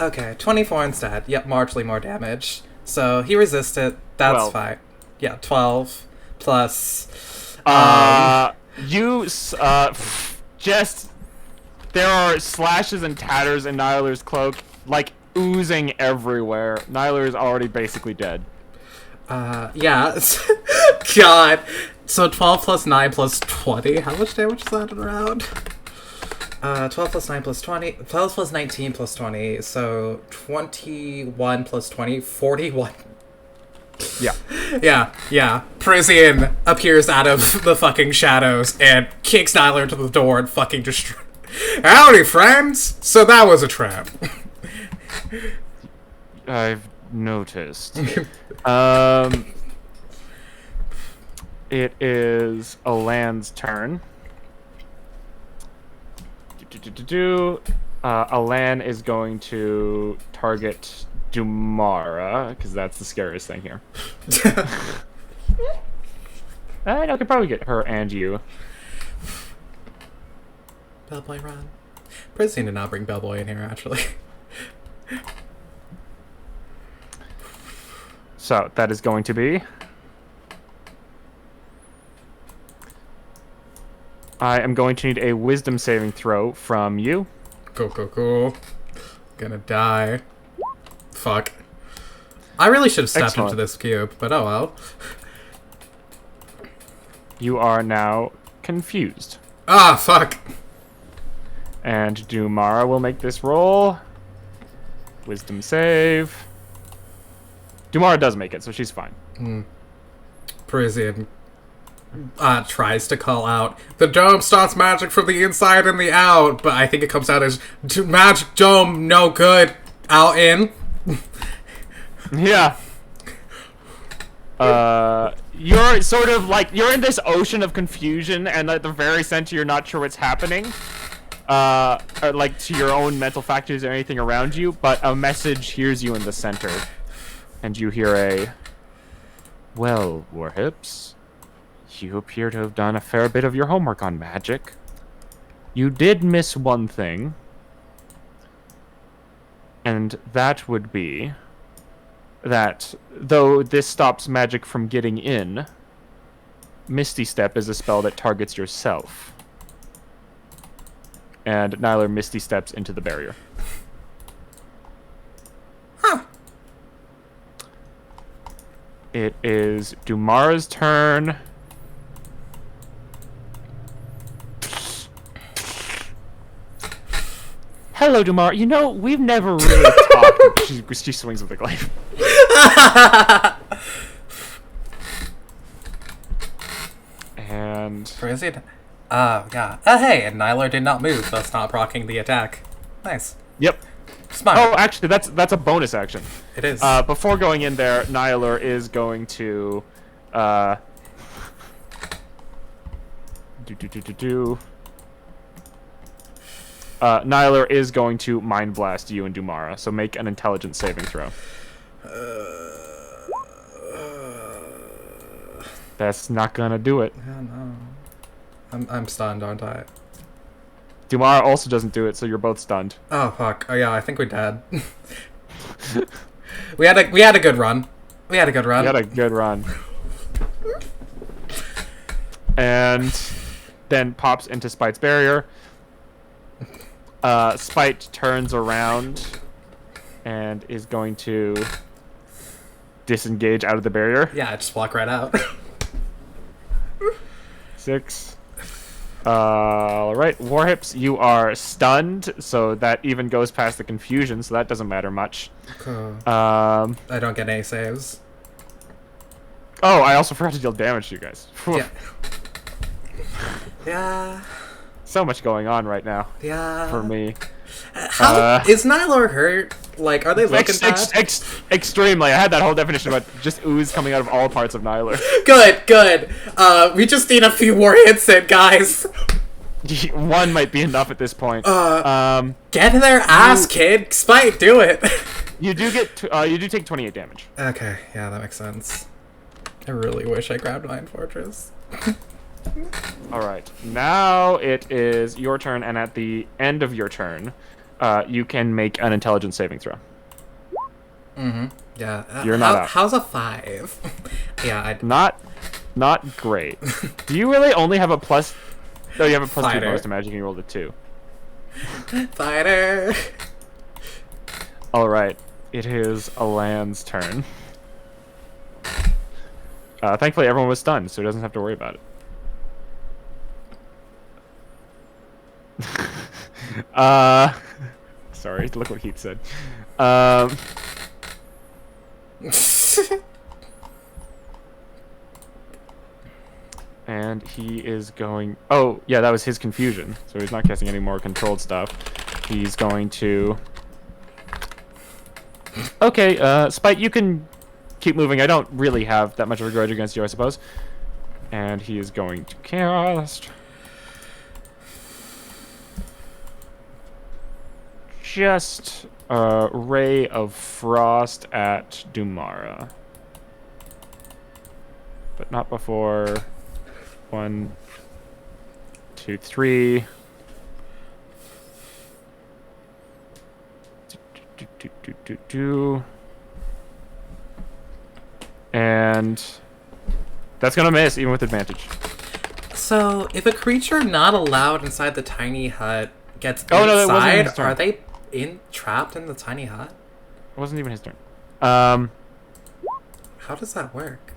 Okay, 24 instead. Yep, marginally more damage. So he resisted. That's 12. fine. Yeah, 12 plus. Just there are slashes and tatters in Nyler's cloak, like oozing everywhere. Nyler is already basically dead. Yeah. God. So 12 plus 9 plus 20. How much damage is that in a round? 12 plus 9 plus 20. 12 plus 19 plus 20. So 21 plus 20. 41. Yeah. Yeah. Perisian appears out of the fucking shadows and kicks Nyler to the door and fucking destroys. Howdy, friends! So that was a trap. I've noticed. It is Alan's turn. Alan is going to target Dumara, because that's the scariest thing here. I could probably get her and you. Bellboy run. Perisian did not bring Bellboy in here, actually. So that is going to be. I am going to need a wisdom saving throw from you. Cool. Gonna die. Fuck. I really should have stepped Excellent. into this cube, but oh well. You are now confused. Ah, fuck. And Dumara will make this roll. Wisdom save. Dumara does make it, so she's fine. Perisian tries to call out, the dome stops magic from the inside and the out, but I think it comes out as magic dome, no good, out in. Yeah. You're sort of like, you're in this ocean of confusion, and at the very center, you're not sure what's happening. Or like to your own mental factors or anything around you, but a message hears you in the center. And you hear a, well, Warhips, you appear to have done a fair bit of your homework on magic. You did miss one thing. And that would be that, though this stops magic from getting in, Misty Step is a spell that targets yourself. And Nyler Misty Steps into the barrier. It is Dumara's turn. Hello, Dumara. You know, we've never really talked. She swings with the glaive. And Perisian. Yeah. Hey, and Nyler did not move, thus not proccing the attack. Nice. yep. Smart. Oh, actually, that's a bonus action. It is. Before going in there, Nyler is going to Nyler is going to mind blast you and Dumara, so make an intelligence saving throw. That's not gonna do it. Yeah, no. I'm stunned, aren't I? Dumara also doesn't do it, so you're both stunned. Oh fuck. Oh yeah, I think we're dead. we had a good run. We had a good run. You had a good run. And then pops into Spite's barrier. Spite turns around and is going to disengage out of the barrier. Yeah, just walk right out. 6. Alright, Warhips, you are stunned, so that even goes past the confusion, so that doesn't matter much. Cool. I don't get any saves. I also forgot to deal damage to you guys. Yeah. Yeah. So much going on right now Yeah. for me. How is Nylor hurt? Like, are they looking bad? Extremely. I had that whole definition about just ooze coming out of all parts of Nyler. Good. We just need a few more hits in, guys. One might be enough at this point. Get their ass, kid. Spite, do it. You do get you do take 28 damage. Okay, yeah, that makes sense. I really wish I grabbed Iron Fortress. All right. Now it is your turn, and at the end of your turn, you can make an intelligence saving throw. Mm-hmm. Yeah. You're not out. How's a 5? Yeah, Not great. Do you really only have a plus? No, you have a plus 2 Fighter. bonus to magic, and you rolled a 2. Fighter. All right. It is Alan's turn. Thankfully, everyone was stunned, so he doesn't have to worry about it. Sorry, look what Heath said. And he is going... Oh, yeah, that was his confusion. So he's not casting any more controlled stuff. He's going to... Okay, Spite, you can keep moving. I don't really have that much of a grudge against you, I suppose. And he is going to cast... Just a Ray of Frost at Dumara. But not before... 1, 2, 3. And that's gonna miss even with advantage. So, if a creature not allowed inside the tiny hut gets Oh, no, that wasn't inside, his turn. are they trapped in the tiny hut? It wasn't even his turn. How does that work?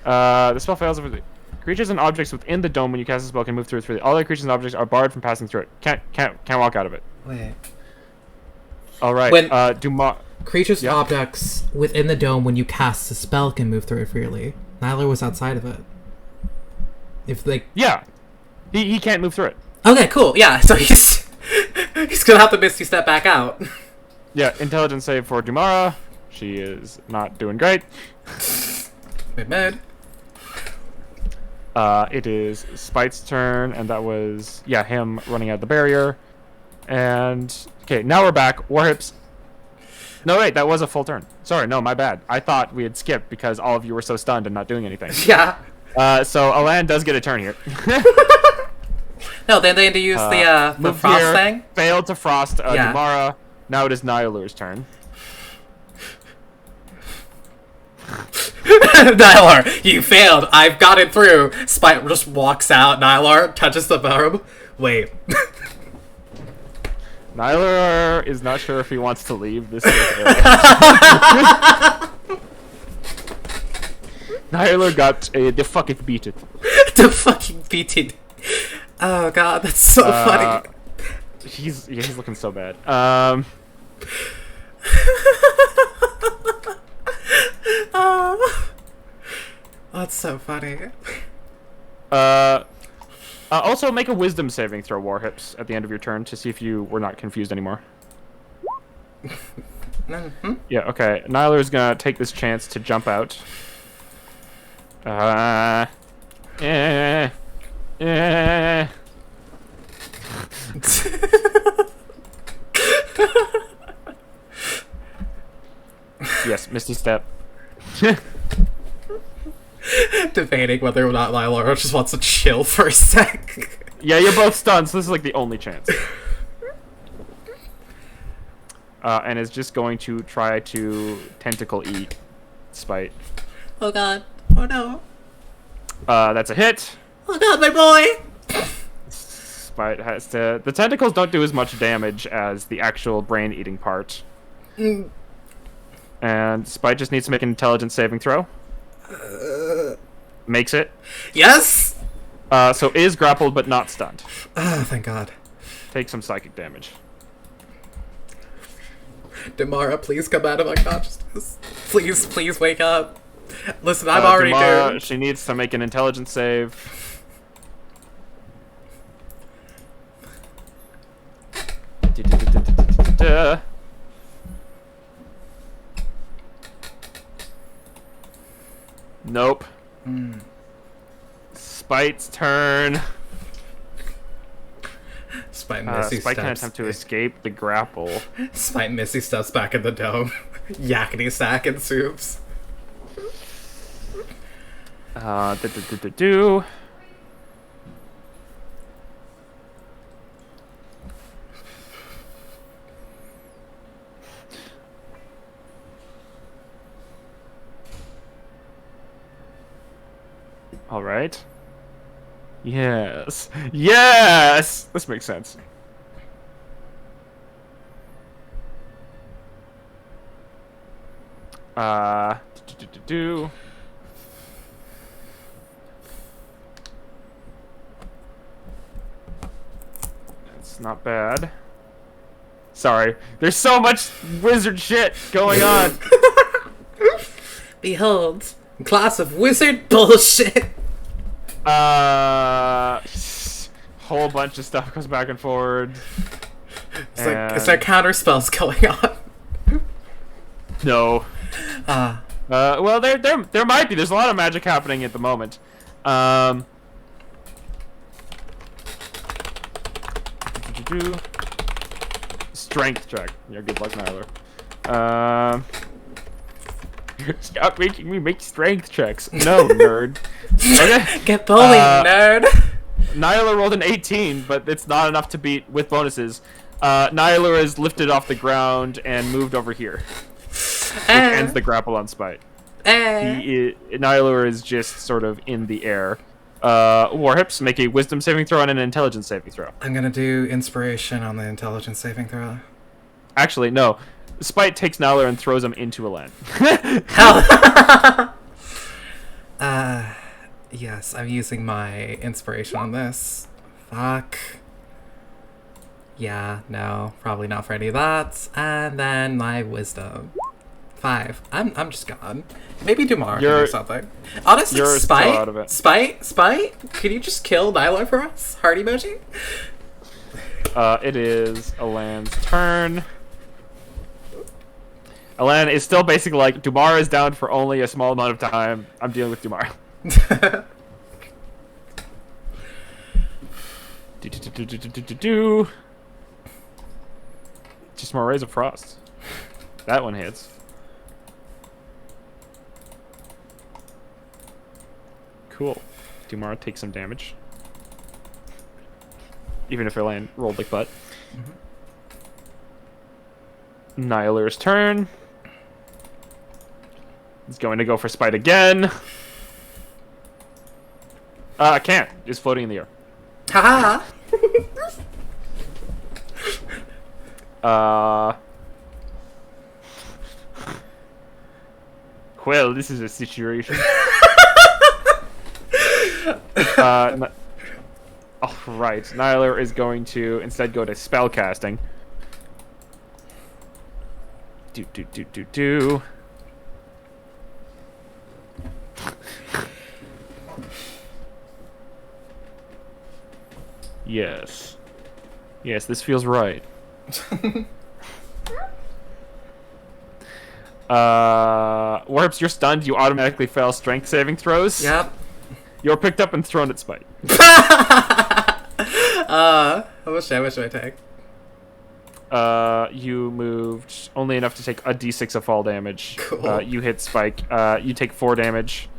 The spell fails if the creatures and objects within the dome when you cast the spell can move through it freely. All other creatures and objects are barred from passing through it. Can't walk out of it. Wait. All right. When- Dumara. Creatures Yeah. and objects within the dome when you cast a spell can move through it freely. Nyler was outside of it. If they... Yeah. He can't move through it. Okay, cool. Yeah, so he's gonna have to Misty step back out. Yeah. Intelligence save for Dumara. She is not doing great. Mid. It is Spite's turn, and that was him running out the barrier. And okay, now we're back. Warhips. No, wait, that was a full turn. Sorry, no, my bad. I thought we had skipped because all of you were so stunned and not doing anything. Yeah. So Alan does get a turn here. No, then they had to use the Move frost here, thing. failed to frost Yeah. Dumara. Now it is Nyler's turn. Nylar, you failed. I've got it through. Spite just walks out. Nylar touches the barb. Wait. Nyler is not sure if he wants to leave this area. Nyler got the fucking beat it. The fucking beating. Oh god, that's so funny. He's looking so bad. That's so funny. Also, make a wisdom saving throw, Warhips, at the end of your turn to see if you were not confused anymore. Mm-hmm. Yeah, okay. Nyler is gonna take this chance to jump out. debating whether or not Lila just wants to chill for a sec. Yeah, you're both stunned, so this is like the only chance. And is just going to try to tentacle eat Spite. Oh god. Oh no. That's a hit. Oh god, my boy! Spite has to... The tentacles don't do as much damage as the actual brain-eating part. And Spite just needs to make an intelligence saving throw. Makes it. Yes! So is grappled but not stunned. Oh, thank god. Take some psychic damage. Damara, please come out of unconsciousness. Please, please wake up. Listen, I'm already Damara, doomed. she needs to make an intelligence save. Nope. Spite's turn. Spite Missy Spite can steps. attempt to escape the grapple. Spite Missy steps back in the dome. Yakety sack and soups. Do. All right. Yes. Yes! This makes sense. Do. That's not bad. Sorry. There's so much wizard shit going on. Behold, class of wizard bullshit. Whole bunch of stuff goes back and forward. It's like, is there counter spells going on? No. Well, there might be. There's a lot of magic happening at the moment. Strength check. Yeah, good luck, Nyler. Stop making me make strength checks. No, nerd. Okay. Get bullied, nerd. Nyla rolled an 18, but it's not enough to beat with bonuses. Nyla is lifted off the ground and moved over here, which ends the grapple on Spite. Nyla is just sort of in the air. Warhips, make a wisdom saving throw and an intelligence saving throw. I'm gonna do inspiration on the intelligence saving throw. Actually, no. Spite takes Nyla and throws him into a land. Hell. Yes, I'm using my inspiration on this. Fuck. Yeah, no, probably not for any of that. And then my wisdom. 5. I'm just gone. Maybe Dumar can do something. Honestly, you're Spite, still out of it. Spite, could you just kill Nyla for us? Heart emoji? It is Alan's turn. Alan is still basically like, Dumar is down for only a small amount of time. I'm dealing with Dumar. Just more Rays of Frost. That one hits. Cool. Dumar takes some damage. Even if Alan rolled like butt. Nyler's turn. He's going to go for Spite again. I can't. It's floating in the air. Haha. Well, this is a situation. Alright, Nyler is going to instead go to spellcasting. Do. Yes. Yes, this feels right. Warps, you're stunned. You automatically fail strength saving throws. Yep. You're picked up and thrown at Spite. How much damage do I take? You moved only enough to take a d6 of fall damage. Cool. You hit Spike. You take 4 damage.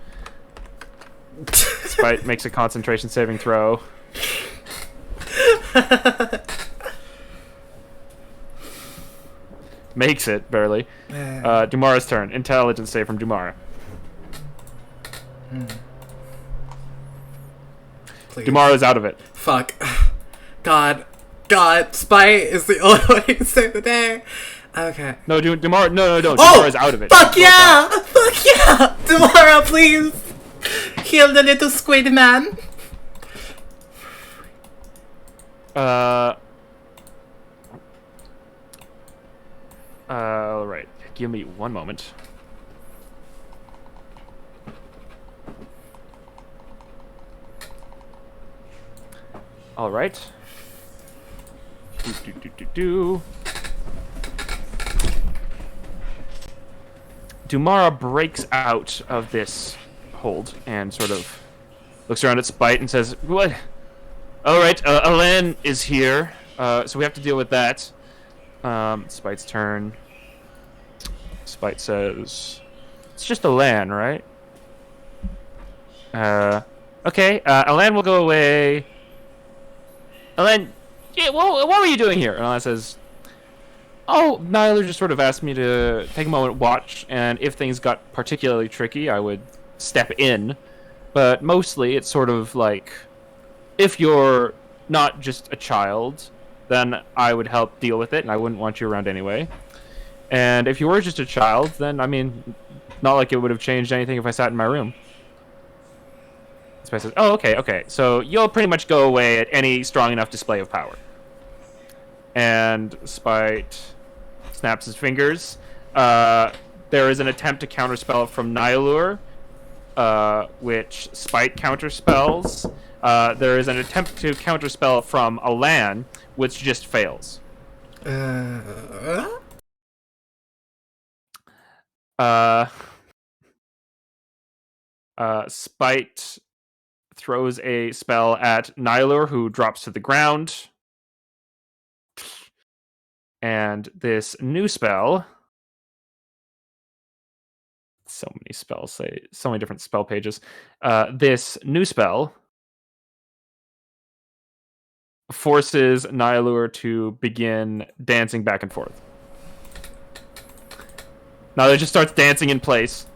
Spite makes a concentration saving throw. Makes it, barely. Dumara's turn. Intelligence save from Dumara. Please. Dumara's out of it. Fuck. God. Spite is the only way to save the day. Okay. No, Dumara. No. Oh! Dumara's out of it. Fuck yeah! Fuck yeah! Tomorrow, please! Heal the little squid man. Alright. Give me one moment. Alright. Dumara breaks out of this hold and sort of looks around at Spite and says, "What? Alright, Alan is here, so we have to deal with that." Spite's turn. Spite says, "It's just Alan, right?" Okay, Alan will go away. Alan, yeah, what were you doing here? And Alan says, "Oh, Nyler just sort of asked me to take a moment, watch, and if things got particularly tricky, I would step in. But mostly, it's sort of like, if you're not just a child, then I would help deal with it, and I wouldn't want you around anyway. And if you were just a child, then, I mean, not like it would have changed anything if I sat in my room." Spite says, "Oh, okay. So you'll pretty much go away at any strong enough display of power." And Spite snaps his fingers. There is an attempt to counterspell from Nihilure, which Spite counterspells. There is an attempt to counterspell from Alan, which just fails. Spite throws a spell at Nihilure, who drops to the ground. And this new spell... So many spells, so many different spell pages. This new spell forces Nihilure to begin dancing back and forth. Nihilure just starts dancing in place.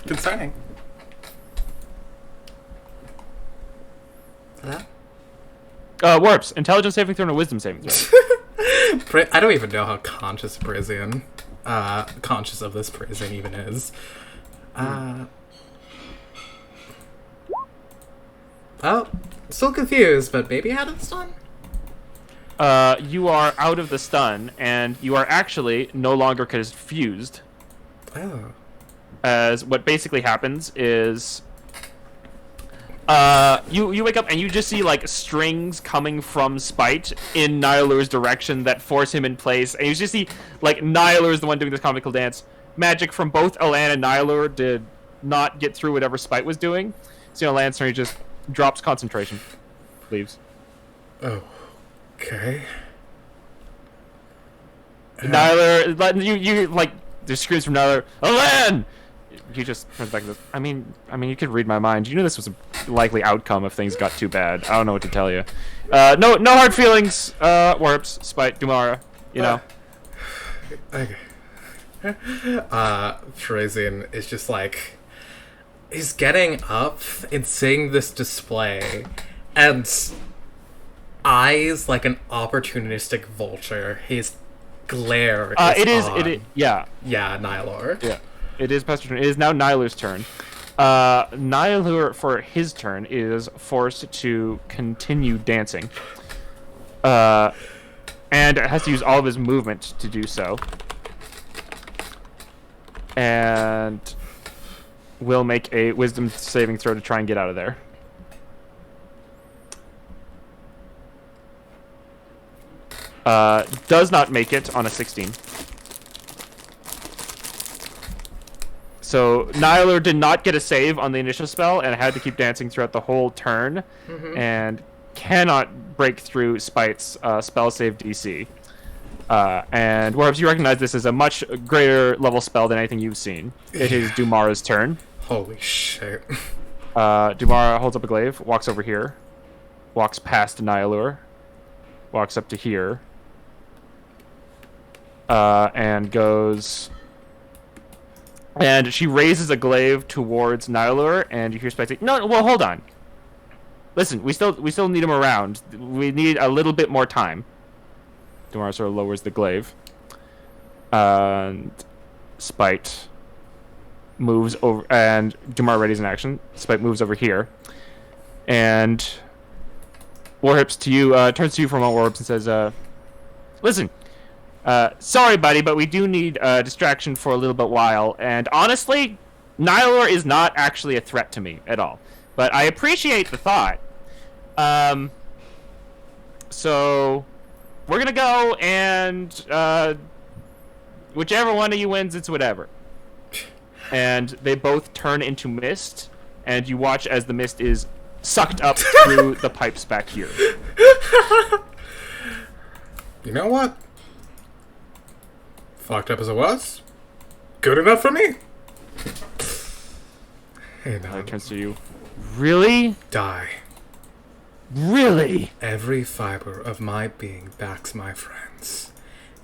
Concerning. Hello? Warps. Intelligence saving throw and a wisdom saving throw. I don't even know how conscious Perisian, conscious of this Perisian even is. Oh, still confused, but maybe out of the stun? You are out of the stun, and you are actually no longer confused. Oh. As what basically happens is... you wake up and you just see like strings coming from Spite in Nihilure's direction that force him in place, and you just see like Nihilure is the one doing this comical dance. Magic from both Alan and Nihilure did not get through whatever Spite was doing, so Alan's turn, he just drops concentration, leaves. Oh, okay. Nihilure, you like there's screams from Nihilure, "Alan!" He just turns back and goes, I mean, you could read my mind. You knew this was a likely outcome if things got too bad. I don't know what to tell you. No hard feelings, Warps, Spite, Dumara, you know. Okay. Perisian is just like, he's getting up and seeing this display, and eyes like an opportunistic vulture. His glare is on. It is, yeah. Yeah, Nihilure. Yeah. It is Pester's turn. It is now Nihilure's turn. Nihilure, for his turn, is forced to continue dancing. And has to use all of his movement to do so. And will make a wisdom saving throw to try and get out of there. Does not make it on a 16. So Nihilure did not get a save on the initial spell and had to keep dancing throughout the whole turn, and cannot break through Spite's spell save DC. And Warbs, you recognize this as a much greater level spell than anything you've seen. It is Dumara's turn. Holy shit. Dumara holds up a glaive, walks over here, walks past Nihilur, walks up to here, and goes... And she raises a glaive towards Nihilur, and you hear Spite say, "No, well, hold on. Listen, we still need him around. We need a little bit more time." Dumara sort of lowers the glaive, and Spite moves over, and Dumara readies an action. Spite moves over here, and Warhips turns to you for a moment, Warhips, and says, "Listen. Sorry, buddy, but we do need distraction for a little bit while. And honestly, Nihilur is not actually a threat to me at all. But I appreciate the thought. So we're gonna go, and whichever one of you wins, it's whatever." And they both turn into mist, and you watch as the mist is sucked up through the pipes back here. You know what? Fucked up as it was, good enough for me. Hey, now It turns to you. Really? die. Really? Every fiber of my being backs my friends.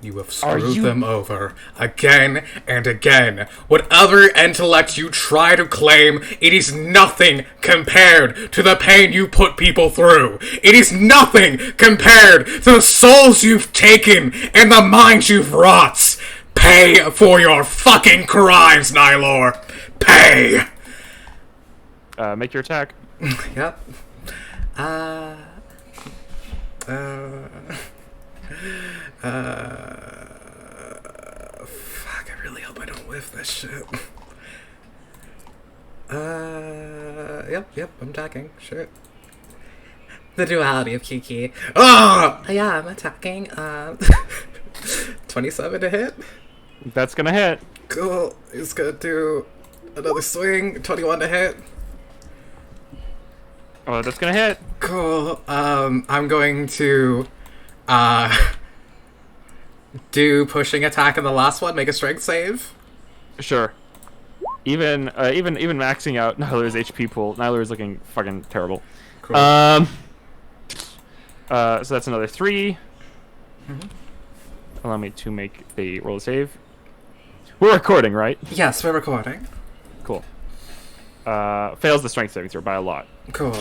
You have Are screwed you- them over again and again. Whatever intellect you try to claim, it is nothing compared to the pain you put people through. It is nothing compared to the souls you've taken and the minds you've wrought. Pay for your fucking crimes, Nihilur. Pay! Make your attack. Yep. Fuck, I really hope I don't whiff this shit. Yep, I'm attacking. Sure. The duality of Kiki. Ah! Yeah, I'm attacking. 27 to hit. That's gonna hit. Cool. He's gonna do another swing. 21 to hit. Oh, that's gonna hit. Cool. I'm going to do pushing attack in the last one. Make a strength save. Sure. Even maxing out Nihilur's HP pool, Nihilur is looking fucking terrible. Cool. So that's another 3. Allow me to make the roll a save. We're recording, right? Yes, we're recording. Cool. Fails the strength saving throw by a lot. Cool.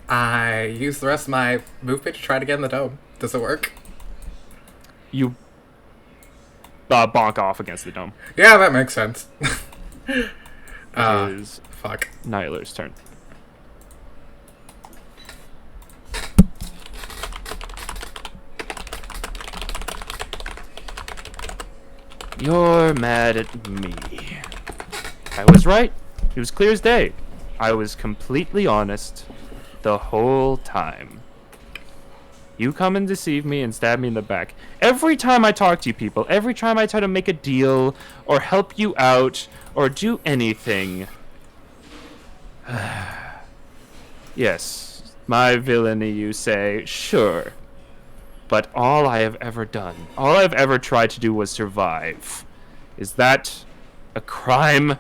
I use the rest of my movement to try to get in the dome. Does it work? You bonk off against the dome. Yeah, that makes sense. It is Fuck. Nihilur's turn. You're mad at me. I was right. It was clear as day. I was completely honest the whole time. You come and deceive me and stab me in the back. Every time I talk to you people, every time I try to make a deal or help you out or do anything. Yes, my villainy, you say, sure. But all I have ever done, all I've ever tried to do was survive. Is that a crime?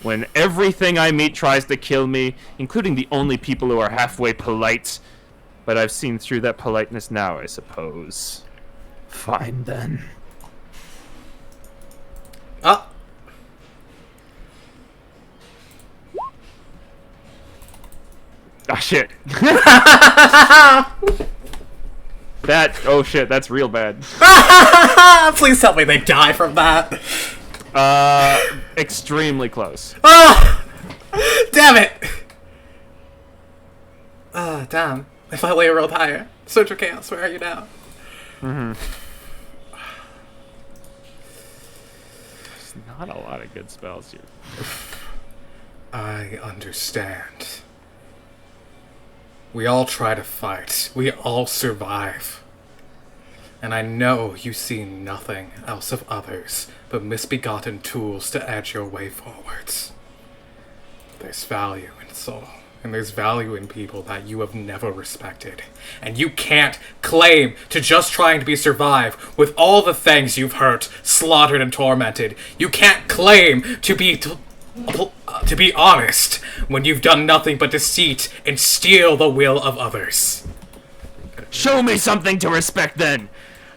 When everything I meet tries to kill me, including the only people who are halfway polite. But I've seen through that politeness now, I suppose. Fine, then. Oh. Ah, shit. Oh shit, that's real bad. Please tell me they die from that. Extremely close. Oh! Damn it! Damn. If I lay rolled higher. Search of Chaos, where are you now? There's not a lot of good spells here. I understand. We all try to fight. We all survive. And I know you see nothing else of others but misbegotten tools to edge your way forwards. There's value in soul, And there's value in people that you have never respected. And you can't claim to just trying to be survive with all the things you've hurt, slaughtered, and tormented. You can't claim to be honest when you've done nothing but deceit and steal the will of others. Show me something to respect then.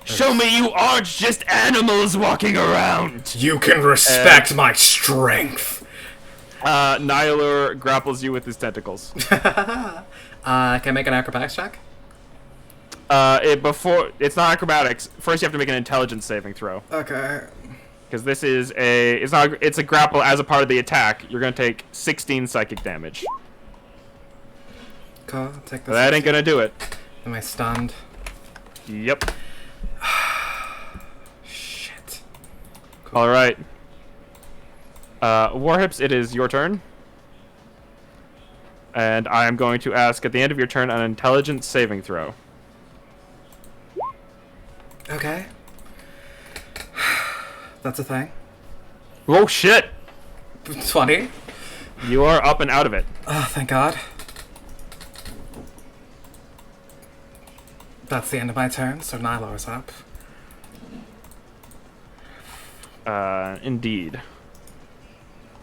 Show me you aren't just animals walking around. You can respect my strength. Nihilur grapples you with his tentacles. Can I make an acrobatics check? It's not acrobatics. First, you have to make an intelligence saving throw. Okay. Because this is it's a grapple as a part of the attack. You're gonna take 16 psychic damage. Cool, I'll take this. That ain't gonna do it. Am I stunned? Yep. Shit. All right. Warhips, it is your turn. And I am going to ask at the end of your turn an intelligence saving throw. Okay. That's a thing. Oh shit! 20. You are up and out of it. Oh, thank God. That's the end of my turn, so Nihilur's up. Indeed.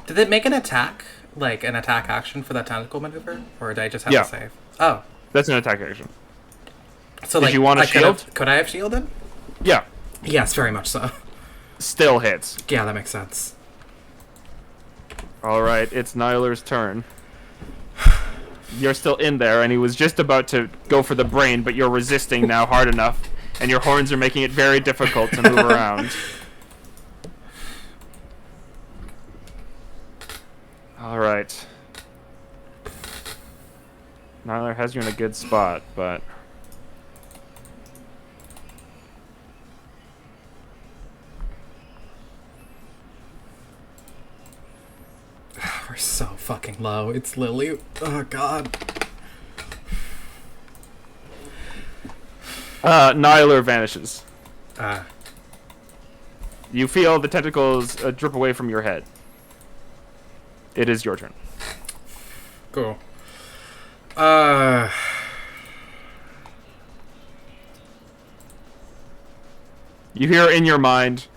Did it make an attack? Like, an attack action for that tentacle maneuver? Or did I just have Yeah. to save? Oh. That's an attack action. So, Did like, you want a shield? Could I have shielded? Yeah. Yes, very much so. Still hits. Yeah, that makes sense. Alright, it's Nihilur's turn. You're still in there, and he was just about to go for the brain, but you're resisting now hard enough, and your horns are making it very difficult to move around. Alright. Nihilur has you in a good spot, but... We're so fucking low. It's Lily. Oh, God. Nihilur vanishes. Ah. You feel the tentacles drip away from your head. It is your turn. Cool. You hear in your mind,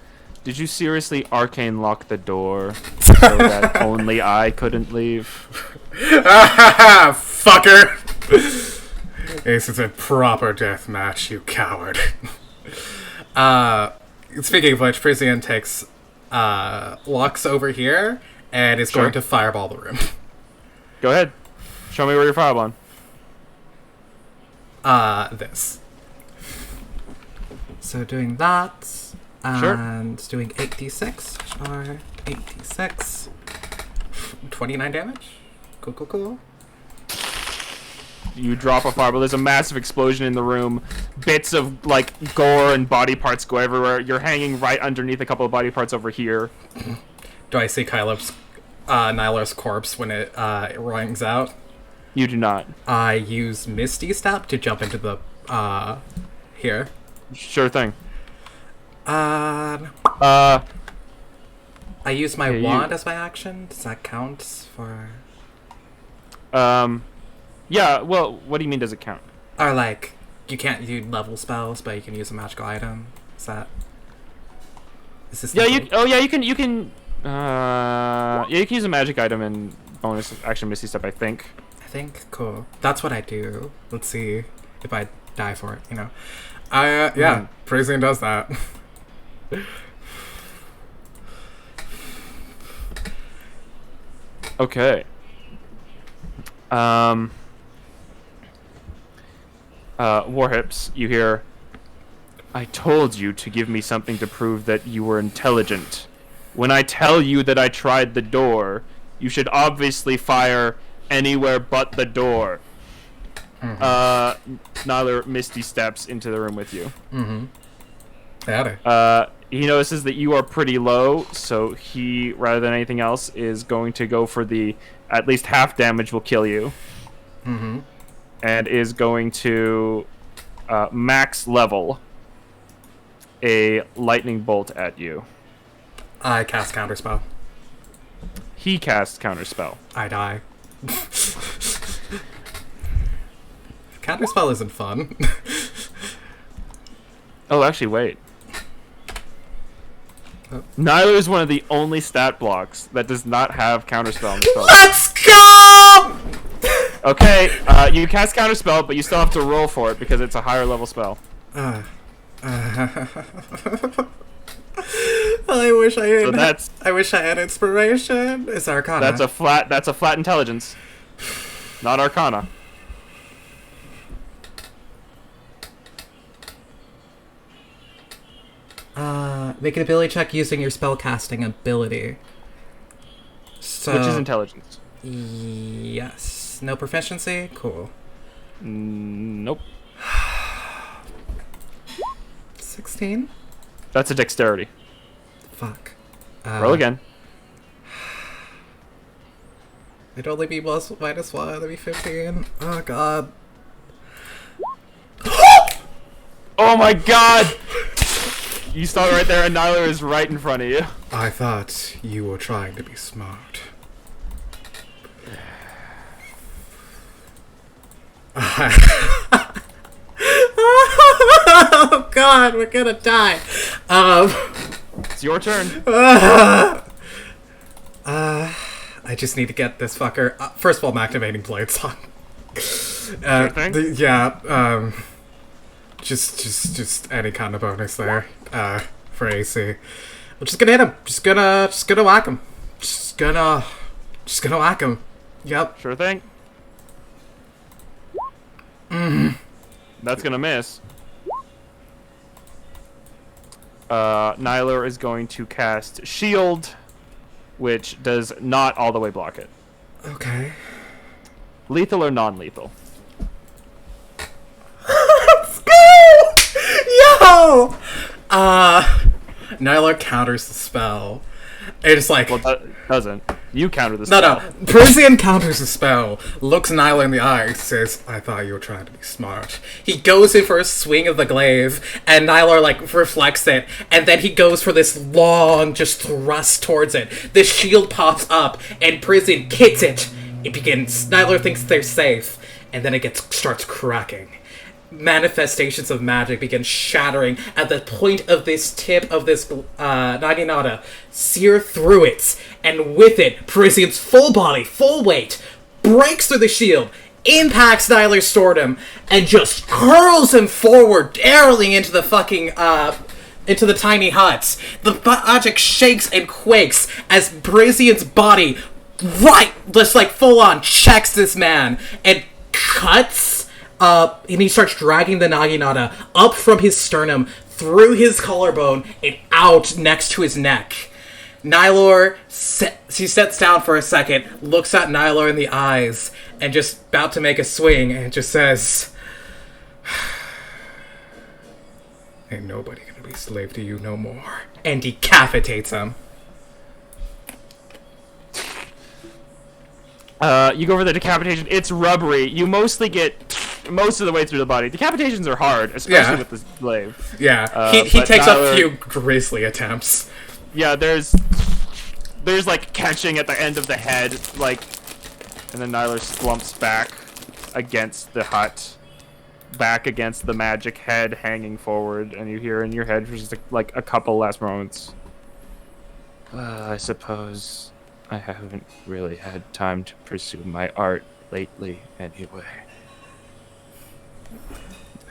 did you seriously arcane lock the door so that only I couldn't leave? Fucker! This is a proper death match, you coward. Speaking of which, Perisian takes, walks over here and is Sure. going to fireball the room. Go ahead. Show me where you're fireball. This. So doing that, Sure. and doing 8d6, which are 8d6. 29 damage. Cool, cool, cool. You drop a fireball. There's a massive explosion in the room. Bits of, like, gore and body parts go everywhere. You're hanging right underneath a couple of body parts over here. Do I see Nihilur's corpse when it rings out? You do not. I use Misty Step to jump into the, here. Sure thing. I use my Yeah, you- wand as my action. Does that count for... Yeah, well, what do you mean does it count? Or, like, you can't do level spells, but you can use a magical item. Is that... Is this... Yeah, legal? you can use a magic item in bonus action Misty Step, I think. I think, cool. That's what I do. Let's see if I die for it, you know. Yeah, Perisian does that. Okay. Warhips, you hear, I told you to give me something to prove that you were intelligent. When I tell you that I tried the door, you should obviously fire anywhere but the door. Nihilur Misty steps into the room with you. Howdy. He notices that you are pretty low, so he, rather than anything else, is going to go for the at least half damage will kill you. And is going to max level a lightning bolt at you. I cast Counterspell. He casts counterspell. I die. Counterspell isn't fun. Oh, actually, wait. Oh. Nyler is one of the only stat blocks that does not have counterspell on the spell. Let's go! Okay, you cast counterspell, but you still have to roll for it because it's a higher level spell. I wish I had. So that's I wish I had inspiration. It's Arcana. that's a flat intelligence, not Arcana. Make an ability check using your spellcasting ability. So, Which is intelligence. Yes. No proficiency? Cool. Nope. 16? That's a dexterity. Fuck. Roll again. It'd only be minus 1, that'd be 15. Oh god. Oh my god! You saw it right there, and Nyler is right in front of you. I thought you were trying to be smart. Oh god, we're gonna die. It's your turn. I just need to get this fucker. First of all, I'm activating Blade Song. Sure thing. Just any kind of bonus there. For AC. I'm just gonna hit him. Just gonna whack him. Just gonna whack him. Yep. Sure thing. That's gonna miss. Nyler is going to cast Shield, which does not all the way block it. Okay. Lethal or non-lethal? Let's go! Yo! Nyla counters the spell. It's like... Well, that doesn't. You counter the No, spell. no. Perisian counters the spell, looks Nyla in the eye, says, I thought you were trying to be smart. He goes in for a swing of the glaive, and Nyla, like, reflects it, and then he goes for this long, just thrust towards it. The shield pops up, and Perisian kicks it. It begins... Nyla thinks they're safe, and then it starts cracking. Manifestations of magic begin shattering at the point of this tip of this naginata, sear through it, and with it, Perisian's full body, full weight, breaks through the shield, impacts Nyler's swordom, and just hurls him forward, barreling into the fucking, into the tiny huts. The magic shakes and quakes as Perisian's body, just like full on, checks this man, and cuts and he starts dragging the naginata up from his sternum, through his collarbone, and out next to his neck. Nylor, he sits down for a second, looks at Nylor in the eyes, and just about to make a swing, and just says, Ain't nobody gonna be slave to you no more. and decapitates him. You go for the decapitation. It's rubbery. You mostly get most of the way through the body. Decapitations are hard, especially Yeah. with the glaive. Yeah. He but takes Nyler- a few grisly attempts. Yeah, there's like catching at the end of the head, like, and then Nyler slumps back against the hut, back against the magic head hanging forward, and you hear in your head for just like a couple last moments. I suppose I haven't really had time to pursue my art lately, anyway.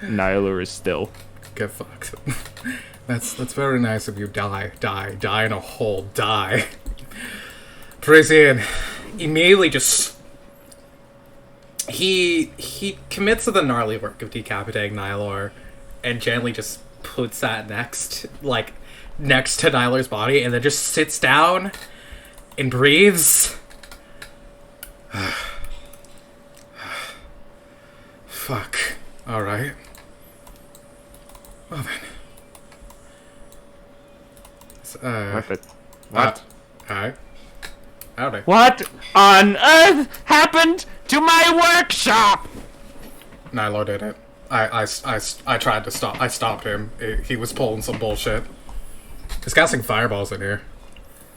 Nyler is still. Get fucked. That's very nice of you. Die in a hole. Die. Perisian immediately just... He commits to the gnarly work of decapitating Nylor and gently just puts that next to Nylor's body and then just sits down and breathes. Fuck. Alright. Well then. Perfect. What? Alright. Howdy. What on earth happened to my workshop? Nilo did it. I tried to stop. I stopped him. He was pulling some bullshit. He's casting fireballs in here.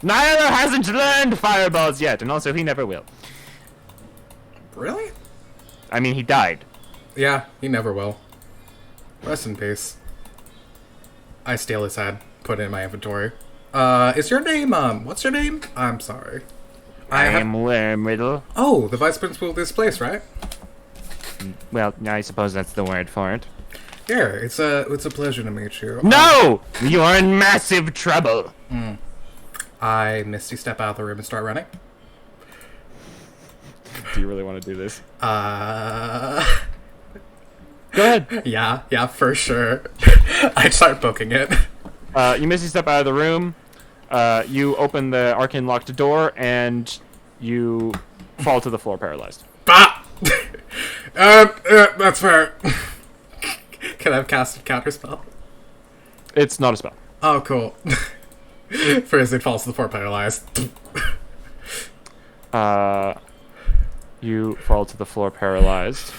Nyla hasn't learned fireballs yet, and also he never will. Really? I mean, he died. Yeah, he never will. Rest in peace. I steal his head, put it in my inventory. Is your name, what's your name? I'm sorry. I am Wormriddle. Oh, the vice principal of this place, right? Well, I suppose that's the word for it. Yeah, it's a pleasure to meet you. No! You are in massive trouble. I misty step out of the room and start running. Do you really want to do this? Go ahead. Yeah, for sure. I'd start booking it. You misty step out of the room. You open the arcane locked door, and you fall to the floor paralyzed. Bah! That's fair. Can I have casted counterspell? It's not a spell. Oh, cool. Perisian falls to the floor paralyzed. You fall to the floor paralyzed.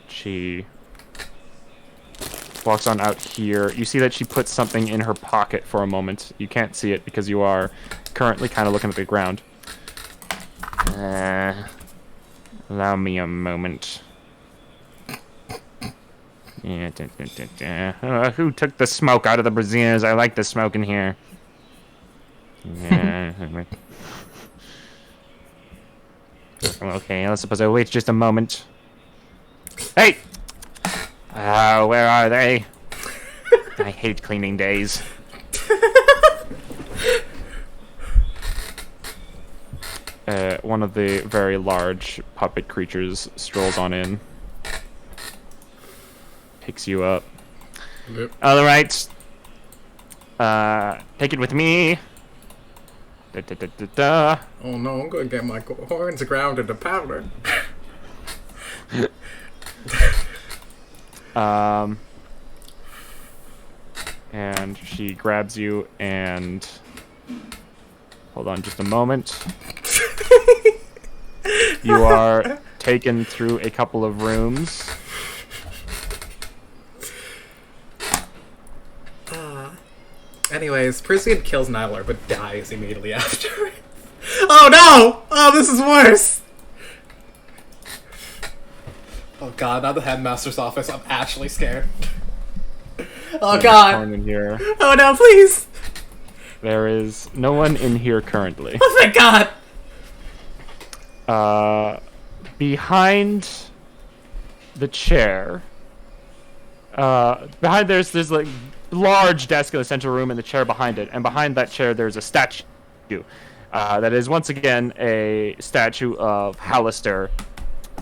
She walks on out here. You see that she puts something in her pocket for a moment. You can't see it because you are currently kind of looking at the ground. Allow me a moment. Who took the smoke out of the braziers? I like the smoke in here. Okay, I suppose I'll wait just a moment. Hey! Where are they? I hate cleaning days. One of the very large puppet creatures strolls on in. Picks you up. Yep. Alright. Take it with me. Oh no, I'm gonna get my horns ground into powder. And she grabs you and... Hold on just a moment. You are taken through a couple of rooms. Anyways, Perisian kills Nylar, but dies immediately after. Oh no! Oh, this is worse! Oh god, not the headmaster's office. I'm actually scared. Oh god! In here. Oh no, please! There is no one in here currently. Oh thank god! Behind the chair, behind there's like large desk in the central room and the chair behind it, and behind that chair there's a statue that is once again a statue of Hallister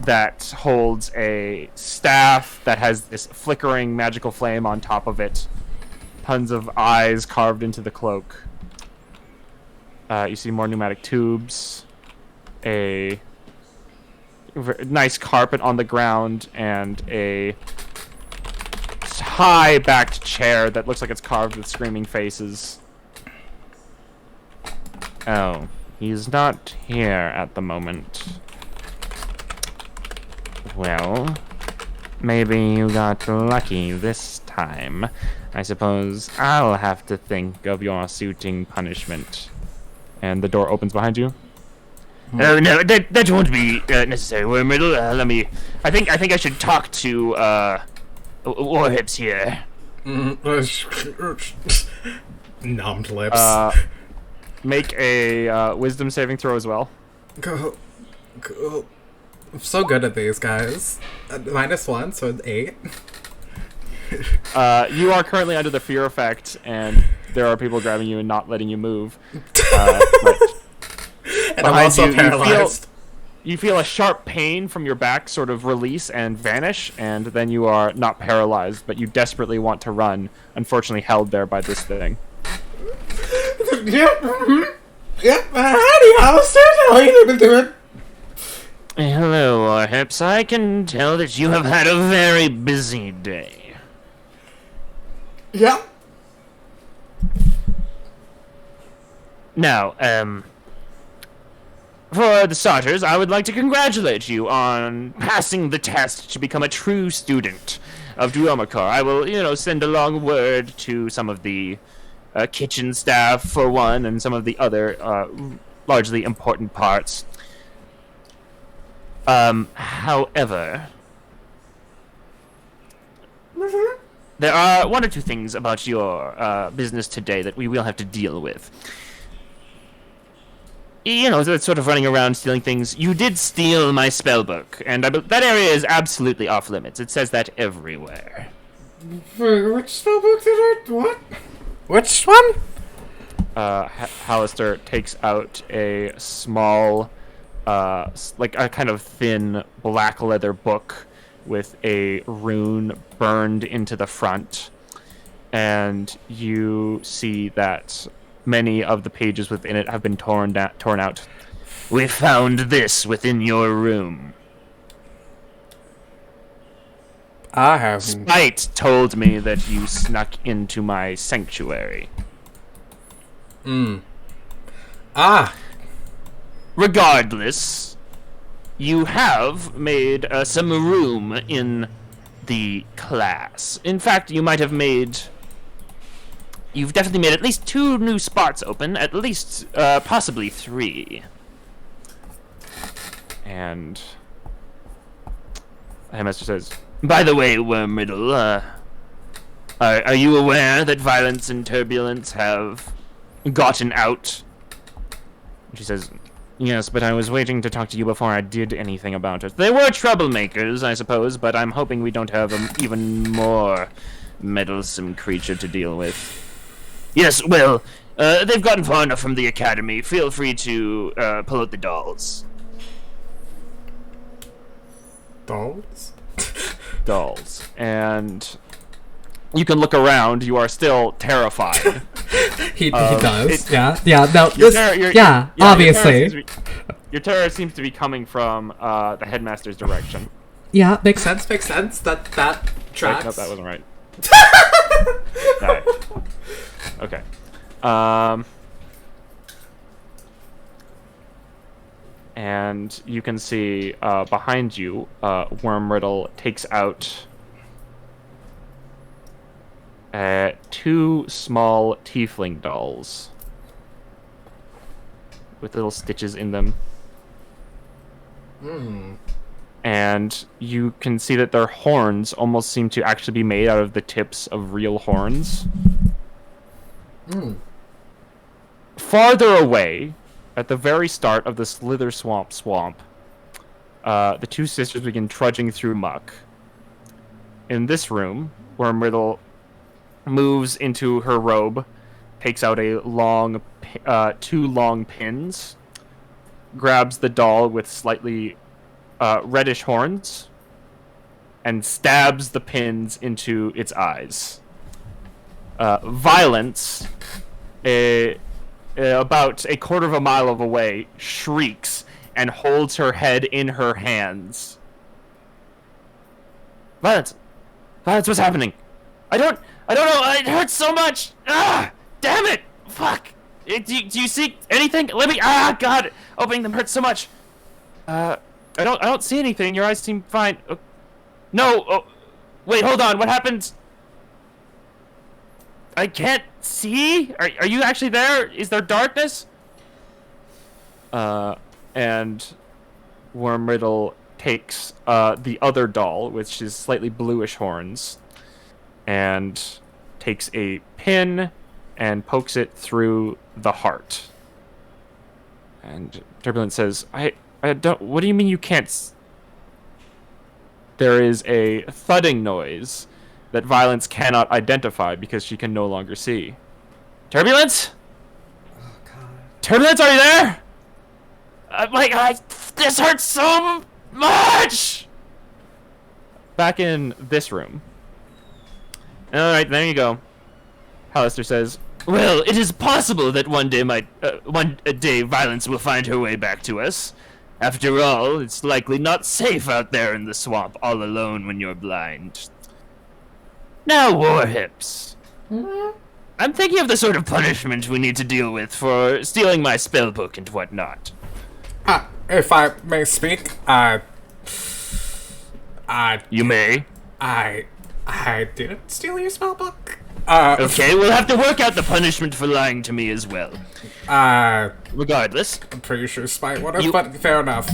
that holds a staff that has this flickering magical flame on top of it, tons of eyes carved into the cloak. You see more pneumatic tubes, a nice carpet on the ground, and a high-backed chair that looks like it's carved with screaming faces. Oh, he's not here at the moment. Well, maybe you got lucky this time. I suppose I'll have to think of your suiting punishment. And the door opens behind you. Oh no, that won't be necessary, Wormriddle. I think I should talk to Warhips here. Numbed lips. Make a wisdom saving throw as well. Go. I'm so good at these, guys. -1, so it's 8. You are currently under the fear effect, and there are people grabbing you and not letting you move. And I'm also paralyzed. You feel a sharp pain from your back sort of release and vanish, and then you are not paralyzed, but you desperately want to run, unfortunately held there by this thing. Yep. Howdy, Alistair. How you been doing? Hello, Warhips. I can tell that you have had a very busy day. Yep. Now, for the starters, I would like to congratulate you on passing the test to become a true student of Duomakar. I will, send along word to some of the kitchen staff, for one, and some of the other largely important parts. However, there are one or two things about your business today that we will have to deal with. You know, that's sort of running around stealing things. You did steal my spell book, and that area is absolutely off limits. It says that everywhere. Which spellbook did I... What? Which one? Hallister takes out a small, like a kind of thin black leather book with a rune burned into the front, and you see that many of the pages within it have been torn out. We found this within your room. I haven't. Spite told me that you snuck into my sanctuary. Ah! Regardless, you have made some room in the class. In fact, you've definitely made at least 2 new spots open, at least possibly 3. And the headmaster says, By the way, Wormriddle, are you aware that violence and turbulence have gotten out? she says, yes, but I was waiting to talk to you before I did anything about it. They were troublemakers, I suppose, but I'm hoping we don't have an even more meddlesome creature to deal with. Yes, well, they've gotten far enough from the academy. Feel free to pull out the dolls. Dolls? Dolls. And you can look around. You are still terrified. He does. No, obviously. Your terror seems to be coming from the headmaster's direction. Yeah, makes sense. That tracks. Wait, no, that wasn't right. Alright. Okay. And you can see behind you, Wormriddle takes out 2 small tiefling dolls with little stitches in them. And you can see that their horns almost seem to actually be made out of the tips of real horns. Farther away, at the very start of the Slither Swamp, the 2 sisters begin trudging through muck. In this room, Wormriddle moves into her robe, takes out a 2 long pins, grabs the doll with slightly reddish horns, and stabs the pins into its eyes. Violence, about a quarter of a mile away, shrieks and holds her head in her hands. Violence, what's happening? I don't know. It hurts so much. Ah, damn it! Fuck. Do you see anything? Let me. Ah, God! Opening them hurts so much. I don't see anything. Your eyes seem fine. No. Oh, wait. Hold on. What happened? I can't see. Are you actually there? Is there darkness? And Wormriddle takes the other doll, which is slightly bluish horns, and takes a pin and pokes it through the heart. And Turbulence says, I don't... What do you mean you can't... There is a thudding noise that Violence cannot identify because she can no longer see. Turbulence? Oh, God. Turbulence, are you there? This hurts so much! Back in this room. Alright, there you go. Hallister says, Well, it is possible that one day Violence will find her way back to us. After all, it's likely not safe out there in the swamp all alone when you're blind. Now, Warhips. I'm thinking of the sort of punishment we need to deal with for stealing my spellbook and whatnot. If I may speak, You may. I didn't steal your spellbook. Okay, we'll have to work out the punishment for lying to me as well. Regardless, I'm pretty sure Spite would have, but fair enough.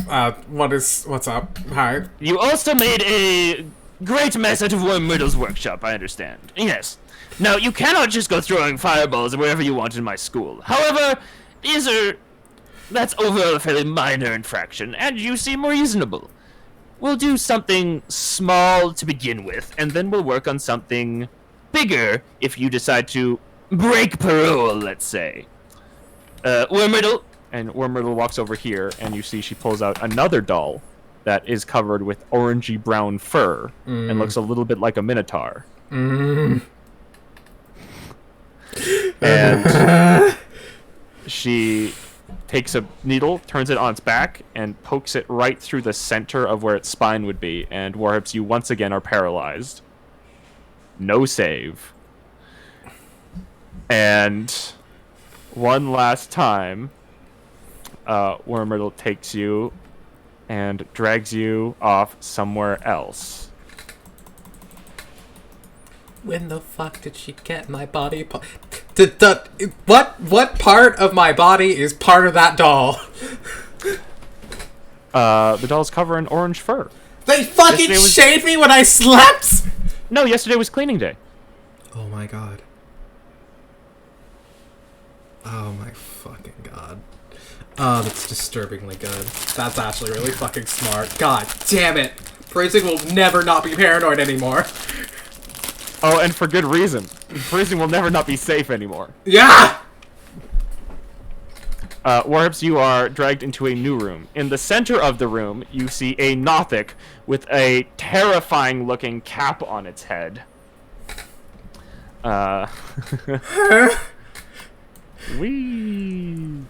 What's up? Hi. you also made a great mess out of Worm Riddle's workshop, I understand. Yes. Now, you cannot just go throwing fireballs wherever you want in my school. However, that's overall a fairly minor infraction, and you seem reasonable. We'll do something small to begin with, and then we'll work on something bigger if you decide to break parole, let's say. Worm Riddle. And Worm Riddle walks over here, and you see she pulls out another doll that is covered with orangey brown fur and looks a little bit like a minotaur. And she takes a needle, turns it on its back, and pokes it right through the center of where its spine would be. And Warhips, you once again are paralyzed. No save. And one last time, Worm Riddle takes you and drags you off somewhere else. When the fuck did she get my body? What part of my body is part of that doll? The doll's covered in orange fur. They fucking Yesterday was- shaved me when I slept. No, yesterday was cleaning day. Oh my god. Oh my fucking god. Oh, that's disturbingly good. That's actually really fucking smart. God damn it. Perisian will never not be paranoid anymore. Oh, and for good reason. Perisian will never not be safe anymore. Yeah! Warhips, you are dragged into a new room. In the center of the room, you see a Nothic with a terrifying-looking cap on its head. Wee.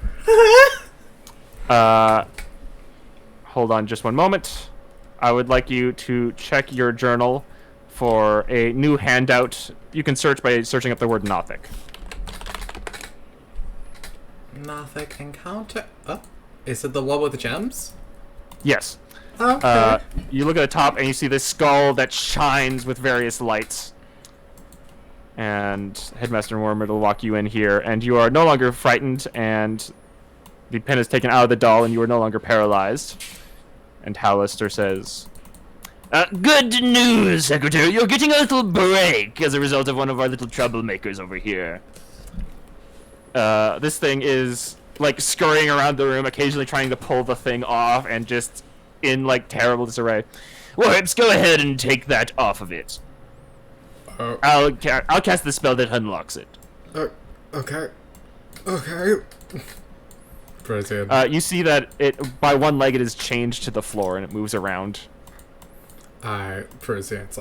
Hold on just one moment. I would like you to check your journal for a new handout. You can search by searching up the word Nothic. Nothic encounter. Oh, is it the one with the gems? Yes. Okay. You look at the top and you see this skull that shines with various lights. And Headmaster Wormer will walk you in here, and you are no longer frightened, and the pen is taken out of the doll, and you are no longer paralyzed. And Hallister says, Good news, Secretary. You're getting a little break as a result of one of our little troublemakers over here. this thing is, like, scurrying around the room, occasionally trying to pull the thing off, and just in, like, terrible disarray. Warhips, go ahead and take that off of it. I'll cast the spell that unlocks it. Okay. Perisian. You see that it, by one leg, it is chained to the floor, and it moves around. Perisian's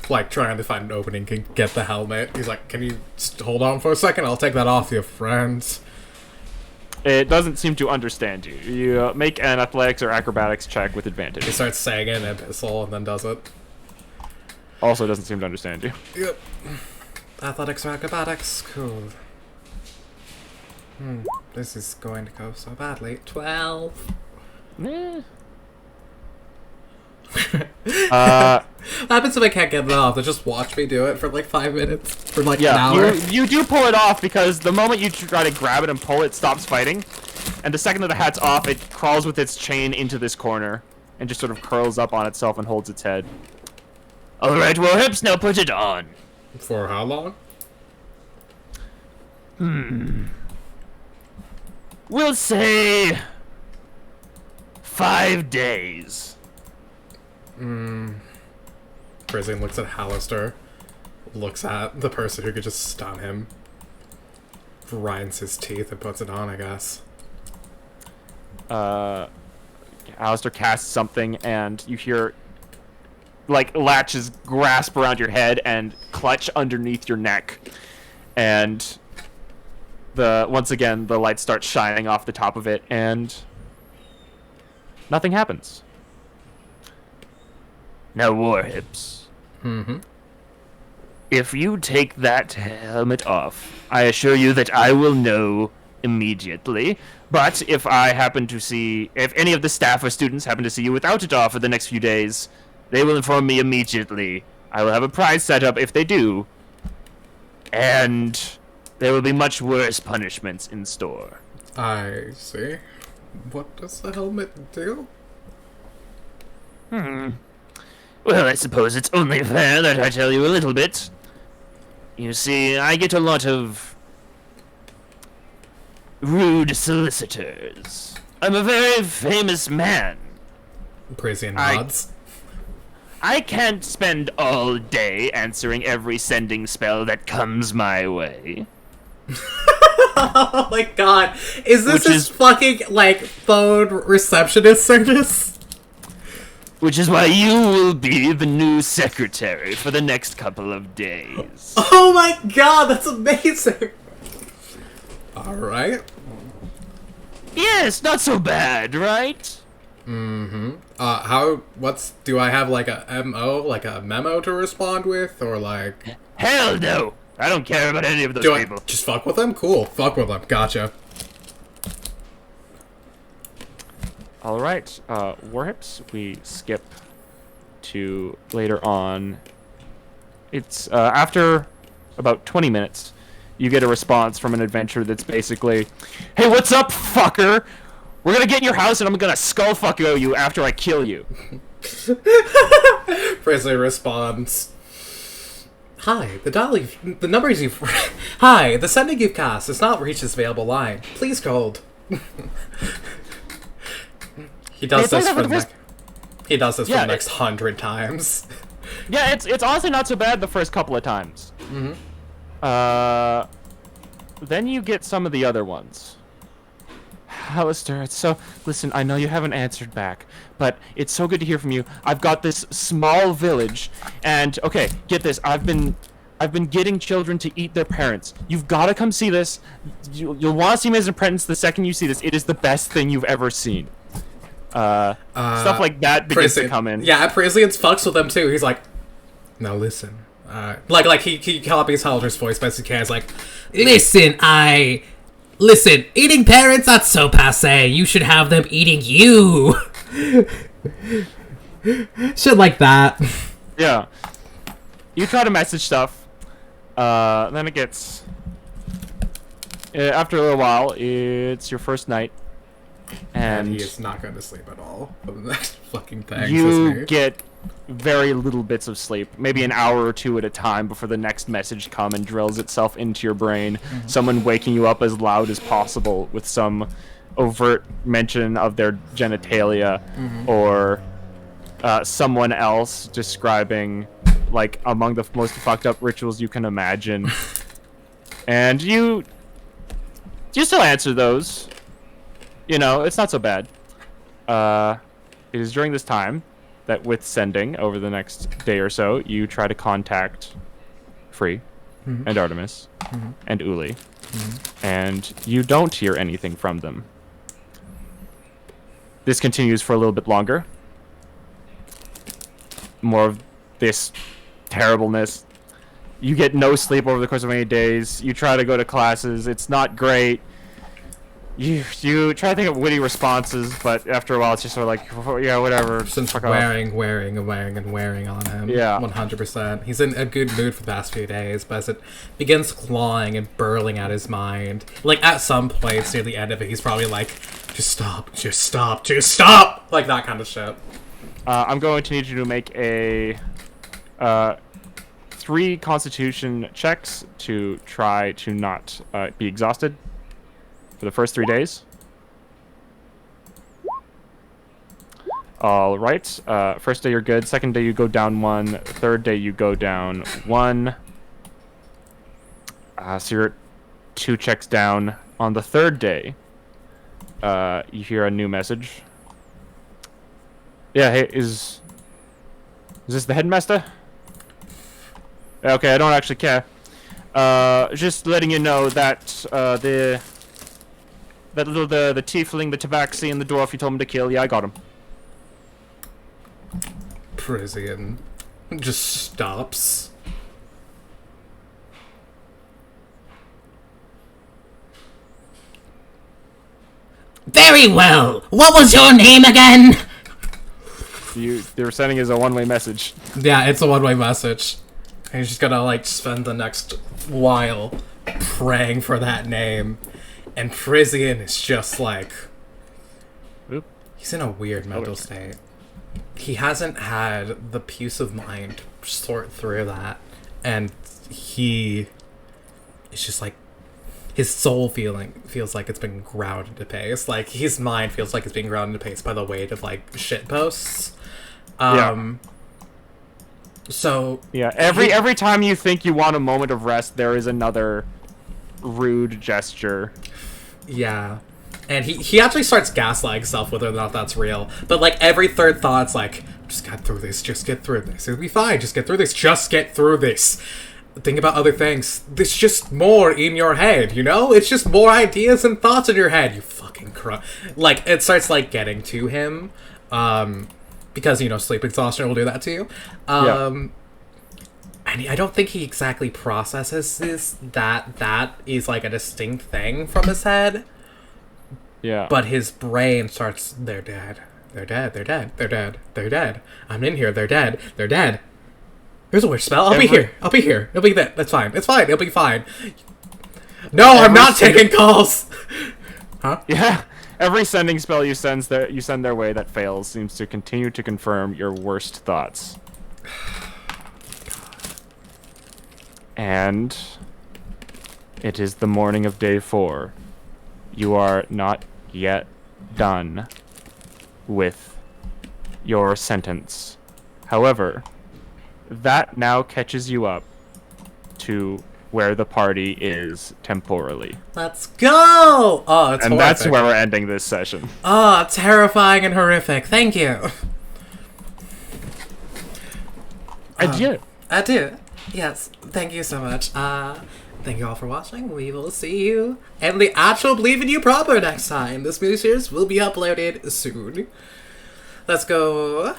like trying to find an opening, can get the helmet. He's like, can you just hold on for a second? I'll take that off you, friends. It doesn't seem to understand you. You make an athletics or acrobatics check with advantage. He starts saying it in Abyssal and then does it. Also doesn't seem to understand you. Yep. Athletics or acrobatics, cool. This is going to go so badly. 12. Eh. What happens if I can't get it off? They just watch me do it for like 5 minutes? For like an hour? You do pull it off, because the moment you try to grab it and pull it, stops fighting. And the second that the hat's off, it crawls with its chain into this corner and just sort of curls up on itself and holds its head. Alright, Warhips, now put it on. For how long? We'll say 5 days. Perisian looks at Hallister, looks at the person who could just stun him, grinds his teeth and puts it on, I guess. Alistair casts something, and you hear, like, latches grasp around your head and clutch underneath your neck. And once again, the light starts shining off the top of it, and nothing happens. Now, Warhips. If you take that helmet off, I assure you that I will know immediately. But if any of the staff or students happen to see you without it off for the next few days, they will inform me immediately. I will have a prize set up if they do, And there will be much worse punishments in store. I see. What does the helmet do? Well, I suppose it's only fair that I tell you a little bit. You see, I get a lot of rude solicitors. I'm a very famous man. Perisian nods. I can't spend all day answering every sending spell that comes my way. Oh my god. Is this Which his is- fucking, like, phone receptionist service? Which is why you will be the new secretary for the next couple of days. Oh my god, that's amazing! Alright. Yes, not so bad, right? Do I have like a MO, like a memo to respond with, or like... Hell no! I don't care about any of those Do I people. just fuck with them? Cool, fuck with them, gotcha. All right, Warhips, we skip to later on. It's after about 20 minutes, you get a response from an adventurer that's basically, "Hey, what's up, fucker? We're gonna get in your house and I'm gonna skull fuck you after I kill you." Presley responds, Hi, the numbers you've... Hi, the sending you've cast does not reach this available line. Please hold. He does It's this like for the the first- He does this for Yeah, the next 100 times. Yeah, it's honestly not so bad the first couple of times. Then you get some of the other ones. Alistair, it's so... Listen, I know you haven't answered back, but it's so good to hear from you. I've got this small village, and... Okay, get this. I've been getting children to eat their parents. You've got to come see this. You'll want to see me as an apprentice the second you see this. It is the best thing you've ever seen. Stuff like that begins to come in. Yeah, Perisian's fucks with them too. He's like, now listen. like he copies Halder's voice best he can. He's like, Listen, eating parents, that's so passe. You should have them eating you. Shit like that. Yeah. You try to message stuff. Then it gets... after a little while, it's your first night. And And he is not going to sleep at all for the next fucking thing. you get very little bits of sleep. Maybe an hour or two at a time before the next message comes and drills itself into your brain. Someone waking you up as loud as possible with some overt mention of their genitalia, or someone else describing like among the most fucked up rituals you can imagine. And you still answer those. You know, it's not so bad. It is during this time that with sending over the next day or so, you try to contact Free and Artemis and Uli, and you don't hear anything from them. This continues for a little bit longer. More of this terribleness. You get no sleep over the course of many days. You try to go to classes. It's not great. You try to think of witty responses, but after a while it's just sort of like, yeah, whatever. Since fuck off. wearing on him. Yeah. 100%. He's in a good mood for the past few days, but as it begins clawing and burling at his mind, like at some place near the end of it, he's probably like, just stop, just stop, just stop! Like that kind of shit. I'm going to need you to make a 3 constitution checks to try to not be exhausted for the first 3 days. All right. First day you're good. Second day you go down 1. Third day you go down 1. So you're 2 checks down. On the third day, you hear a new message. Yeah, hey, is this the headmaster? Okay, I don't actually care. Just letting you know that the tiefling, the tabaxi, and the dwarf you told me to kill, yeah, I got him. Perisian just stops. Very well. What was your name again? They were sending as a one-way message. Yeah, it's a one-way message. And he's just gonna like spend the next while praying for that name. And Perisian is just like, Oop. he's in a weird mental state. He hasn't had the peace of mind to sort through that, and he is just like, his soul feels like it's been ground into paste. Like his mind feels like it's being ground into paste by the weight of like shit posts. So Yeah, every time you think you want a moment of rest, there is another rude gesture. yeah. And he actually starts gaslighting himself whether or not that's real. But like every third thought's like, just get through this, just get through this. It'll be fine, just get through this, just get through this. Think about other things. There's just more in your head, you know? It's just more ideas and thoughts in your head, you fucking Like, it starts like getting to him. Because, you know, sleep exhaustion will do that to you. And I don't think he exactly processes that is like a distinct thing from his head. Yeah. But his brain starts, they're dead. They're dead. They're dead. They're dead. They're dead. I'm in here. They're dead. They're dead. There's a witch spell. I'll be here. I'll be here. It'll be that. That's fine. It's fine. It'll be fine. No, I'm not taking calls. Huh? Yeah. Every sending spell you send their way that fails seems to continue to confirm your worst thoughts. And it is the morning of day 4. You are not yet done with your sentence. However, that now catches you up to where the party is temporally. Let's go! Oh, it's And horrific. that's where we're ending this session. Oh, terrifying and horrific. Thank you. Adieu. Adieu. Yes, thank you so much. Thank you all for watching. We will see you and the actual Believe in You proper next time. This miniseries will be uploaded soon. Let's go.